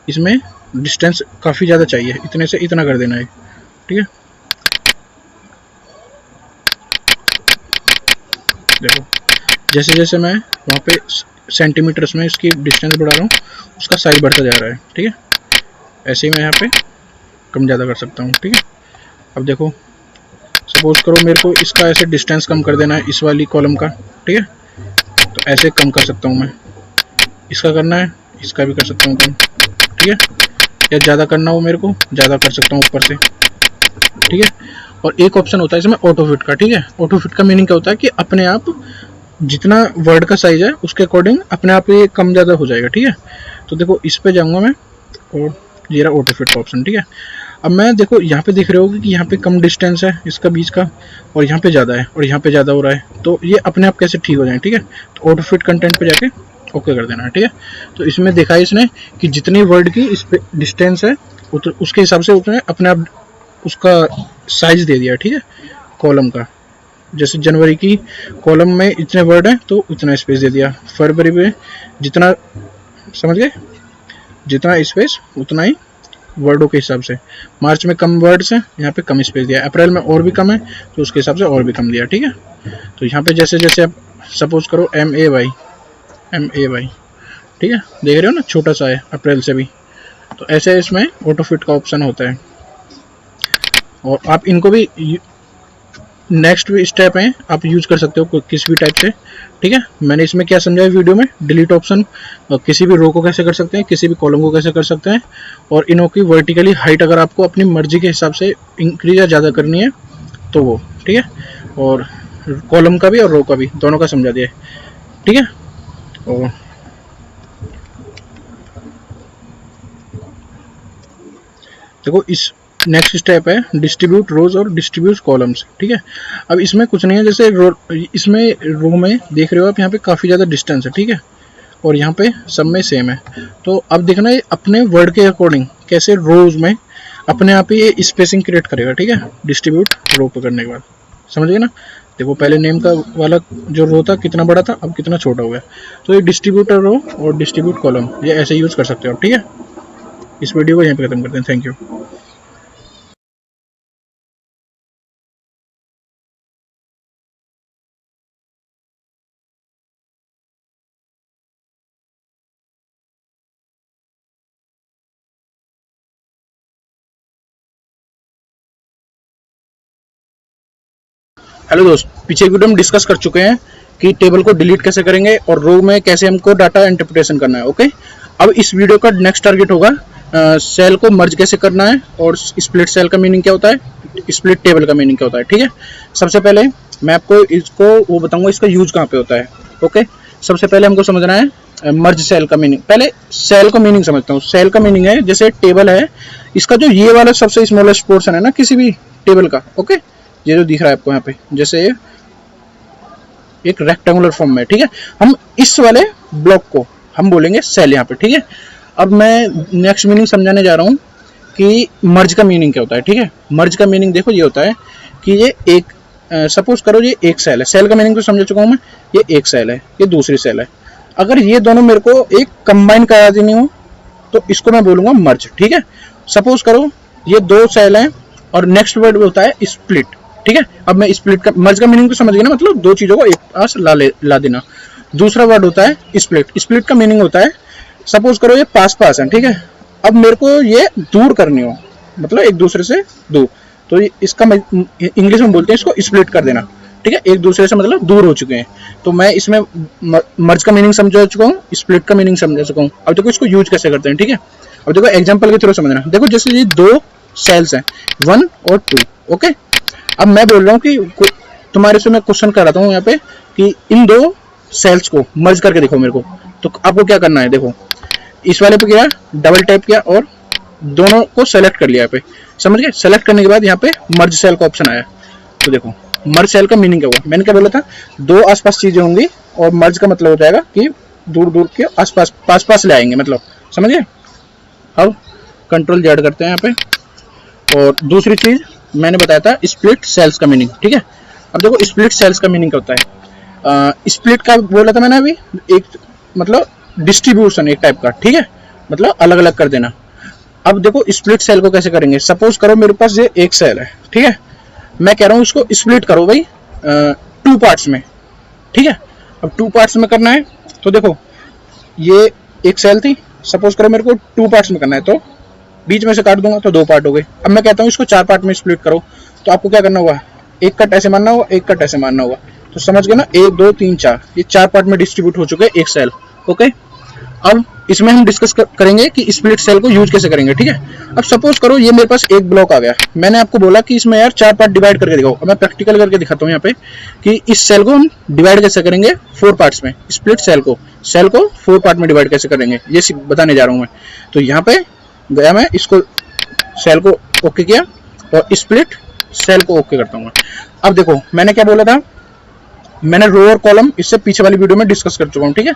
इसमें डिस्टेंस काफ़ी ज़्यादा चाहिए, इतने से इतना कर देना है। ठीक है। देखो जैसे जैसे मैं वहाँ पे सेंटीमीटर्स में इसकी डिस्टेंस बढ़ा रहा हूँ उसका साइज बढ़ता जा रहा है, ठीक है। ऐसे ही मैं यहाँ पे कम ज़्यादा कर सकता हूँ, ठीक है। अब देखो सपोज करो मेरे को इसका ऐसे डिस्टेंस कम कर देना है इस वाली कॉलम का, ठीक है, तो ऐसे कम कर सकता हूँ मैं। इसका करना है, इसका भी कर सकता हूँ कम, ठीक है। या ज़्यादा करना हो मेरे को ज़्यादा कर सकता हूँ ऊपर से, ठीक है। और एक ऑप्शन होता है इसमें ऑटो फिट का, ठीक है। ऑटो फिट का मीनिंग क्या होता है कि अपने आप जितना वर्ड का साइज है उसके अकॉर्डिंग अपने आप ये कम ज़्यादा हो जाएगा, ठीक है। तो देखो इस पे जाऊँगा मैं और ये रहा ऑटो फिट का ऑप्शन, ठीक है। अब मैं देखो यहाँ पे देख रहे हो कि यहाँ पे कम डिस्टेंस है इसका बीच का और यहाँ पे ज़्यादा है और यहाँ पे ज़्यादा हो रहा है, तो ये अपने आप कैसे ठीक हो जाए, ठीक है। तो ऑटो फिट कंटेंट पे जाके ओके कर देना है, ठीक है। तो इसमें देखा है इसने कि जितनी वर्ड की इस पे डिस्टेंस है उसके हिसाब से उसने अपने आप उसका साइज दे दिया, ठीक है, कॉलम का। जैसे जनवरी की कॉलम में इतने वर्ड हैं तो उतना स्पेस दे दिया, फरवरी में जितना, समझ गए, जितना स्पेस उतना ही वर्डों के हिसाब से। मार्च में कम वर्ड्स हैं, यहाँ पे कम स्पेस दिया। अप्रैल में और भी कम है तो उसके हिसाब से और भी कम दिया, ठीक है। तो यहाँ पे जैसे जैसे आप सपोज करो MAY, ठीक है, देख रहे हो ना छोटा सा है अप्रैल से भी। तो ऐसे इसमें ऑटो फिट का ऑप्शन होता है और आप इनको भी नेक्स्ट स्टेप है आप यूज कर सकते हो किसी भी टाइप से, ठीक है। मैंने इसमें क्या समझाया वीडियो में, डिलीट ऑप्शन किसी भी रो को कैसे कर सकते हैं, किसी भी कॉलम को कैसे कर सकते हैं, और इनों की वर्टिकली हाइट अगर आपको अपनी मर्जी के हिसाब से इंक्रीज या ज़्यादा करनी है तो वो, ठीक है। और कॉलम का भी और रो का भी दोनों का समझा दिया, ठीक है। और देखो इस नेक्स्ट स्टेप है डिस्ट्रीब्यूट रोज और डिस्ट्रीब्यूट कॉलम्स, ठीक है। अब इसमें कुछ नहीं है, जैसे इसमें रो में देख रहे हो आप यहाँ पे काफ़ी ज़्यादा डिस्टेंस है, ठीक है, और यहाँ पे सब में सेम है। तो अब देखना है अपने वर्ड के अकॉर्डिंग कैसे रोज में अपने आप ही ये स्पेसिंग क्रिएट करेगा, ठीक है, डिस्ट्रीब्यूट रो पर करने के बाद, समझ गए ना। देखो पहले नेम का वाला जो रो था कितना बड़ा था, अब कितना छोटा हो गया। तो ये डिस्ट्रीब्यूटर रो और डिस्ट्रीब्यूट कॉलम ये ऐसे यूज कर सकते हो, ठीक है। इस वीडियो को यहीं पे खत्म करते हैं, थैंक यू। हेलो दोस्त, पीछे एक वीडियो में डिस्कस कर चुके हैं कि टेबल को डिलीट कैसे करेंगे और रो में कैसे हमको डाटा इंटरप्रिटेशन करना है, ओके। अब इस वीडियो का नेक्स्ट टारगेट होगा सेल को मर्ज कैसे करना है और स्प्लिट सेल का मीनिंग क्या होता है, स्प्लिट टेबल का मीनिंग क्या होता है, ठीक है। सबसे पहले मैं आपको इसको वो बताऊंगा इसका यूज कहाँ पे होता है, ओके। सबसे पहले हमको समझना है मर्ज सेल का मीनिंग। पहले सेल का मीनिंग समझता हूँ। सेल का मीनिंग है जैसे टेबल है, इसका जो ये वाला सबसे स्मॉलेस्ट पोर्शन है ना किसी भी टेबल का, ओके, ये जो दिख रहा है आपको यहाँ पे जैसे एक रेक्टेंगुलर फॉर्म में, ठीक है। हम इस वाले ब्लॉक को हम बोलेंगे सेल यहाँ पे, ठीक है। अब मैं नेक्स्ट मीनिंग समझाने जा रहा हूँ कि मर्ज का मीनिंग क्या होता है, ठीक है। मर्ज का मीनिंग देखो ये होता है कि ये एक सपोज करो ये एक सेल है, सेल का मीनिंग तो समझ चुका हूँ मैं, ये एक सेल है, ये दूसरी सेल है। अगर ये दोनों मेरे को एक कंबाइन करा देनी हो तो इसको मैं बोलूंगा मर्ज, ठीक है। सपोज करो ये दो सेल है और नेक्स्ट वर्ड होता है स्प्लिट, ठीक है। अब मैं स्प्लिट का मर्ज का मीनिंग तो समझ गया ना, मतलब दो चीजों को एक पास ला देना। दूसरा वर्ड होता है स्प्लिट। स्प्लिट का मीनिंग होता है सपोज करो ये पास पास है, ठीक है। अब मेरे को ये दूर करनी हो, मतलब एक दूसरे से दूर, तो इसका इंग्लिश में बोलते हैं इसको स्प्लिट कर देना, ठीक है। एक दूसरे से मतलब दूर हो चुके हैं। तो मैं इसमें मर्ज का मीनिंग समझा चुका हूँ, स्प्लिट का मीनिंग समझा चुका हूँ। अब देखो इसको यूज कैसे करते हैं, ठीक है। अब देखो एग्जाम्पल के थ्रू समझना। देखो जैसे ये दो सेल्स हैं 1 और 2, ओके। अब मैं बोल रहा हूँ कि तुम्हारे से मैं क्वेश्चन कर रहा हूँ यहाँ पे कि इन दो सेल्स को मर्ज करके देखो मेरे को। तो आपको क्या करना है, देखो इस वाले पे किया, डबल टैप किया और दोनों को सेलेक्ट कर लिया यहाँ पे, समझ गए। सेलेक्ट करने के बाद यहाँ पे मर्ज सेल का ऑप्शन आया। तो देखो मर्ज सेल का मीनिंग क्या हुआ, मैंने क्या बोला था, दो आसपास चीजें होंगी और मर्ज का मतलब हो जाएगा कि दूर दूर के आसपास पास पास ले आएंगे, मतलब समझ गए। अब कंट्रोल जेड करते हैं यहाँ पे। और दूसरी चीज मैंने बताया था स्प्लिट सेल्स का मीनिंग, ठीक है। अब देखो स्प्लिट सेल्स का मीनिंग क्या होता है। स्प्लिट का बोला था मैंने अभी, एक मतलब डिस्ट्रीब्यूशन एक टाइप का, ठीक है, मतलब अलग अलग कर देना। अब देखो स्प्लिट सेल को कैसे करेंगे। सपोज करो मेरे पास ये एक सेल है, ठीक है। मैं कह रहा हूँ उसको स्प्लिट करो भाई 2 पार्ट्स में, ठीक है। अब 2 पार्ट्स में करना है तो देखो ये एक सेल थी, सपोज करो मेरे को 2 पार्ट्स में करना है, तो बीच में से काट दूंगा तो 2 पार्ट हो गए। अब मैं कहता हूँ इसको 4 पार्ट में स्प्लिट करो, तो आपको क्या करना होगा, एक कट ऐसे मारना होगा, एक कट ऐसे मारना होगा, तो समझ गए ना, 1 2 3 4, ये 4 पार्ट में डिस्ट्रीब्यूट हो चुके हैं एक सेल। ओके, अब इसमें हम डिस्कस करेंगे कि स्प्लिट सेल को यूज कैसे करेंगे, ठीक है। अब सपोज करो ये मेरे पास एक ब्लॉक आ गया, मैंने आपको बोला कि इसमें यार 4 पार्ट डिवाइड करके दिखाओ। अब मैं प्रैक्टिकल करके दिखाता हूँ यहाँ पे कि इस सेल को हम डिवाइड कैसे करेंगे 4 पार्ट्स में, स्प्लिट सेल को 4 पार्ट में डिवाइड कैसे करेंगे ये बताने जा रहा हूँ मैं। तो यहाँ पे गया, मैं इसको सेल को ओके किया और स्प्लिट सेल को ओके करता हूँ। अब देखो मैंने क्या बोला था, मैंने रो और कॉलम इससे पीछे वाली वीडियो में डिस्कस कर चुका हूँ, ठीक है।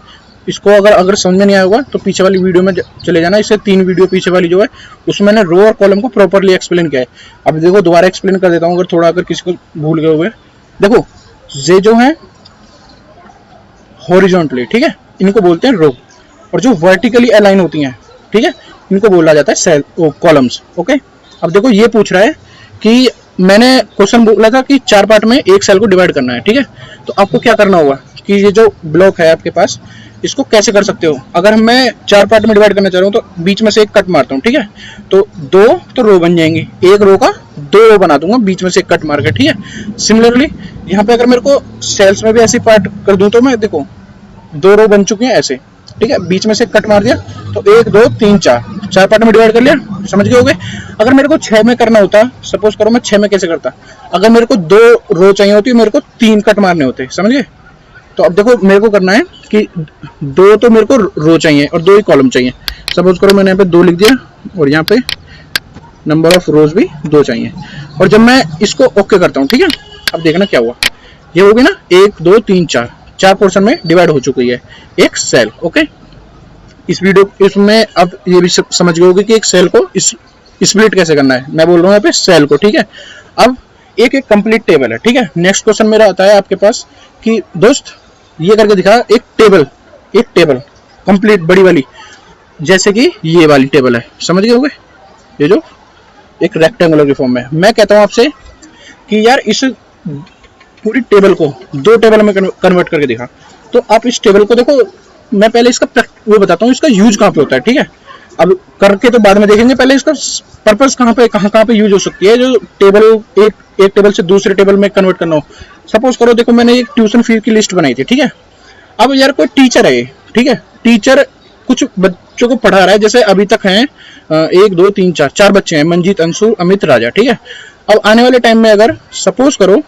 इसको अगर समझ में नहीं आया होगा तो पीछे वाली वीडियो में चले जाना, इससे 3 वीडियो पीछे वाली जो है उसमें मैंने रो और कॉलम को प्रॉपर्ली एक्सप्लेन किया है। अब देखो दोबारा एक्सप्लेन कर देता हूँ अगर थोड़ा अगर किसी को भूल गए हुए। देखो ये जो है हॉरिजॉन्टली, ठीक है, इनको बोलते हैं रो, और जो वर्टिकली अलाइन होती हैं, ठीक है, इनको बोला जाता है सेल कॉलम्स। ओके, अब देखो ये पूछ रहा है कि मैंने क्वेश्चन बोला था कि 4 पार्ट में एक सेल को डिवाइड करना है, ठीक है। तो आपको क्या करना होगा कि ये जो ब्लॉक है आपके पास, इसको कैसे कर सकते हो, अगर मैं 4 पार्ट में डिवाइड करना चाह रहा हूँ तो बीच में से एक कट मारता हूँ, ठीक है। तो 2 तो रो बन जाएंगी, एक रो का 2 रो बना दूंगा बीच में से एक कट मार के, ठीक है। सिमिलरली यहाँ पे अगर मेरे को सेल्स में भी ऐसी पार्ट कर दूं तो मैं देखो 2 रो बन चुकी हैं ऐसे, ठीक है, बीच में से कट मार दिया तो 1 2 3 4 पार्ट में डिवाइड कर लिया, समझ गए होगे। अगर मेरे को 6 में करना होता, सपोज करो मैं 6 में कैसे करता, अगर मेरे को 2 रो चाहिए होती, मेरे को 3 कट मारने होते, समझ गए। तो अब देखो मेरे को करना है कि 2 तो मेरे को रो चाहिए और 2 ही कॉलम चाहिए। सपोज करो मैंने यहाँ पे 2 लिख दिया और यहाँ पे नंबर ऑफ रोज भी 2 चाहिए, और जब मैं इसको ओके करता हूँ, ठीक है, अब देखना क्या हुआ, ये होगी ना 1 2 3 4 पोर्शन में डिवाइड हो चुकी है एक सेल। ओके, इस वीडियो इसमें अब ये भी समझ गए होगे कि एक सेल को स्प्लिट कैसे करना है। मैं बोल रहा हूँ यहाँ पे सेल को, ठीक है। अब एक कंप्लीट टेबल है, ठीक है। नेक्स्ट क्वेश्चन मेरा आता है आपके पास कि दोस्त ये करके दिखा, एक टेबल कंप्लीट बड़ी वाली, जैसे कि ये वाली टेबल है, समझ गए होगे, ये जो एक रेक्टेंगुलर की फॉर्म में। मैं कहता हूँ आपसे कि यार इस पूरी टेबल को 2 टेबल में कन्वर्ट करके दिखा। तो आप इस टेबल को देखो, मैं पहले इसका वो बताता हूँ इसका यूज कहाँ पे होता है, ठीक है। अब करके तो बाद में देखेंगे, पहले इसका पर्पस कहाँ पे यूज हो सकती है, जो टेबल एक टेबल से दूसरे टेबल में कन्वर्ट करना हो। सपोज करो देखो मैंने एक ट्यूशन फीस की लिस्ट बनाई थी, ठीक है। अब यार कोई टीचर है, ठीक है, टीचर कुछ बच्चों को पढ़ा रहा है, जैसे अभी तक हैं 1 2 3 4 बच्चे हैं, मंजीत अंशु अमित राजा, ठीक है। अब आने वाले टाइम में अगर सपोज करो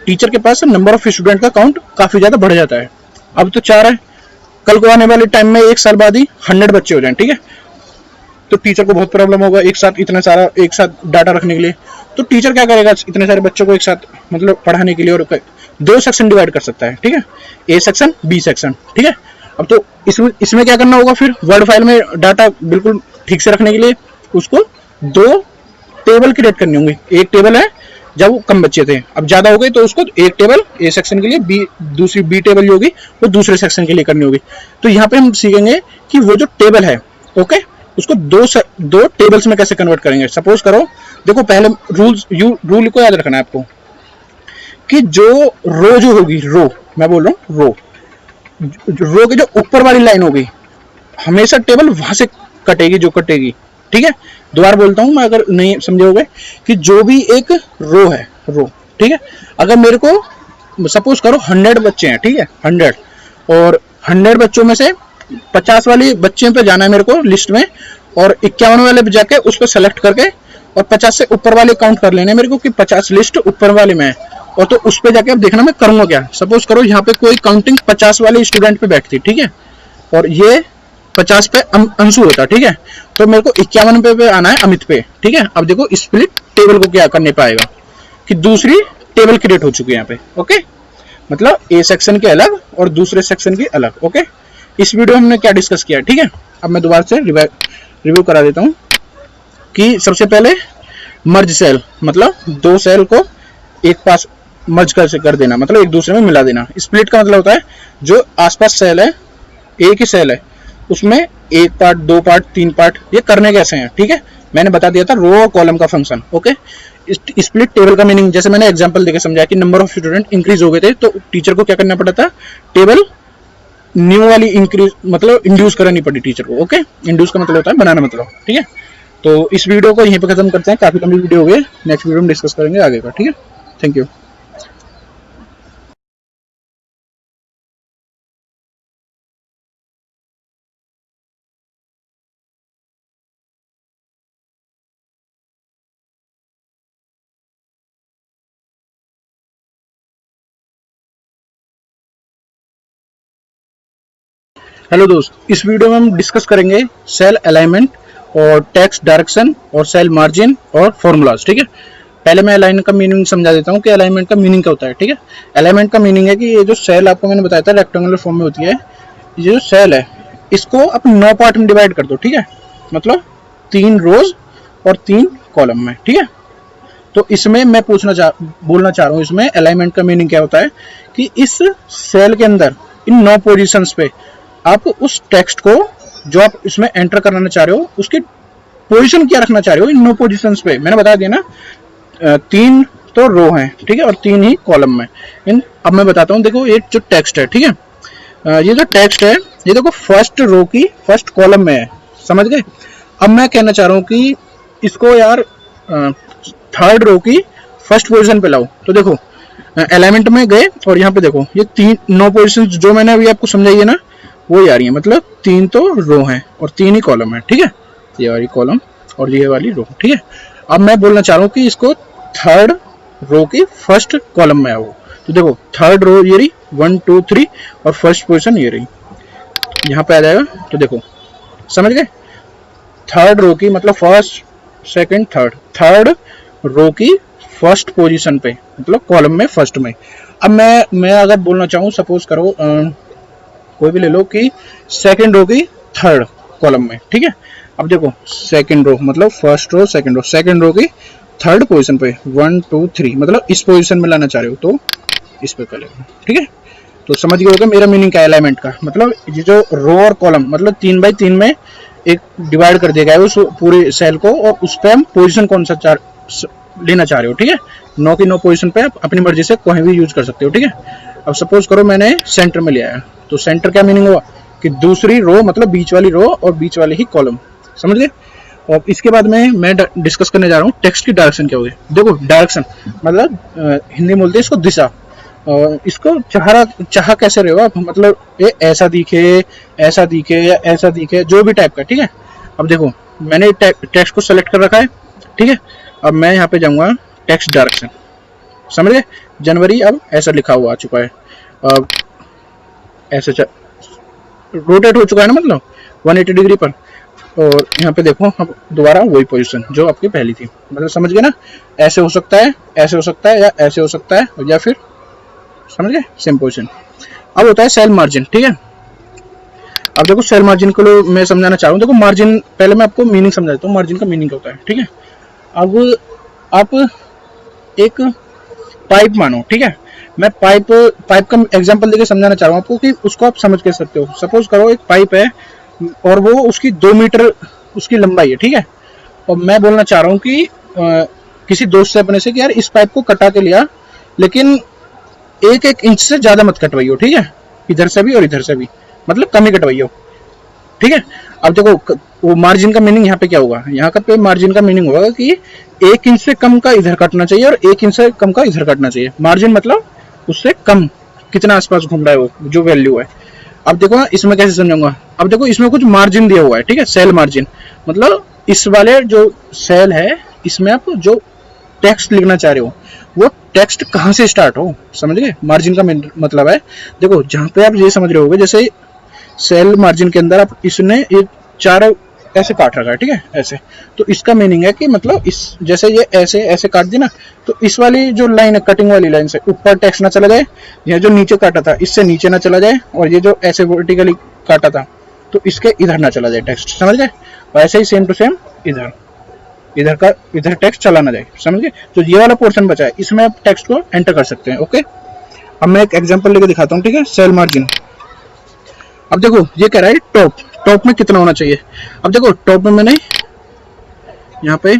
टीचर के पास नंबर ऑफ स्टूडेंट का काउंट काफी ज्यादा बढ़ जाता है, अब तो 4 है, कल को आने वाले टाइम में 1 साल बाद ही 100 बच्चे हो जाएं, ठीक है। तो टीचर को बहुत प्रॉब्लम होगा एक साथ इतना सारा एक साथ डाटा रखने के लिए। तो टीचर क्या करेगा, इतने सारे बच्चों को एक साथ मतलब पढ़ाने के लिए, और 2 सेक्शन डिवाइड कर सकता है, ठीक है, ए सेक्शन बी सेक्शन, ठीक है। अब तो इसमें क्या करना होगा, फिर वर्ड फाइल में डाटा बिल्कुल ठीक से रखने के लिए उसको 2 टेबल क्रिएट करनी होंगी। एक टेबल है जब वो कम बच्चे थे, अब ज्यादा हो गए तो उसको एक टेबल ए सेक्शन के लिए, दूसरी बी टेबल जो होगी वो दूसरे सेक्शन के लिए करनी होगी। तो यहाँ पे हम सीखेंगे कि वो जो टेबल है, ओके, उसको 2 टेबल्स में कैसे कन्वर्ट करेंगे। सपोज करो देखो पहले रूल को याद रखना है आपको कि जो रो जो होगी, रो मैं बोल रहा हूँ रो की जो ऊपर वाली लाइन होगी हमेशा टेबल वहां से कटेगी जो कटेगी, ठीक है। दोबारा बोलता हूं मैं अगर नहीं समझोगे कि जो भी एक रो है, ठीक है, अगर मेरे को सपोज करो 100 बच्चे हैं, ठीक है, 100, और 100 बच्चों में से 50 वाले बच्चे पे जाना है मेरे को लिस्ट में, और 51 वाले पे जाके उस पर सेलेक्ट करके और 50 से ऊपर वाले काउंट कर लेने मेरे को कि 50 लिस्ट ऊपर वाले में है, और तो उस पे जाके अब देखना मैं करूंगा क्या। सपोज करो यहाँ पे कोई काउंटिंग 50 वाले स्टूडेंट पे बैठती, ठीक है, और ये 50 पे अंशु होता, ठीक है, तो मेरे को 51 पे आना है अमित पे, ठीक है। अब देखो स्प्लिट टेबल को क्या करने पाएगा कि दूसरी टेबल क्रिएट हो चुकी है यहाँ पे, ओके, मतलब ए सेक्शन के अलग और दूसरे सेक्शन के अलग। ओके, इस वीडियो में हमने क्या डिस्कस किया, ठीक है। अब मैं दोबारा से रिव्यू करा देता हूँ कि सबसे पहले मर्ज सेल, मतलब 2 सेल को एक पास मर्ज कर देना, मतलब एक दूसरे में मिला देना। स्प्लिट का मतलब होता है जो आसपास सेल है, एक ही सेल है, उसमें 1 पार्ट 2 पार्ट 3 पार्ट ये करने कैसे हैं, ठीक है। मैंने बता दिया था रो और कॉलम का फंक्शन। ओके, स्प्लिट टेबल का मीनिंग जैसे मैंने एग्जांपल देके समझाया कि नंबर ऑफ स्टूडेंट इंक्रीज हो गए थे तो टीचर को क्या करना पड़ा था, टेबल न्यू वाली इंक्रीज मतलब इंड्यूस करानी पड़ी टीचर को। ओके, इंड्यूस का मतलब होता है बनाना, मतलब ठीक है। तो इस वीडियो को यहीं पे खत्म करते हैं, काफी लंबी वीडियो हो गई, नेक्स्ट वीडियो में डिस्कस करेंगे आगे का। ठीक है, थैंक यू। हेलो दोस्त, इस वीडियो में हम डिस्कस करेंगे सेल अलाइनमेंट और टेक्स्ट डायरेक्शन और सेल मार्जिन और फॉर्मूलाज। ठीक है, पहले मैं अलाइनमेंट का मीनिंग समझा देता हूँ कि अलाइनमेंट का मीनिंग क्या होता है। ठीक है, अलाइनमेंट का मीनिंग है कि ये जो सेल आपको मैंने बताया था रेक्टेंगुलर फॉर्म में होती है, ये जो सेल है इसको आप 9 पार्ट में डिवाइड कर दो। ठीक है, मतलब 3 रोज और 3 कॉलम में। ठीक है, तो इसमें मैं बोलना चाह रहा हूँ इसमें अलाइनमेंट का मीनिंग क्या होता है कि इस सेल के अंदर इन 9 पोजीशंस पे आप उस टेक्स्ट को जो आप इसमें एंटर कराना चाह रहे हो उसकी पोजीशन क्या रखना चाह रहे हो इन 9 पोजीशंस पे। मैंने बता दिया ना, 3 तो रो हैं, ठीक है, और 3 ही कॉलम में। अब मैं बताता हूँ, देखो ये जो टेक्स्ट है, ठीक है, ये जो टेक्स्ट है ये देखो फर्स्ट रो की फर्स्ट कॉलम में है, समझ गए। अब मैं कहना चाह रहा हूँ कि इसको यार थर्ड रो की फर्स्ट पोजीशन पे लाओ। तो देखो एलिमेंट में गए और यहाँ पे देखो ये 9 पोजीशन जो मैंने अभी आपको समझाई है ना वो आ रही है, मतलब 3 तो रो हैं और 3 ही कॉलम है। ठीक है, ये वाली कॉलम और ये वाली रो। ठीक है, अब मैं बोलना चाह रहा हूँ कि इसको थर्ड रो की फर्स्ट कॉलम में आओ। तो देखो थर्ड रो ये रही 1 2 3 और फर्स्ट पोजीशन ये रही, यहाँ पे आ जाएगा। तो देखो समझ गए, थर्ड रो की मतलब फर्स्ट सेकंड थर्ड रो की फर्स्ट पोजीशन पे मतलब कॉलम में फर्स्ट में। अब मैं अगर बोलना चाहूँ, सपोज करो कोई भी ले लो कि सेकंड रो की थर्ड कॉलम में। ठीक है, अब देखो सेकंड रो मतलब फर्स्ट रो सेकंड रो की थर्ड पोजीशन पे 1 2 3 मतलब इस पोजीशन में लाना चाह रहे हो तो इस पे कर लेंगे। ठीक है, तो समझ गए होगा मेरा मीनिंग क्या है अलाइनमेंट का। मतलब ये जो रो और कॉलम मतलब 3 बाई 3 में एक डिवाइड कर दिया गया है उस पूरे सेल को और उस पर हम पोजीशन कौन सा लेना चाह रहे हो। ठीक है, 9 की 9 पोजीशन पे आप अपनी मर्जी से कोई भी यूज कर सकते हो। ठीक है, अब सपोज करो मैंने सेंटर में लिया है, तो सेंटर क्या मीनिंग हुआ कि दूसरी रो मतलब बीच वाली रो और बीच वाली ही कॉलम, समझ गए। और इसके बाद में मैं डिस्कस करने जा रहा हूँ टेक्स्ट की डायरेक्शन क्या होगी। देखो डायरेक्शन मतलब हिंदी में बोलते हैं इसको दिशा, और इसको चाह कैसे रहे हो आप, मतलब ये ऐसा दिखे या ऐसा दिखे जो भी टाइप का। ठीक है, अब देखो मैंने टेक्स्ट को सेलेक्ट कर रखा है। ठीक है, अब मैं यहाँ पे जाऊंगा टेक्स्ट डायरेक्शन, समझ गए। जनवरी अब ऐसा लिखा हुआ आ चुका है, अब ऐसे रोटेट हो चुका है ना, मतलब 180 डिग्री पर। और यहाँ पे देखो अब दोबारा वही पोजीशन जो आपकी पहली थी, मतलब समझ गए ना। ऐसे हो सकता है, ऐसे हो सकता है, या ऐसे हो सकता है, या फिर समझ गए सेम पोजीशन। अब होता है सेल मार्जिन। ठीक है, अब देखो सेल मार्जिन को मैं समझाना चाह रहा हूँ। देखो मार्जिन पहले मैं आपको मीनिंग समझा देता हूँ, मार्जिन का मीनिंग क्या होता है। ठीक है, अब आप एक पाइप मानो, ठीक है, मैं पाइप का एग्जांपल देके समझाना चाह रहा हूँ आपको कि उसको आप समझ के सकते हो। सपोज करो एक पाइप है और वो उसकी 2 मीटर उसकी लंबाई है। ठीक है, और मैं बोलना चाह रहा हूँ कि किसी दोस्त से अपने से कि यार इस पाइप को कटा के लिया, लेकिन 1 इंच से ज्यादा मत कटवाइयो। ठीक है, इधर से भी और इधर से भी, मतलब कम ही कटवाइयो। ठीक है, अब देखो वो मार्जिन का मीनिंग यहाँ पे क्या होगा, यहाँ का पे मार्जिन का मीनिंग होगा कि 1 इंच से कम का इधर काटना चाहिए और 1 इंच से कम का इधर काटना चाहिए। मार्जिन मतलब उससे कम कितना आसपास घूम रहा है वो जो वैल्यू है। अब देखो इसमें कैसे समझाऊंगा, अब देखो इसमें कुछ मार्जिन दिया हुआ है। ठीक है, सेल मार्जिन मतलब इस वाले जो सेल है इसमें आप जो टेक्स्ट लिखना चाह रहे हो वो टेक्स्ट कहाँ से स्टार्ट हो, समझ गए। मार्जिन का मतलब है, देखो जहाँ पे आप ये समझ रहे होगे जैसे सेल मार्जिन के अंदर आप इसने ये 4 ऐसे काट रखा है। ठीक है, ऐसे, तो इसका मीनिंग है कि मतलब इस जैसे ये ऐसे ऐसे काट दी ना, तो इस वाली जो लाइन है कटिंग वाली लाइन से ऊपर टेक्स्ट ना चला जाए, ये जो नीचे काटा था इससे नीचे ना चला जाए, और ये जो ऐसे वर्टिकली काटा था तो इसके इधर ना चला जाए टेक्स्ट, समझ गए। और ऐसे ही सेम टू सेम इधर टेक्स्ट चला ना जाए, समझ गए। तो ये वाला पोर्शन बचा है, इसमें आप टेक्स्ट को एंटर कर सकते हैं। ओके, अब मैं एक एग्जांपल लेके दिखाता हूँ। ठीक है, सेल मार्जिन। अब देखो ये कह रहा है टॉप में कितना होना चाहिए। अब देखो टॉप में मैंने यहाँ पे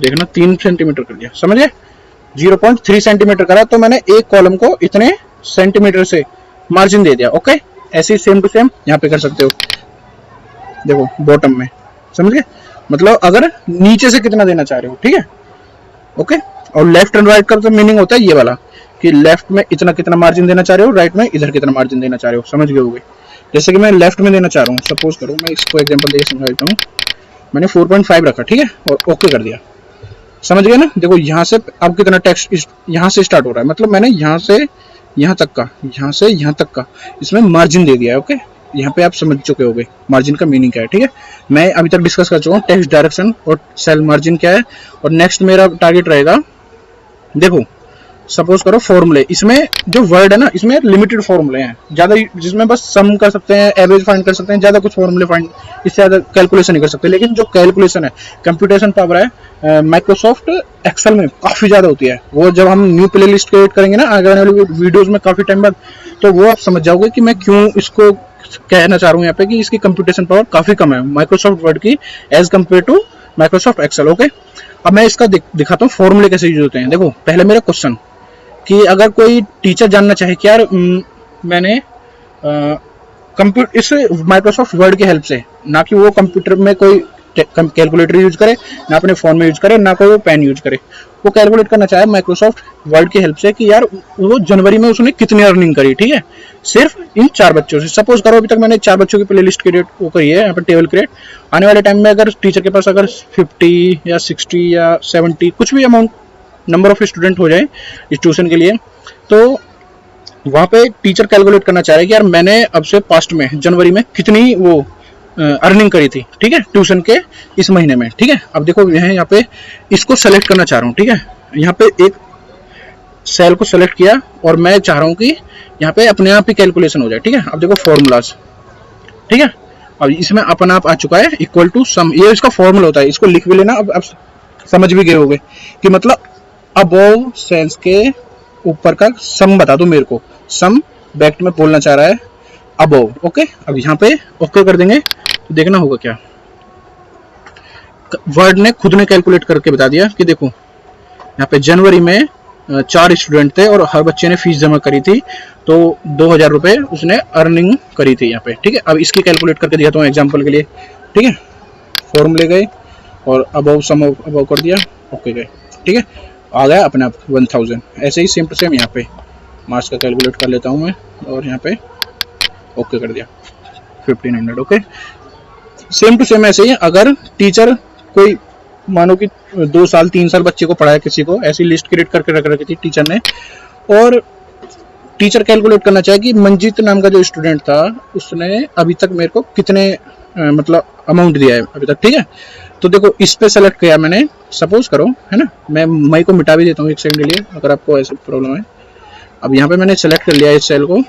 देखना 3 सेंटीमीटर कर दिया, समझ गए, 0.3 सेंटीमीटर करा तो मैंने एक कॉलम को इतने सेंटीमीटर से मार्जिन दे दिया। ओके, ऐसे ही सेम टू सेम यहाँ पे कर सकते हो, देखो बॉटम में, समझ गए, मतलब अगर नीचे से कितना देना चाह रहे हो, ठीक है। ओके, और लेफ्ट एंड राइट का तो मीनिंग होता है ये वाला कि लेफ्ट में इतना कितना मार्जिन देना चाह रहे हो, राइट में इधर कितना मार्जिन देना चाह रहे हो, समझ गए होगे। जैसे कि मैं लेफ्ट में देना चाह रहा हूँ, सपोज करो मैं इसको एग्जांपल देके समझा देता हूँ, मैंने 4.5 रखा, ठीक है, और ओके कर दिया, समझ गए ना। देखो यहाँ से अब कितना टेक्स्ट यहाँ से स्टार्ट हो रहा है, मतलब मैंने यहाँ से यहाँ तक का, यहाँ से यहाँ तक का इसमें मार्जिन दे दिया है। ओके, यहाँ पे आप समझ चुके होंगे मार्जिन का मीनिंग क्या है, ठीक है। मैं अभी तक डिस्कस कर चुका हूँ टेक्स्ट डायरेक्शन और सेल मार्जिन क्या है। और नेक्स्ट मेरा टारगेट रहेगा, देखो सपोज करो फॉर्मूले, इसमें जो वर्ड है ना इसमें लिमिटेड फॉर्मूले हैं ज्यादा, जिसमें बस सम कर सकते हैं, एवरेज फाइंड कर सकते हैं, ज्यादा कुछ फॉर्मूले फाइंड, इससे ज्यादा कैलकुलेशन नहीं कर सकते। लेकिन जो कैलकुलेशन है, कंप्यूटेशन पावर है माइक्रोसॉफ्ट एक्सेल में काफी ज्यादा होती है। वो जब हम न्यू प्ले लिस्ट क्रिएट करेंगे ना आगे आने वाली वीडियोज में काफी टाइम बाद, तो वो आप समझ जाओगे कि मैं क्यों इसको कहना चाह रहा हूँ यहाँ पे कि इसकी कंप्यूटेशन पावर काफी कम है माइक्रोसॉफ्ट वर्ड की as compare to Microsoft Excel. Okay, अब मैं इसका दिखाता हूँ फॉर्मूले कैसे यूज होते हैं। देखो पहले मेरा क्वेश्चन कि अगर कोई टीचर जानना चाहे कि यार मैंने कंप्यूटर इस माइक्रोसॉफ्ट वर्ड की हेल्प से, ना कि वो कंप्यूटर में कोई कैलकुलेटर यूज करे, ना अपने फोन में यूज करे, ना कोई वो पेन यूज करे, वो कैलकुलेट करना चाहे माइक्रोसॉफ्ट वर्ड की हेल्प से कि यार वो जनवरी में उसने कितनी अर्निंग करी, ठीक है, सिर्फ इन 4 बच्चों से। सपोज करो अभी तक मैंने 4 बच्चों की प्ले लिस्ट क्रिएट वो करी है, यहाँ पर टेबल क्रिएट। आने वाले टाइम में अगर टीचर के पास अगर 50 या 60 या 70 कुछ भी अमाउंट नंबर ऑफ स्टूडेंट हो जाए इस ट्यूशन के लिए, तो वहां पे टीचर कैलकुलेट करना चाह रहे हैं कि यार मैंने अब से पास्ट में जनवरी में कितनी वो अर्निंग करी थी, ठीक है, ट्यूशन के इस महीने में, ठीक है। अब देखो यहाँ पे इसको सेलेक्ट करना चाह रहा हूँ, ठीक है, यहाँ पे एक सेल को सेलेक्ट किया और मैं चाह रहा हूँ कि यहाँ पे अपने आप ही कैलकुलेशन हो जाए, ठीक है। अब देखो फॉर्मूलाज, ठीक है, अब इसमें अपना आप आ चुका है इक्वल टू सम, ये इसका फॉर्मूला होता है, इसको लिख भी लेना। अब समझ भी गए होगे कि मतलब अबोव सेल्स के ऊपर का सम बता दो मेरे को, सम बैक्ट में बोलना चाह रहा है अबोव। ओके, अब यहाँ पे ओके कर देंगे तो देखना होगा क्या, वर्ड ने खुद ने कैलकुलेट करके बता दिया कि देखो यहाँ पे जनवरी में 4 स्टूडेंट थे और हर बच्चे ने फीस जमा करी थी, तो 2000 रुपए उसने अर्निंग करी थी यहाँ पे, ठीक है। अब इसकी कैलकुलेट करके दिखाता हूँ एग्जाम्पल के लिए, ठीक है। फॉर्मूले गए और अबोव सम अबोव कर दिया, ओके गए, ठीक है, आ गया अपने आप 1000। ऐसे ही सेम टू सेम यहाँ पे मार्क्स का कैलकुलेट कर लेता हूँ मैं और यहाँ पे ओके कर दिया 1500। ओके, सेम टू सेम ऐसे ही अगर टीचर कोई मानो कि 2 साल 3 साल बच्चे को पढ़ाया, किसी को ऐसी लिस्ट क्रिएट करके रख रखी थी टीचर ने, और टीचर कैलकुलेट करना चाहे कि मंजीत नाम का जो स्टूडेंट था उसने अभी तक मेरे को कितने मतलब अमाउंट दिया है अभी तक, ठीक है। तो देखो इस पे सेलेक्ट किया मैंने, सपोज करो है ना, मैं मई को मिटा भी देता हूँ एक सेकंड के लिए अगर आपको ऐसी प्रॉब्लम है। अब यहाँ पे मैंने सेलेक्ट कर लिया इस सेल को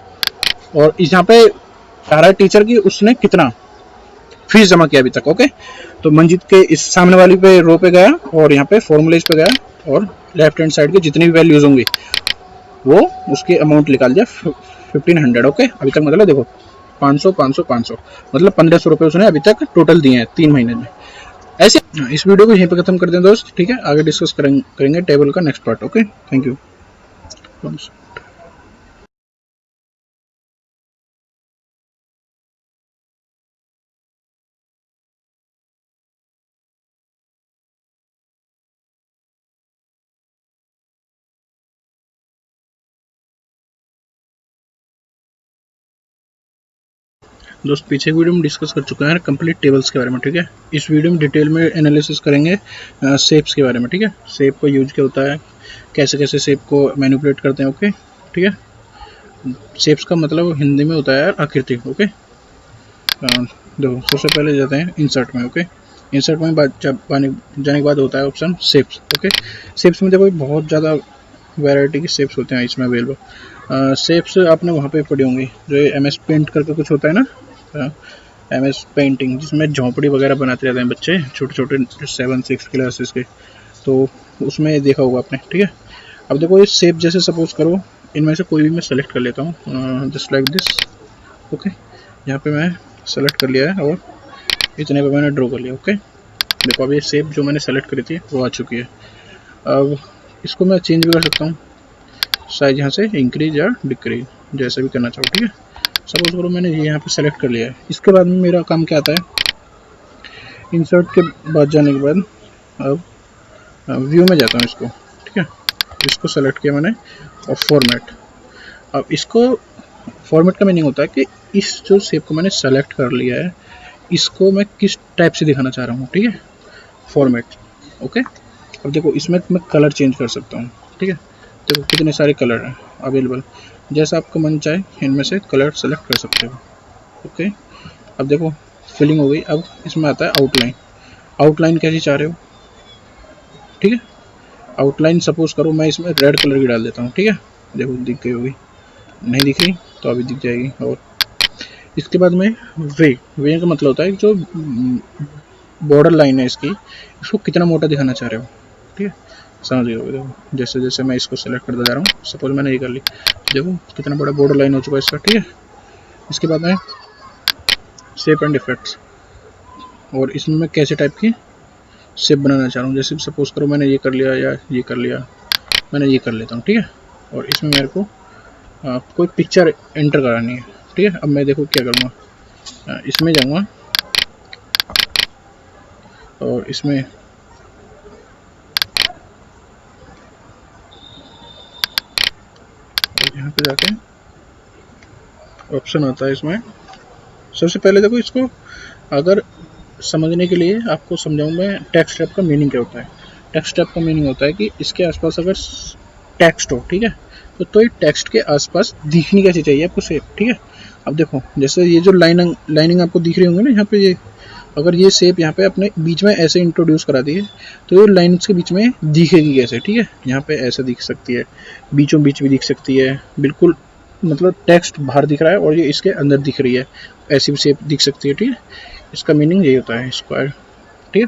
और यहाँ पे आ रहा है टीचर की उसने कितना फीस जमा किया अभी तक। ओके, तो मंजीत के इस सामने वाली पे रो पे गया और यहाँ पे फॉर्मूलेज पे गया और लेफ्ट हैंड साइड की जितनी भी वैल्यूज होंगी वो उसकी अमाउंट निकाल दिया 1500। ओके, अभी तक मतलब देखो 500 500 500 मतलब 1500 रुपये उसने अभी तक टोटल दिए हैं 3 महीने में। ऐसे इस वीडियो को यहीं पे खत्म कर दें दोस्त, ठीक है, आगे डिस्कस करेंगे टेबल का next part. Okay, thank you. दोस्त पीछे की वीडियो में डिस्कस कर चुका है कंप्लीट टेबल्स के बारे में, ठीक है। इस वीडियो में डिटेल में एनालिसिस करेंगे शेप्स के बारे में, ठीक है, शेप का यूज क्या होता है, कैसे कैसे शेप को मैनिपुलेट करते हैं। ओके, ठीक है, शेप्स का मतलब हिंदी में होता है आकृति। ओके, देखो सबसे पहले जाते हैं इंसर्ट में। ओके, इंसर्ट में जाने के बाद होता है ऑप्शन शेप्स। ओके, शेप्स में देखो बहुत ज़्यादा वैरायटी के शेप्स होते हैं इसमें अवेलेबल। शेप्स आपने वहाँ पे पढ़ी होंगी जो MS पेंट करके कुछ होता है ना, MS पेंटिंग, जिसमें झोंपड़ी वगैरह बनाते रहते हैं बच्चे छोटे छोटे 7-6 क्लासेस के, तो उसमें देखा होगा आपने, ठीक है। अब देखो ये शेप जैसे सपोज करो इनमें से कोई भी मैं सेलेक्ट कर लेता हूँ जस्ट लाइक दिस। ओके, यहाँ पे मैं सेलेक्ट कर लिया है और इतने पे मैंने ड्रॉ कर लिया। ओके, देखो अब ये शेप जो मैंने सेलेक्ट करी थी वो आ चुकी है। अब इसको मैं चेंज भी कर सकता हूँ, साइज यहाँ से इंक्रीज या डिक्रीज जैसे भी करना चाहो, ठीक है। सपोज करो मैंने ये यहाँ पे सेलेक्ट कर लिया है। इसके बाद में मेरा काम क्या आता है, इंसर्ट के बाद जाने के बाद अब व्यू में जाता हूँ इसको, ठीक है। इसको सेलेक्ट किया मैंने और फॉर्मेट। अब इसको फॉर्मेट का मीनिंग होता है कि इस जो शेप को मैंने सेलेक्ट कर लिया है इसको मैं किस टाइप से दिखाना चाह रहा हूँ, ठीक है, फॉर्मेट। ओके, अब देखो इसमें मैं कलर चेंज कर सकता हूँ, ठीक है। देखो कितने सारे कलर हैं अवेलेबल, जैसा आपका मन चाहे इनमें से कलर सेलेक्ट कर सकते हो। ओके, अब देखो फिलिंग हो गई। अब इसमें आता है आउटलाइन। आउटलाइन कैसी चाह रहे हो, ठीक है। आउटलाइन सपोज करो मैं इसमें रेड कलर की डाल देता हूँ, ठीक है। देखो दिख गई होगी, नहीं दिख रही तो अभी दिख जाएगी। और इसके बाद में वे का मतलब होता है जो बॉर्डर लाइन है इसकी, इसको कितना मोटा दिखाना चाह रहे हो, ठीक है, समझ गए। देखो जैसे जैसे मैं इसको सेलेक्ट करता जा रहा हूँ, सपोज मैंने ये कर ली, देखो कितना बड़ा बॉर्डर लाइन हो चुका है इसका, ठीक है। इसके बाद में शेप एंड इफेक्ट्स, और इसमें मैं कैसे टाइप की शेप बनाना चाह रहा हूँ। जैसे सपोज करो मैंने ये कर लिया या ये कर लिया, मैंने ये कर लेता हूँ, ठीक है। और इसमें मेरे को कोई पिक्चर एंटर करानी है, ठीक है। अब मैं देखो क्या करूँगा, इसमें जाऊँगा और इसमें यहाँ पे जाके ऑप्शन आता है इसमें। सबसे पहले देखो इसको अगर समझने के लिए आपको समझाऊँ मैं, टेक्स्ट टैब का मीनिंग क्या होता है। टेक्स्ट टैब का मीनिंग होता है कि इसके आसपास अगर टेक्स्ट हो, ठीक है, तो ये टेक्स्ट के आसपास दिखनी कैसी चाहिए आपको शेप, ठीक है। अब देखो जैसे ये जो लाइनिंग आपको दिख रही होंगी ना यहाँ पे, ये अगर ये शेप यहाँ पे अपने बीच में ऐसे इंट्रोड्यूस करा दी है तो ये लाइन्स के बीच में दिखेगी कैसे, ठीक है। यहाँ पे ऐसे दिख सकती है, बीचों बीच भी दिख सकती है, बिल्कुल मतलब टेक्स्ट बाहर दिख रहा है और ये इसके अंदर दिख रही है, ऐसी भी शेप दिख सकती है, ठीक है। इसका मीनिंग यही होता है स्क्वायर, ठीक है।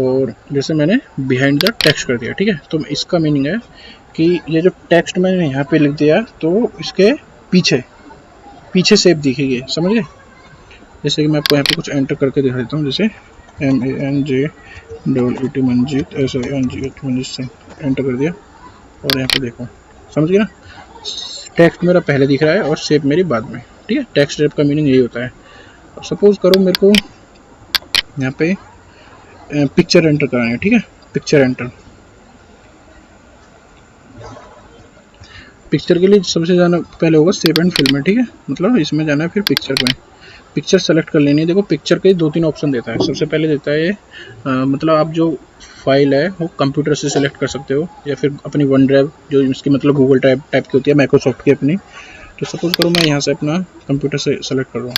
और जैसे मैंने बिहाइंड द टेक्स्ट कर दिया, ठीक है, तो इसका मीनिंग है कि ये जो टेक्स्ट मैंने यहाँ पे लिख दिया तो इसके पीछे पीछे शेप दिखेगी, समझ गए। जैसे कि मैं आपको यहाँ पे कुछ एंटर करके दिखा देता हूँ, जैसे MANJEET Manjeet, SANGH Manjeet, enter कर दिया और यहाँ पे देखो, समझ गए ना। टेक्स्ट मेरा पहले दिख रहा है और शेप मेरी बाद में, ठीक है। टेक्स्ट शेप का मीनिंग यही होता है। अब सपोज करो मेरे को यहाँ पे पिक्चर एंटर कराना है, ठीक है, पिक्चर एंटर। पिक्चर के लिए सबसे जाना पहले होगा सेव एंड फिल में, ठीक है, मतलब इसमें जाना है, फिर पिक्चर में पिक्चर सेलेक्ट कर लेनी है। देखो पिक्चर के 2-3 ऑप्शन देता है। सबसे पहले देता है मतलब आप जो फाइल है वो कंप्यूटर से सेलेक्ट कर सकते हो या फिर अपनी वन ड्राइव जो इसकी मतलब गूगल टाइप की होती है, माइक्रोसॉफ्ट की अपनी। तो सपोज करो मैं यहाँ से अपना कंप्यूटर से सेलेक्ट कर रहा हूँ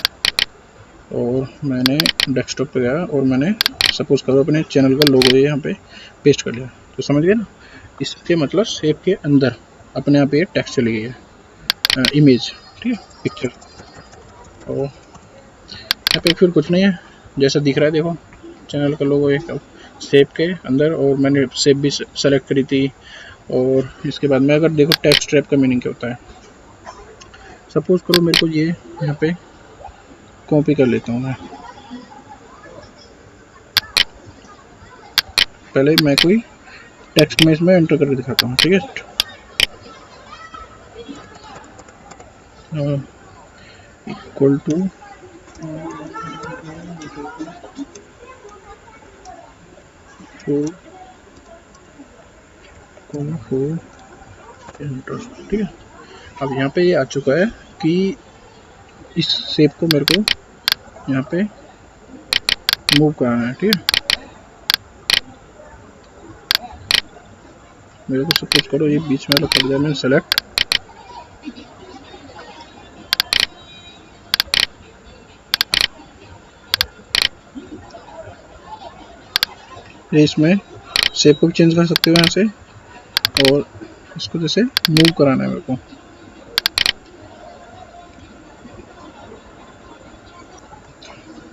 और मैंने डेस्कटॉप पे गया और मैंने सपोज करो अपने चैनल का लोगो यहाँ पे पेस्ट कर लिया। तो समझ गए ना, इसके मतलब शेप के अंदर अपने आप ये टेक्स्ट चली गई है, इमेज, ठीक है, पिक्चर। और यहाँ पे फिर कुछ नहीं है, जैसा दिख रहा है देखो चैनल का लोगो एक शेप के अंदर, और मैंने शेप भी सेलेक्ट करी थी। और इसके बाद में अगर देखो टेक्स्ट टैब का मीनिंग क्या होता है, सपोज करो मेरे को ये यहाँ पे कॉपी कर लेता हूँ मैं। पहले मैं कोई टेक्स्ट में इसमें एंटर करके दिखाता हूँ, ठीक है। इक्वल टू ठीक है। अब यहाँ पे ये आ चुका है कि इस शेप को मेरे को यहाँ पे मूव कराना है, ठीक है। मेरे को सपोज करो ये बीच में कर दिया मैंने सेलेक्ट, ये इसमें शेप को भी चेंज कर सकते हो यहाँ से, और इसको जैसे मूव कराना है मेरे को।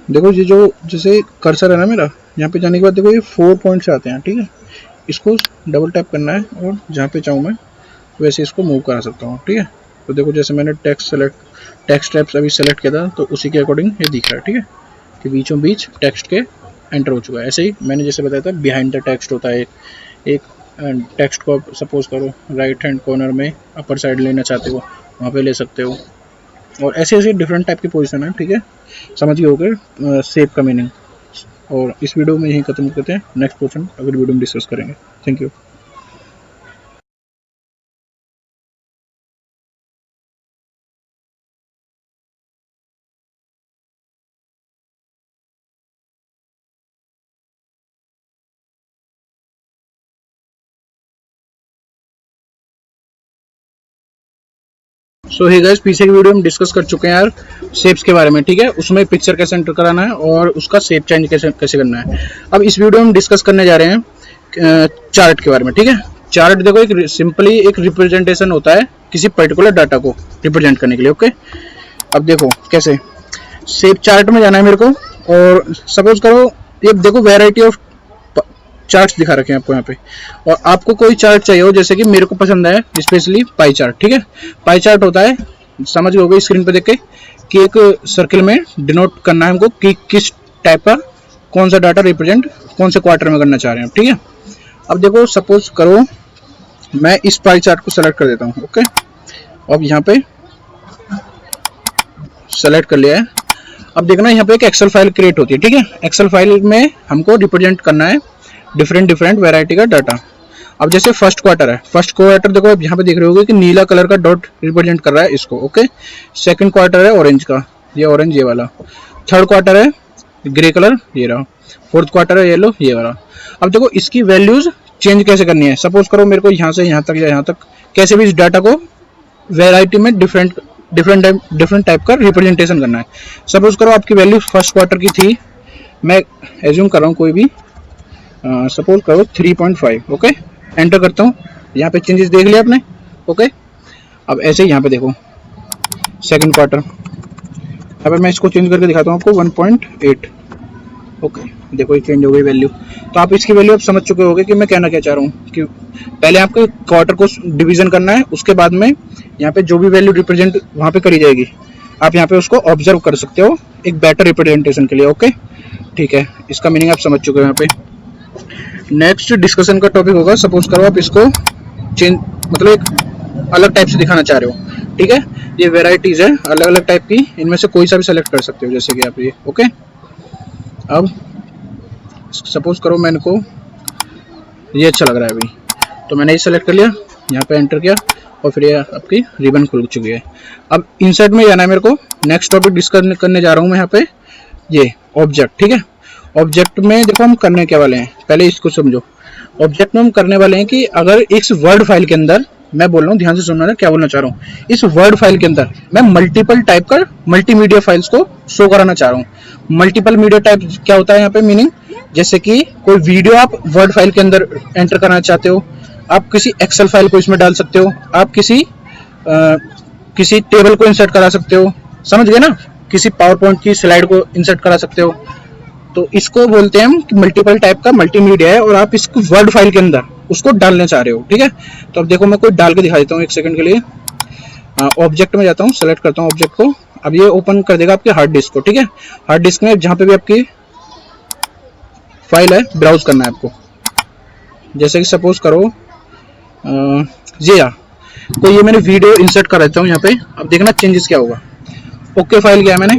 देखो ये जो जैसे कर्सर है ना मेरा, यहाँ पे जाने के बाद देखो ये 4 पॉइंट्स आते हैं, ठीक है। इसको डबल टैप करना है और जहाँ पे चाहूँ मैं वैसे इसको मूव करा सकता हूँ, ठीक है। तो देखो जैसे मैंने टेक्स्ट टैब्स अभी सेलेक्ट किया था तो उसी के अकॉर्डिंग ये दिख रहा है, ठीक है, कि बीचों बीच टेक्स्ट के एंटर हो चुका है। ऐसे ही मैंने जैसे बताया था बिहाइंड द टेक्स्ट होता है, एक टेक्स्ट को आप सपोज करो राइट हैंड कॉर्नर में अपर साइड लेना चाहते हो वहाँ पे ले सकते हो, और ऐसे ऐसे डिफरेंट टाइप की पोजीशन है। ठीक है, समझ गए होगे शेप का मीनिंग। और इस वीडियो में यही खत्म करते हैं, नेक्स्ट पोर्शन अगली वीडियो में डिस्कस करेंगे। Thank you. So hey guys, पीछे की वीडियो में डिस्कस कर चुके हैं यार शेप्स के बारे में। ठीक है, उसमें पिक्चर कैसे एंटर कराना है और उसका शेप चेंज कैसे करना है। अब इस वीडियो में डिस्कस करने जा रहे हैं चार्ट के बारे में। ठीक है, चार्ट देखो एक सिंपली एक रिप्रेजेंटेशन होता है किसी पर्टिकुलर डाटा को रिप्रेजेंट करने के लिए। ओके, अब देखो कैसे शेप चार्ट में जाना है मेरे को, और सपोज करो ये देखो वैरायटी ऑफ चार्ट्स दिखा रखे हैं आपको यहाँ पे, और आपको कोई चार्ट चाहिए हो, जैसे कि मेरे को पसंद है स्पेशली पाई चार्ट। ठीक है, पाई चार्ट होता है, समझ गए होगे स्क्रीन पे देख के, कि एक सर्कल में डिनोट करना है हमको कि किस टाइप का कौन सा डाटा रिप्रेजेंट कौन से क्वार्टर में करना चाह रहे हैं। ठीक है, अब देखो सपोज करो मैं इस पाई चार्ट को सेलेक्ट कर देता हूँ। ओके, अब यहाँ पे सेलेक्ट कर लिया है। अब देखना यहाँ पे एक एक्सेल फाइल क्रिएट होती है। ठीक है, एक्सेल फाइल में हमको रिप्रेजेंट करना है डिफरेंट वैरायटी का डाटा। अब जैसे फर्स्ट क्वार्टर है, फर्स्ट क्वार्टर देखो आप यहाँ पे देख रहे होगे कि नीला कलर का डॉट रिप्रेजेंट कर रहा है इसको। ओके, सेकंड क्वार्टर है ऑरेंज का, ये ऑरेंज ये वाला। थर्ड क्वार्टर है ग्रे कलर, ये रहा। फोर्थ क्वार्टर है येलो, ये वाला। अब देखो इसकी वैल्यूज चेंज कैसे करनी है। सपोज करो मेरे को यहाँ से यहाँ तक या यहाँ तक कैसे भी इस डाटा को वेराइटी में डिफरेंट टाइप का रिप्रेजेंटेशन करना है। सपोज करो आपकी वैल्यू फर्स्ट क्वार्टर की थी, मैं एज्यूम कर रहा हूँ कोई भी, सपोज करो 3.5। ओके, एंटर करता हूँ। यहाँ पे चेंजेस देख लिया आपने। ओके, अब ऐसे ही यहाँ पे देखो सेकंड क्वार्टर, यहाँ पे मैं इसको चेंज करके दिखाता हूँ आपको 1.8। ओके, देखो ये चेंज हो गई वैल्यू। तो आप इसकी वैल्यू आप समझ चुके होंगे कि मैं कहना क्या चाह रहा हूँ, कि पहले आपको क्वार्टर को डिवीजन करना है, उसके बाद में यहाँ पे जो भी वैल्यू रिप्रेजेंट वहाँ पे करी जाएगी, आप यहाँ पे उसको ऑब्जर्व कर सकते हो एक बेटर रिप्रेजेंटेशन के लिए। ओके, ठीक है, इसका मीनिंग आप समझ चुके हो। यहाँ पे नेक्स्ट डिस्कशन का टॉपिक होगा, सपोज करो आप इसको चेंज मतलब एक अलग टाइप से दिखाना चाह रहे हो। ठीक है, ये वेराइटीज है अलग अलग टाइप की, इनमें से कोई सा भी सेलेक्ट कर सकते हो, जैसे कि आप ये। ओके, अब सपोज करो मैंने को ये अच्छा लग रहा है अभी, तो मैंने ये सेलेक्ट कर लिया, यहाँ पे एंटर किया, और फिर ये आपकी रिबन खुल चुकी है। अब इंसर्ट में जाना है मेरे को। नेक्स्ट टॉपिक डिस्कस करने जा रहा हूँ मैं यहाँ पे, ये ऑब्जेक्ट। ठीक है, ऑब्जेक्ट में देखो हम करने क्या वाले हैं, पहले इसको समझो। ऑब्जेक्ट में हम करने वाले हैं कि अगर इस वर्ड फाइल के अंदर, मैं बोल रहा हूँ ध्यान से सुनना, क्या बोलना चाह रहा हूँ, इस वर्ड फाइल के अंदर मैं मल्टीपल टाइप का मल्टीमीडिया फाइल्स को शो कराना चाह रहा हूँ। मल्टीपल मीडिया टाइप क्या होता है यहाँ पे मीनिंग, जैसे कि कोई वीडियो आप वर्ड फाइल के अंदर एंटर करना चाहते हो, आप किसी एक्सेल फाइल को इसमें डाल सकते हो, आप किसी टेबल को इंसर्ट करा सकते हो, समझ गए ना, किसी पावर पॉइंट की स्लाइड को इंसर्ट करा सकते हो। तो इसको बोलते हैं हम मल्टीपल टाइप का मल्टीमीडिया है, और आप इसको वर्ड फाइल के अंदर उसको डालने चाह रहे हो। ठीक है, तो अब देखो मैं कोई डाल के दिखा देता हूँ एक सेकंड के लिए। ऑब्जेक्ट में जाता हूँ, सेलेक्ट करता हूँ ऑब्जेक्ट को। अब ये ओपन कर देगा आपके हार्ड डिस्क को। ठीक है, हार्ड डिस्क में जहाँ पे भी आपकी फाइल है ब्राउज करना है आपको। जैसे कि सपोज करो कोई ये मैंने वीडियो इंसर्ट कर देता हूँ यहाँ पे। अब देखना चेंजेस क्या होगा। ओके फाइल गया मैंने,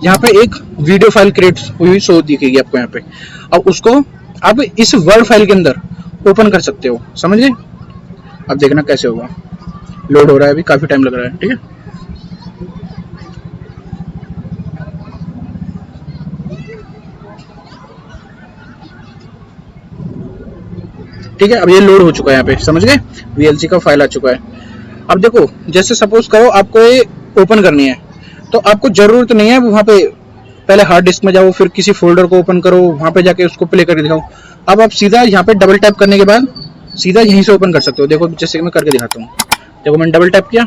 यहाँ पे एक वीडियो फाइल क्रिएट हुई शो दिखेगी आपको यहाँ पे। अब उसको आप इस वर्ड फाइल के अंदर ओपन कर सकते हो, समझे। अब देखना कैसे होगा, लोड हो रहा है अभी, काफी टाइम लग रहा है। ठीक है, ठीक है, अब ये लोड हो चुका है यहाँ पे, समझ गए, VLC का फाइल आ चुका है। अब देखो जैसे सपोज करो आपको ये ओपन करनी है, तो आपको जरूरत नहीं है वहां पे पहले हार्ड डिस्क में जाओ, फिर किसी फोल्डर को ओपन करो, वहां पे जाके उसको प्ले करके दिखाओ। अब आप सीधा यहाँ पे डबल टैप करने के बाद सीधा यहीं से ओपन कर सकते हो। देखो जैसे कि मैं करके दिखाता हूँ, देखो मैंने डबल टैप किया,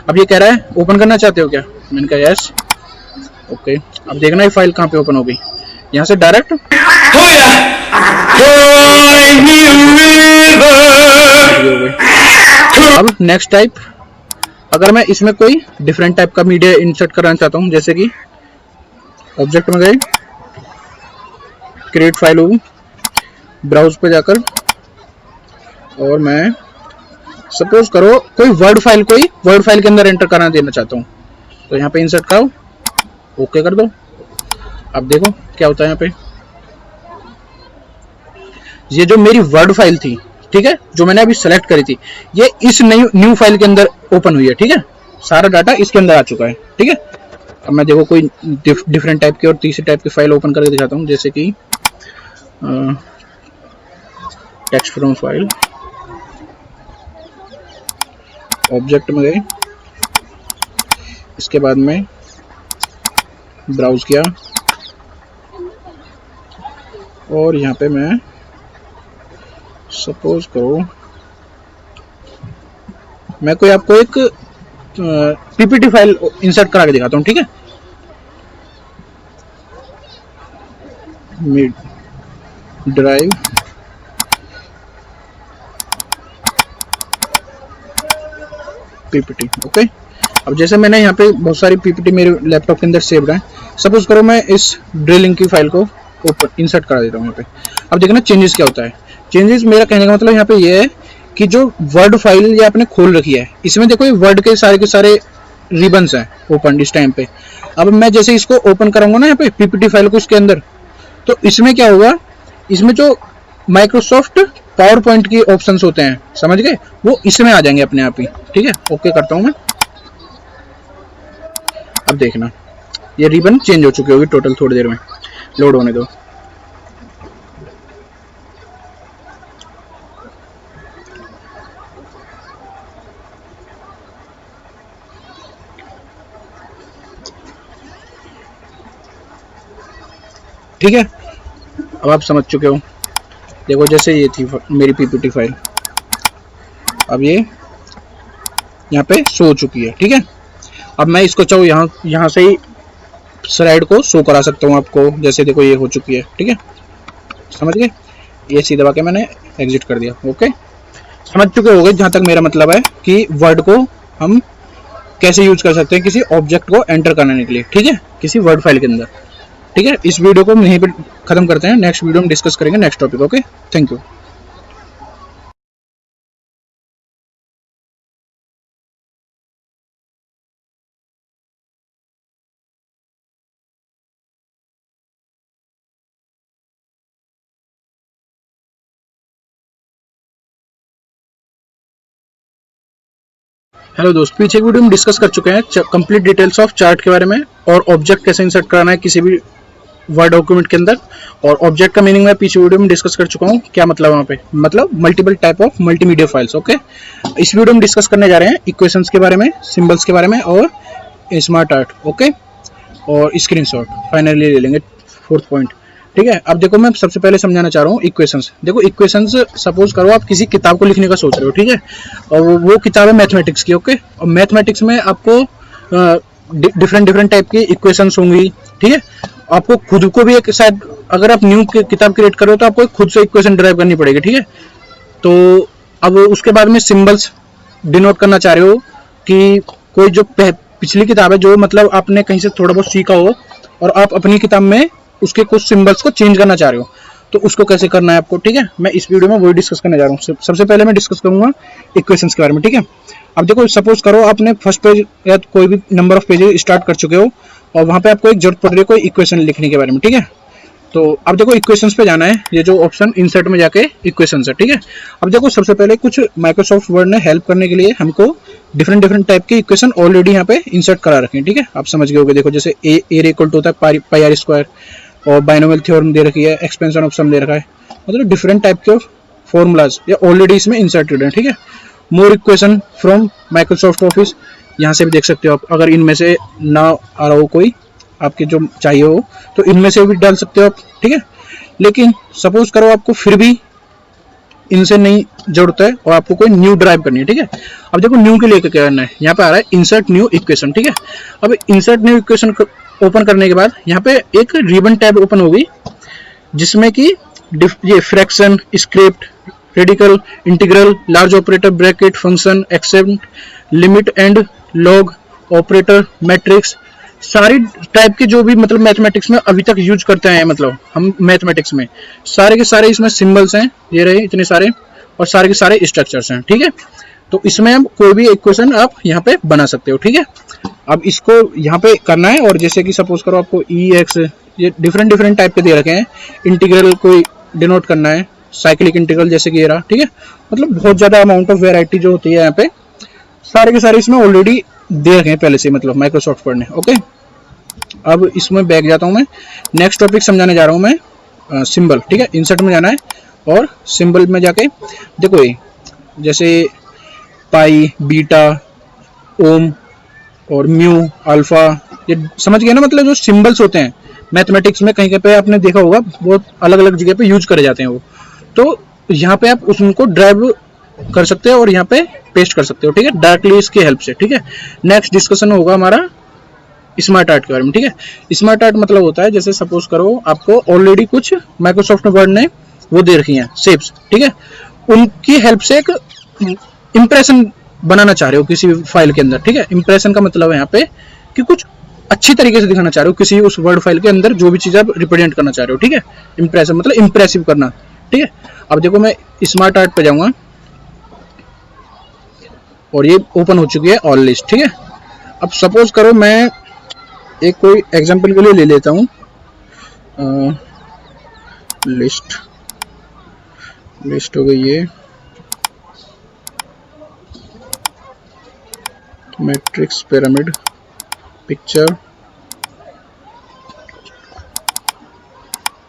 अब ये कह रहा है ओपन करना चाहते हो क्या, मैंने कहा यस। ओके, अब देखना ये फाइल कहाँ पे ओपन होगी, यहाँ से डायरेक्ट अब नेक्स्ट टाइप, अगर मैं इसमें कोई डिफरेंट टाइप का मीडिया इंसर्ट करना चाहता हूँ, जैसे कि ऑब्जेक्ट में गए, क्रिएट फाइल होगी, ब्राउज पे जाकर, और मैं सपोज करो कोई वर्ड फाइल के अंदर एंटर करना देना चाहता हूँ, तो यहाँ पे इंसर्ट करो, ओके कर दो। अब देखो क्या होता है यहाँ पे, ये जो मेरी वर्ड फाइल थी, ठीक है, जो मैंने अभी सेलेक्ट करी थी, ये इस न्यू फाइल के अंदर ओपन हुई है, ठीक है, सारा डाटा इसके अंदर आ चुका है, ठीक है। अब मैं देखो कोई डिफरेंट टाइप की और तीसरी टाइप की फाइल ओपन करके दिखाता हूँ, जैसे कि टेक्स्ट फ्रॉम फाइल, ऑब्जेक्ट में गए, इसके बाद में ब्राउज किया, और यहाँ पे मैं सपोज करो मैं कोई आपको एक पीपीटी फाइल इंसर्ट करा के दिखाता हूँ, ठीक है। Mid drive PPT, okay. अब जैसे मैंने यहाँ पे बहुत सारी पीपीटी मेरे लैपटॉप के अंदर सेव्ड है, सपोज करो मैं इस ड्रिलिंग की फाइल को ओपन इंसर्ट करा देता हूँ यहाँ पे। अब देखना चेंजेस क्या होता है। चेंजेस मेरा कहने का मतलब यहाँ पे ये है कि जो वर्ड फाइल ये आपने खोल रखी है, इसमें देखो ये वर्ड के सारे रिबन्स हैं ओपन इस टाइम पे। अब मैं जैसे इसको ओपन कराऊंगा ना यहाँ पे पीपीटी फाइल को इसके अंदर, तो इसमें क्या होगा, इसमें जो माइक्रोसॉफ्ट पावर पॉइंट के ऑप्शंस होते हैं, समझ गए, वो इसमें आ जाएंगे अपने आप ही, ठीक है। ओके करता हूं मैं। अब देखना ये रिबन चेंज हो चुकी होगी टोटल, थोड़ी देर में लोड होने दो। ठीक है, अब आप समझ चुके हो। देखो जैसे ये थी मेरी पीपीटी फाइल, अब ये यहाँ पे शो हो चुकी है, ठीक है। अब मैं इसको चाहूँ यहाँ से ही स्लाइड को शो करा सकता हूँ आपको, जैसे देखो ये हो चुकी है, ठीक है, समझ गए। ये सी दबा के मैंने एग्जिट कर दिया, ओके। समझ चुके होंगे जहाँ तक मेरा मतलब है कि वर्ड को हम कैसे यूज कर सकते हैं किसी ऑब्जेक्ट को एंटर करने के लिए, ठीक है, किसी वर्ड फाइल के अंदर, ठीक है। इस वीडियो को हम यहीं पे खत्म करते हैं, नेक्स्ट वीडियो में डिस्कस करेंगे next topic, okay. Thank you. Hello दोस्त, पीछे वीडियो में डिस्कस कर चुके हैं कंप्लीट डिटेल्स ऑफ चार्ट के बारे में, और ऑब्जेक्ट कैसे इंसर्ट कराना है किसी भी वर्ड डॉक्यूमेंट के अंदर, और ऑब्जेक्ट का मीनिंग मैं पीछे वीडियो में डिस्कस कर चुका हूँ, क्या मतलब वहाँ पे, मतलब multiple type of multimedia files, okay. इस वीडियो में डिस्कस करने जा रहे हैं इक्वेशंस के बारे में, सिंबल्स के बारे में, और स्मार्ट आर्ट, ओके, और स्क्रीनशॉट फाइनली ले लेंगे, फोर्थ पॉइंट, ठीक है। अब देखो मैं सबसे पहले समझाना चाह रहा हूँ इक्वेशंस। देखो इक्वेशंस सपोज करो आप किसी किताब को लिखने का सोच रहे हो, ठीक है, और वो किताब है मैथमेटिक्स की, ओके। और मैथमेटिक्स में आपको डिफरेंट टाइप की इक्वेशंस होंगी, ठीक है। आपको खुद को भी एक शायद, अगर आप न्यू किताब क्रिएट करो तो आपको खुद से इक्वेशन ड्राइव करनी पड़ेगी, ठीक है। तो अब उसके बाद में सिंबल्स डिनोट करना चाह रहे हो कि कोई जो पिछली किताब है, जो मतलब आपने कहीं से थोड़ा बहुत सीखा हो, और आप अपनी किताब में उसके कुछ सिंबल्स को चेंज करना चाह रहे हो, तो उसको कैसे करना है आपको, ठीक है। मैं इस वीडियो में वही डिस्कस करने जा रहा हूँ। सबसे पहले मैं डिस्कस करूंगा इक्वेशंस के बारे में, ठीक है। अब देखो सपोज करो आपने फर्स्ट पेज या कोई भी नंबर ऑफ पेज स्टार्ट कर चुके हो, और वहां पे आपको एक जरूरत पड़ रही है कोई इक्वेशन लिखने के बारे में, ठीक है। तो अब देखो इक्वेशंस पे जाना है, ये जो ऑप्शन इंसर्ट में जाके इक्वेशंस है, ठीक है। अब देखो सबसे पहले कुछ माइक्रोसॉफ्ट वर्ड ने हेल्प करने के लिए हमको डिफरेंट टाइप के इक्वेशन ऑलरेडी यहाँ पे इंसर्ट करा रखे हैं, ठीक है। आप समझ गए होंगे। देखो जैसे ए इक्वल टू होता है पाई आर स्क्वायर, और बाइनोमियल थ्योरम दे रखी है, एक्सपेंशन ऑफ सम दे रखा है, मतलब डिफरेंट टाइप के फॉर्मूलाज ये ऑलरेडी इसमें इंसर्टेड है, ठीक है। मोर इक्वेशन फ्रॉम माइक्रोसॉफ्ट ऑफिस, यहाँ से भी देख सकते हो आप। अगर इनमें से ना आ रहा हो कोई आपके जो चाहिए हो, तो इनमें से भी डाल सकते हो आप, ठीक है। लेकिन सपोज करो आपको फिर भी इनसे नहीं जरूरत है और आपको कोई न्यू ड्राइव करनी है, ठीक है। अब देखो न्यू के लिए क्या करना है, यहाँ पे आ रहा है इंसर्ट न्यू इक्वेशन, ठीक है। अब इंसर्ट न्यू इक्वेशन ओपन करने के बाद यहाँ पे एक रिबन टैब ओपन होगी, जिसमें कि ये fraction, script, radical, integral, large operator, bracket, function, except, limit and log, operator, matrix, सारी टाइप के जो भी मतलब मैथमेटिक्स में अभी तक यूज करते हैं, मतलब हम मैथमेटिक्स में सारे के सारे इसमें सिंबल्स हैं, ये रहे इतने सारे, और सारे के सारे स्ट्रक्चर्स हैं, ठीक है। तो इसमें हम कोई भी इक्वेशन आप यहाँ पे बना सकते हो, ठीक है। अब इसको यहाँ पे करना है, और जैसे कि सपोज करो आपको ई एक्स, ये डिफरेंट डिफरेंट टाइप के दे रखे हैं। इंटीग्रल कोई डिनोट करना है, साइक्लिक इंटीग्रल जैसे कि ये रहा, ठीक है। मतलब बहुत ज़्यादा अमाउंट ऑफ वेराइटी जो होती है यहाँ पे, सारे के सारे इसमें ऑलरेडी दे रखे हैं पहले से, मतलब माइक्रोसॉफ्ट वर्ड ने, ओके। अब इसमें बैक जाता हूँ मैं, नेक्स्ट टॉपिक समझाने जा रहा हूँ मैं, सिंबल, ठीक है। इंसर्ट में जाना है और सिंबल में जाके देखो ये जैसे पाई, बीटा, ओम और म्यू, अल्फा, ये समझ गए ना। मतलब जो सिंबल्स होते हैं मैथमेटिक्स में, कहीं कहीं पे आपने देखा होगा बहुत अलग अलग जगह पे यूज करे जाते हैं वो, तो यहाँ पे आप उनको ड्राइव कर सकते हो और यहाँ पे पेस्ट कर सकते हो, ठीक है, डायरेक्टली इसकी हेल्प से, ठीक है। नेक्स्ट डिस्कशन होगा हमारा स्मार्ट आर्ट के बारे में, ठीक है। स्मार्ट आर्ट मतलब होता है, जैसे सपोज करो आपको ऑलरेडी कुछ माइक्रोसॉफ्ट वर्ड ने वो दे रखी हैं शेप्स, ठीक है, उनकी हेल्प से एक इंप्रेशन बनाना चाह रहे हो किसी फाइल के अंदर, ठीक है। इंप्रेशन का मतलब है यहाँ पे कि कुछ अच्छी तरीके से दिखाना चाह रहे हो किसी उस वर्ड फाइल के अंदर जो भी चीज आप रिप्रेजेंट करना चाह रहे हो, ठीक है। इंप्रेशन मतलब इंप्रेसिव करना, ठीक है। अब देखो मैं स्मार्ट आर्ट पे जाऊंगा और ये ओपन हो चुकी है ऑल लिस्ट, ठीक है। अब सपोज करो मैं एक कोई एग्जांपल के लिए ले लेता हूँ, लिस्ट हो गई ये, मैट्रिक्स, पिरामिड, पिक्चर।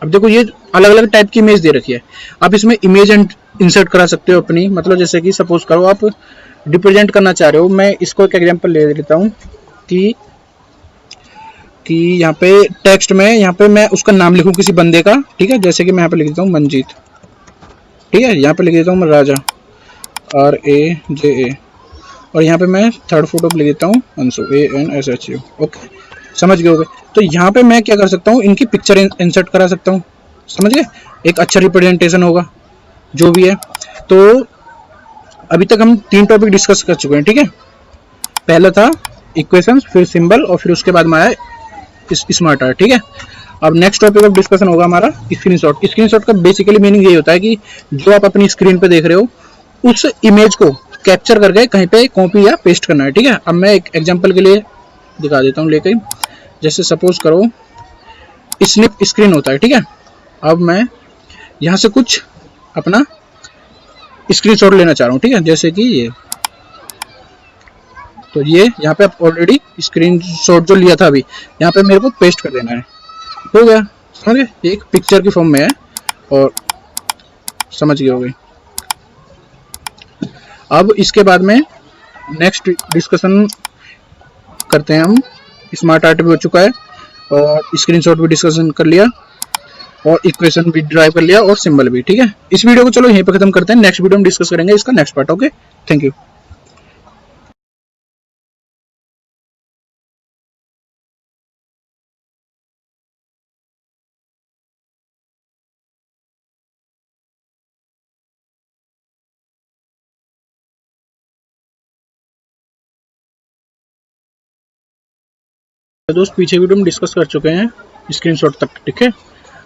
अब देखो ये अलग अलग टाइप की इमेज दे रखी है, आप इसमें इमेज इंसर्ट करा सकते हो अपनी, मतलब जैसे कि सपोज करो आप रिप्रेजेंट करना चाह रहे हो, मैं इसको एक एग्जांपल ले लेता हूँ कि यहाँ पे टेक्स्ट में, यहाँ पे मैं उसका नाम लिखूं किसी बंदे का, ठीक है। जैसे कि मैं यहाँ पे लिख देता हूँ मंजीत, ठीक है। यहाँ पे लिख देता हूँ मैं राजा, RAJA, और यहाँ पे मैं थर्ड फोटो पे लिख देता हूँ अंशु, ANSHU, ओके, समझ गए होगे। तो यहाँ पे मैं क्या कर सकता हूँ, इनकी पिक्चर इंसर्ट करा सकता हूँ, समझ गए, एक अच्छा रिप्रेजेंटेशन होगा जो भी है। तो अभी तक हम 3 टॉपिक डिस्कस कर चुके हैं, ठीक है। पहला था इक्वेशंस, फिर सिंबल, और फिर उसके बाद में आया स्मार्ट आर्ट, ठीक है। अब नेक्स्ट टॉपिक ऑफ डिस्कशन होगा हमारा स्क्रीनशॉट। स्क्रीनशॉट का बेसिकली मीनिंग यही होता है कि जो आप अपनी स्क्रीन पे देख रहे हो उस इमेज को कैप्चर करके कहीं पे कॉपी या पेस्ट करना है, ठीक है। अब मैं एक एग्जांपल के लिए दिखा देता हूँ लेके, जैसे सपोज करो स्निप स्क्रीन होता है, ठीक है। अब मैं यहाँ से कुछ अपना स्क्रीनशॉट लेना चाह रहा हूँ, ठीक है, जैसे कि ये, तो ये यहाँ पे आप ऑलरेडी स्क्रीनशॉट जो लिया था अभी, यहाँ पे मेरे को पेस्ट कर देना है, हो गया, समझ गए, एक पिक्चर की फॉर्म में है, और समझ गए हो गए। अब इसके बाद में नेक्स्ट डिस्कशन करते हैं हम, स्मार्ट आर्ट भी हो चुका है और स्क्रीनशॉट भी डिस्कशन कर लिया और इक्वेशन भी ड्राइव कर लिया और सिंबल भी, ठीक है। इस वीडियो को चलो यहीं पे खत्म करते हैं, नेक्स्ट वीडियो में डिस्कस करेंगे इसका next part, okay, thank you. तो दोस्त पीछे वीडियो में डिस्कस कर चुके हैं स्क्रीनशॉट तक, ठीक है।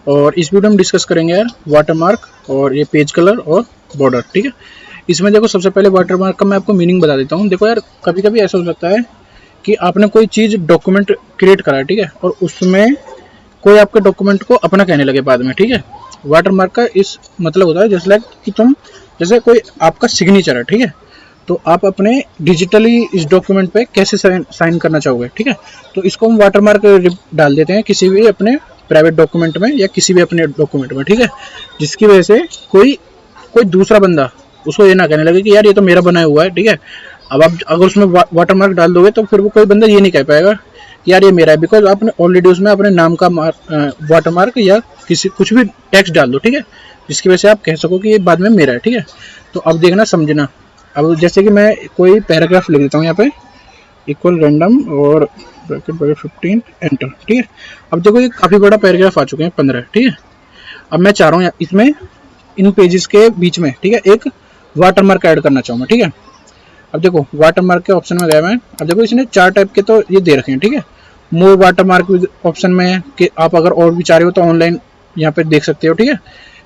और इस वीडियो में डिस्कस करेंगे यार वाटरमार्क और ये पेज कलर और बॉर्डर, ठीक है। इसमें देखो सबसे पहले वाटरमार्क का मैं आपको मीनिंग बता देता हूँ। देखो यार कभी कभी ऐसा हो सकता है कि आपने कोई चीज़ डॉक्यूमेंट क्रिएट करा है, ठीक है, और उसमें कोई आपके डॉक्यूमेंट को अपना कहने लगे बाद में, ठीक है। वाटरमार्क का इस मतलब होता है जैसे लाइक कि तुम जैसे कोई आपका सिग्नेचर है, ठीक है, तो आप अपने डिजिटली इस डॉक्यूमेंट पे कैसे साइन करना चाहोगे, ठीक है। तो इसको हम वाटरमार्क डाल देते हैं किसी भी अपने प्राइवेट डॉक्यूमेंट में या किसी भी अपने डॉक्यूमेंट में, ठीक है, जिसकी वजह से कोई दूसरा बंदा उसको ये ना कहने लगे कि यार ये तो मेरा बनाया हुआ है, ठीक है। अब आप अगर उसमें वाटरमार्क डाल दोगे तो फिर वो कोई बंदा ये नहीं कह पाएगा कि यार ये मेरा है, बिकॉज आपने ऑलरेडी उसमें अपने नाम का वाटरमार्क या किसी कुछ भी टेक्स्ट डाल दो, ठीक है, जिसकी वजह से आप कह सको कि ये बाद में मेरा है, ठीक है। तो अब देखना समझना, अब जैसे कि मैं कोई पैराग्राफ लिख देता हूँ यहाँ पे, इक्वल रैंडम और ब्रैकेट 15 एंटर, ठीक है। अब देखो ये काफ़ी बड़ा पैराग्राफ आ चुके हैं 15, ठीक है। अब मैं चाह रहा हूँ इसमें इन पेजेस के बीच में, ठीक है, एक वाटरमार्क ऐड करना चाहूँ मैं, ठीक है। अब देखो वाटरमार्क के ऑप्शन में गया मैं, अब देखो इसने 4 टाइप के तो ये दे रखे हैं, ठीक है, मोर वाटरमार्क ऑप्शन में है कि आप अगर और भी चाह रहे हो तो ऑनलाइन यहाँ पे देख सकते हो, ठीक है।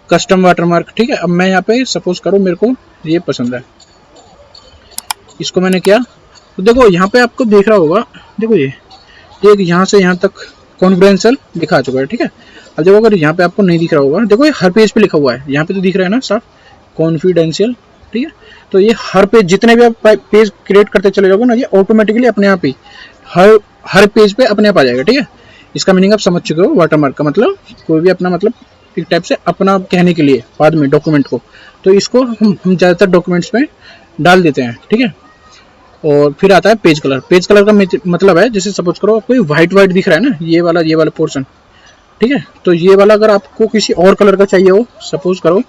कस्टम वाटरमार्क, ठीक है। अब मैं यहाँ पे सपोज करो मेरे को ये पसंद है, इसको मैंने किया तो देखो यहाँ पे आपको दिख रहा होगा, देखो ये यहाँ से यहाँ तक कॉन्फिडेंशियल दिखा चुका है, ठीक है। अब देखो अगर यहाँ पे आपको नहीं दिख रहा होगा, देखो ये हर पेज पे लिखा हुआ है, यहाँ पे तो दिख रहा है ना साफ कॉन्फिडेंशियल, ठीक है। तो ये हर पेज, जितने भी आप पेज क्रिएट करते चले जाओगे ना, ये ऑटोमेटिकली अपने आप ही हर पेज पे अपने आप आ जाएगा, ठीक है। इसका मीनिंग आप समझ चुके हो। वाटरमार्क का मतलब कोई भी अपना मतलब एक टाइप से अपना कहने के लिए बाद में डॉक्यूमेंट को, तो इसको हम ज़्यादातर डॉक्यूमेंट्स में डाल देते हैं, ठीक है। और फिर आता है पेज कलर। पेज कलर का मतलब है, जैसे सपोज करो कोई व्हाइट दिख रहा है ना, ये वाला पोर्शन, ठीक है। तो ये वाला अगर आपको किसी और कलर का चाहिए हो, सपोज करो,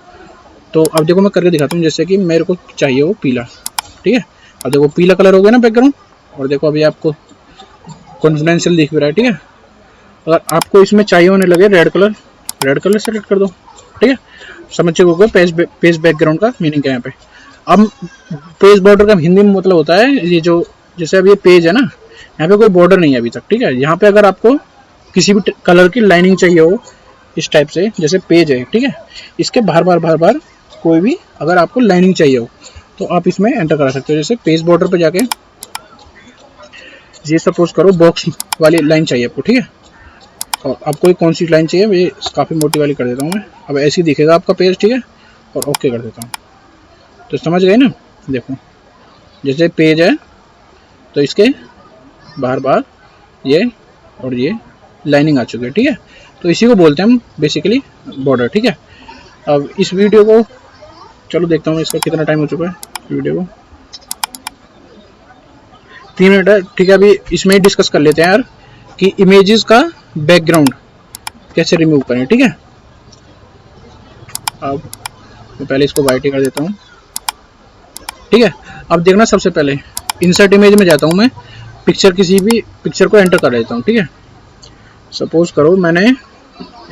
तो अब देखो मैं करके दिखाता हूँ। जैसे कि मेरे को चाहिए हो पीला, ठीक है। अब देखो पीला कलर हो गया ना बैकग्राउंड, और देखो अभी आपको कॉन्फिडेंशियल दिख रहा है, ठीक है। अगर आपको इसमें चाहिए होने लगे रेड कलर सेलेक्ट कर दो, ठीक है। समझ चुके पेज बैकग्राउंड का मीनिंग क्या है यहाँ पे। अब पेज बॉर्डर का हिंदी में मतलब होता है, ये जो जैसे अब ये पेज है ना, यहाँ पे कोई बॉर्डर नहीं है अभी तक, ठीक है। यहाँ पे अगर आपको किसी भी कलर की लाइनिंग चाहिए हो इस टाइप से, जैसे पेज है, ठीक है, इसके बार कोई भी अगर आपको लाइनिंग चाहिए हो तो आप इसमें एंटर करा सकते हो। जैसे पेज बॉर्डर पे जाके ये सपोज करो बॉक्स वाली लाइन चाहिए आपको, ठीक है। और आपको कौन सी लाइन चाहिए, ये काफ़ी मोटी वाली कर देता हूँ मैं। अब ऐसे ही दिखेगा आपका पेज, ठीक है। और ओके कर देता हूँ, तो समझ गए ना। देखो जैसे पेज है तो इसके बार ये और ये लाइनिंग आ चुकी है, ठीक है। तो इसी को बोलते हैं हम बेसिकली बॉर्डर, ठीक है। अब इस वीडियो को चलो देखता हूँ इसका कितना टाइम हो चुका है। वीडियो को 3 मिनट है, ठीक है। अभी इसमें ही डिस्कस कर लेते हैं यार कि इमेजेस का बैकग्राउंड कैसे रिमूव करें, ठीक है। अब मैं पहले इसको वाइट ही कर देता हूँ, ठीक है। अब देखना, सबसे पहले इंसर्ट इमेज में जाता हूँ मैं, किसी भी पिक्चर को एंटर कर देता हूँ, ठीक है। सपोज करो मैंने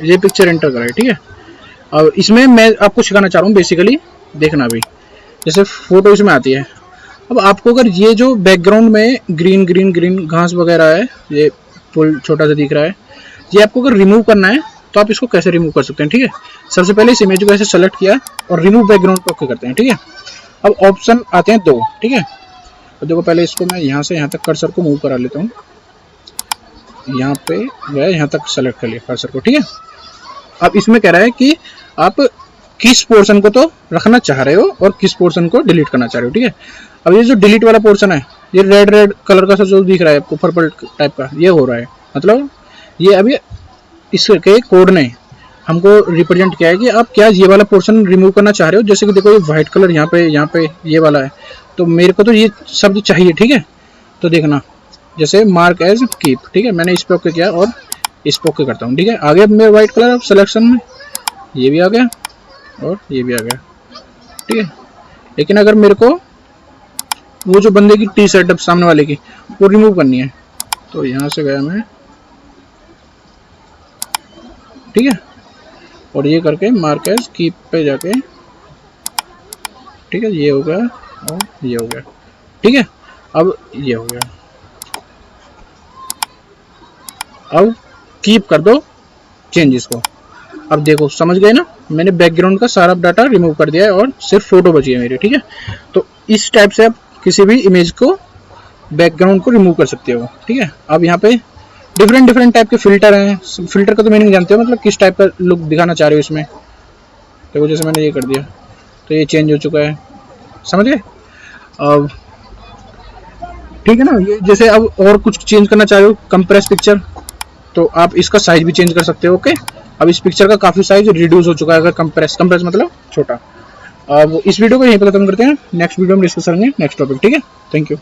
ये पिक्चर एंटर करा है, ठीक है। अब इसमें मैं आपको सिखाना चाह रहा हूँ बेसिकली, देखना भी जैसे फोटो इसमें आती है। अब आपको अगर ये जो बैकग्राउंड में ग्रीन घास वगैरह है, ये पुल छोटा सा दिख रहा है, ये आपको अगर रिमूव करना है तो आप इसको कैसे रिमूव कर सकते हैं, ठीक है। सबसे पहले इस इमेज को ऐसे सेलेक्ट किया और रिमूव बैकग्राउंड पे ओके करते हैं, ठीक है। अब ऑप्शन आते हैं 2, ठीक है। तो देखो पहले इसको मैं यहाँ से यहाँ तक कर्सर को मूव करा लेता हूँ, यहाँ पे गया, यहाँ तक सेलेक्ट कर लिया कर्सर को, ठीक है। अब इसमें कह रहा है कि आप किस पोर्शन को तो रखना चाह रहे हो और किस पोर्शन को डिलीट करना चाह रहे हो, ठीक है। अब ये जो डिलीट वाला पोर्शन है, ये रेड कलर का जो दिख रहा है आपको, पर्पल टाइप का, ये हो रहा है, मतलब ये अभी इसके कोड ने हमको रिप्रेजेंट किया है कि आप क्या ये वाला पोर्शन रिमूव करना चाह रहे हो। जैसे कि देखो ये व्हाइट कलर यहाँ पे ये वाला है, तो मेरे को तो ये शब्द चाहिए, ठीक है। तो देखना जैसे मार्क एज कीप, ठीक है, मैंने इस पे ओके किया और इस पे ओके करता हूँ, ठीक है। आगे मेरे व्हाइट कलर अब सिलेक्शन में ये भी आ गया और ये भी आ गया, ठीक है। लेकिन अगर मेरे को वो जो बंदे की टी शर्ट सामने वाले की वो रिमूव करनी है, तो यहाँ से गया मैं, ठीक है, और ये करके मार्क एज कीप पे जाके, ठीक है, ये हो गया और ये हो गया, ठीक है। अब ये हो गया, अब कीप कर दो चेंजेस को। अब देखो समझ गए ना, मैंने बैकग्राउंड का सारा डाटा रिमूव कर दिया है और सिर्फ फोटो बची है मेरी, ठीक है। तो इस टाइप से आप किसी भी इमेज को बैकग्राउंड को रिमूव कर सकते हो, ठीक है। अब यहाँ पे डिफरेंट टाइप के फिल्टर हैं। फिल्टर का तो मीनिंग जानते हो, मतलब किस टाइप का लुक दिखाना चाह रहे हो इसमें। देखो जैसे मैंने ये कर दिया तो ये चेंज हो चुका है, समझ गए। अब ठीक है ना, ये जैसे अब और कुछ चेंज करना चाह रहे हो, कंप्रेस पिक्चर, तो आप इसका साइज भी चेंज कर सकते हो, ओके। अब इस पिक्चर का काफी साइज रिड्यूस हो चुका है, अगर कंप्रेस मतलब छोटा। अब इस वीडियो को यहीं पर खत्म करते हैं, नेक्स्ट वीडियो में डिस्कस करेंगे नेक्स्ट टॉपिक, ठीक है। Thank you.